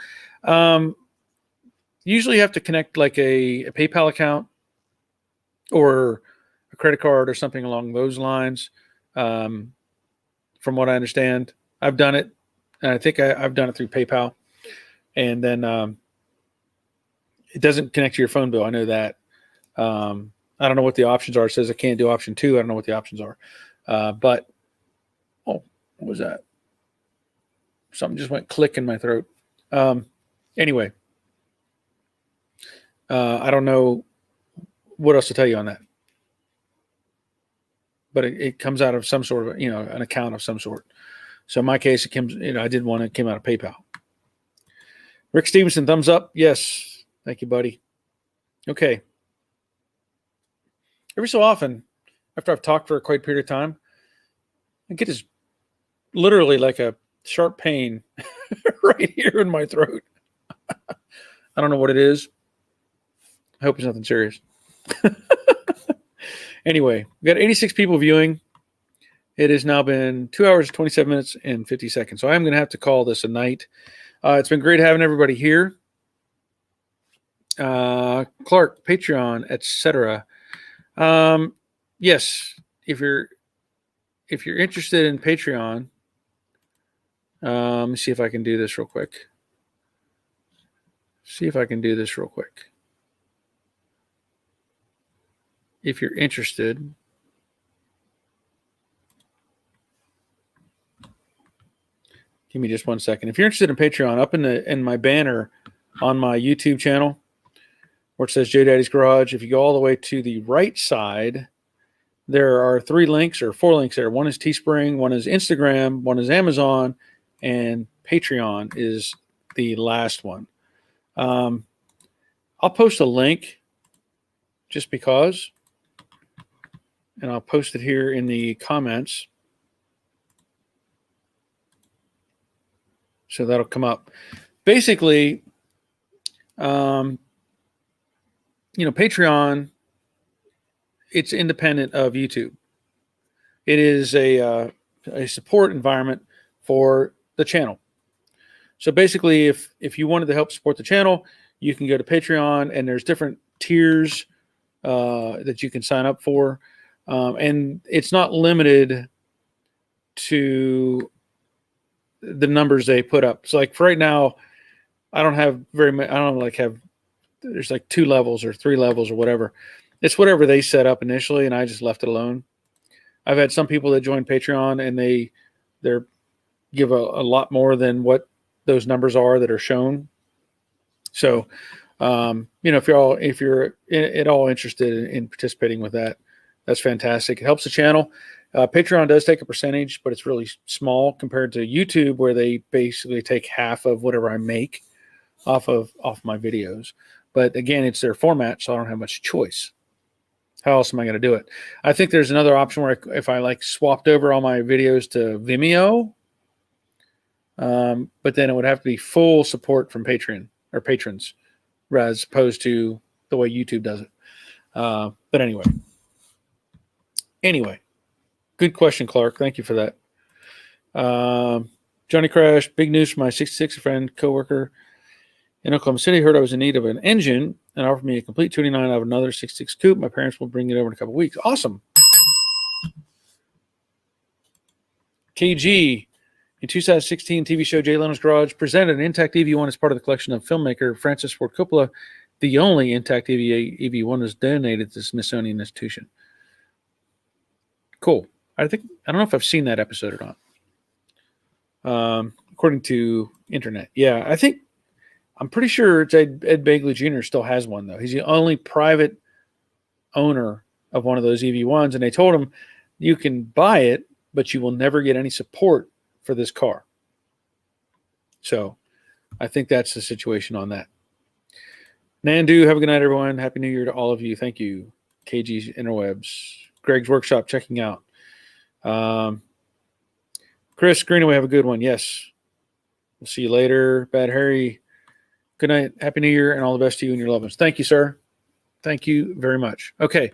Usually you have to connect like a PayPal account or a credit card or something along those lines. From what I understand, I've done it. And I think I've done it through PayPal. And then it doesn't connect to your phone bill. I know that. I don't know what the options are. It says I can't do option 2. I don't know what the options are. But, what was that? Something just went click in my throat. Anyway, I don't know what else to tell you on that. But it comes out of some sort of, an account of some sort. So in my case, it comes, I did one that came out of PayPal. Rick Stevenson, thumbs up. Yes. Thank you, buddy. Okay. Every so often, after I've talked for quite a period of time, I get this literally like a sharp pain right here in my throat. I don't know what it is. I hope it's nothing serious. Anyway, we got 86 people viewing. It has now been 2 hours, 27 minutes, and 50 seconds. So I'm going to have to call this a night. It's been great having everybody here. Clark, Patreon, etc. Yes, if you're interested in Patreon, let me see if I can do this real quick. If you're interested, give me just 1 second. If you're interested in Patreon, up in my banner on my YouTube channel, where it says Joe Daddy's Garage, if you go all the way to the right side, there are 3 links or 4 links there. One is Teespring, one is Instagram, one is Amazon, and Patreon is the last one. I'll post a link just because, and I'll post it here in the comments. So that'll come up. Basically, Patreon, it's independent of YouTube. It is a support environment for the channel. So basically, if you wanted to help support the channel, you can go to Patreon, and there's different tiers that you can sign up for. And it's not limited to the numbers they put up. So like for right now, I don't have very many. I don't there's like 2 levels or 3 levels or whatever. It's whatever they set up initially, and I just left it alone. I've had some people that join Patreon, and they give a lot more than what those numbers are that are shown. So, if you're at all interested in participating with that, that's fantastic. It helps the channel. Patreon does take a percentage, but it's really small compared to YouTube, where they basically take half of whatever I make off my videos. But again, it's their format, so I don't have much choice. How else am I going to do it? I think there's another option where if I swapped over all my videos to Vimeo, but then it would have to be full support from Patreon or patrons, as opposed to the way YouTube does it. But anyway, good question, Clark. Thank you for that. Johnny Crash, big news for my 66 friend, coworker. in Oklahoma City heard I was in need of an engine and offered me a complete 289 of another 66 coupe. My parents will bring it over in a couple weeks. Awesome. KG, in 2016 TV show Jay Leno's Garage presented an intact EV1 as part of the collection of filmmaker Francis Ford Coppola. The only intact EV1 was donated to the Smithsonian Institution. Cool. I don't know if I've seen that episode or not. According to internet. Yeah, I'm pretty sure it's Ed Begley Jr. still has one, though. He's the only private owner of one of those EV1s, and they told him, you can buy it, but you will never get any support for this car. So I think that's the situation on that. Nandu, have a good night, everyone. Happy New Year to all of you. Thank you. KG's Interwebs. Greg's Workshop checking out. Chris Greenaway, have a good one. Yes. We'll see you later. Bad Harry, good night. Happy New Year and all the best to you and your loved ones. Thank you, sir. Thank you very much. Okay.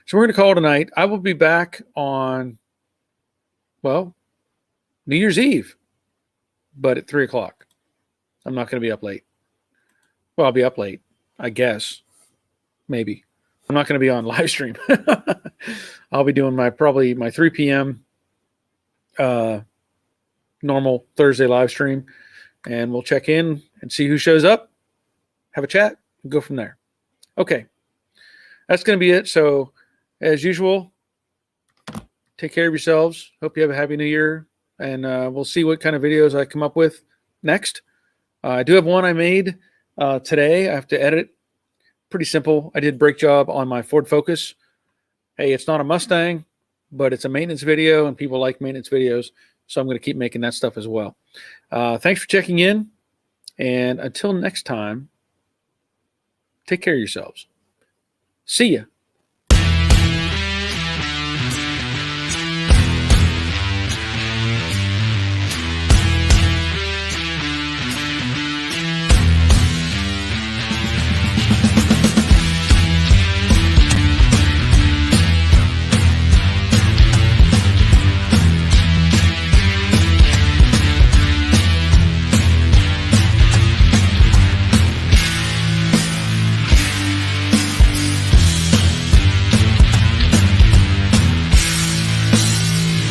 So we're going to call tonight. I will be back on, well, New Year's Eve, but at 3 o'clock. I'm not going to be up late. Well, I'll be up late, I guess. Maybe. I'm not going to be on live stream. I'll be doing probably my 3 p.m. Normal Thursday live stream, and we'll check in and see who shows up, have a chat, and go from there. Okay. That's going to be it. So, as usual, take care of yourselves. Hope you have a happy new year, and we'll see what kind of videos I come up with next. I do have one I made today. I have to edit. Pretty simple. I did brake job on my Ford Focus. Hey, it's not a Mustang, but it's a maintenance video, and people like maintenance videos, so I'm going to keep making that stuff as well. Thanks for checking in, and until next time, take care of yourselves. See ya.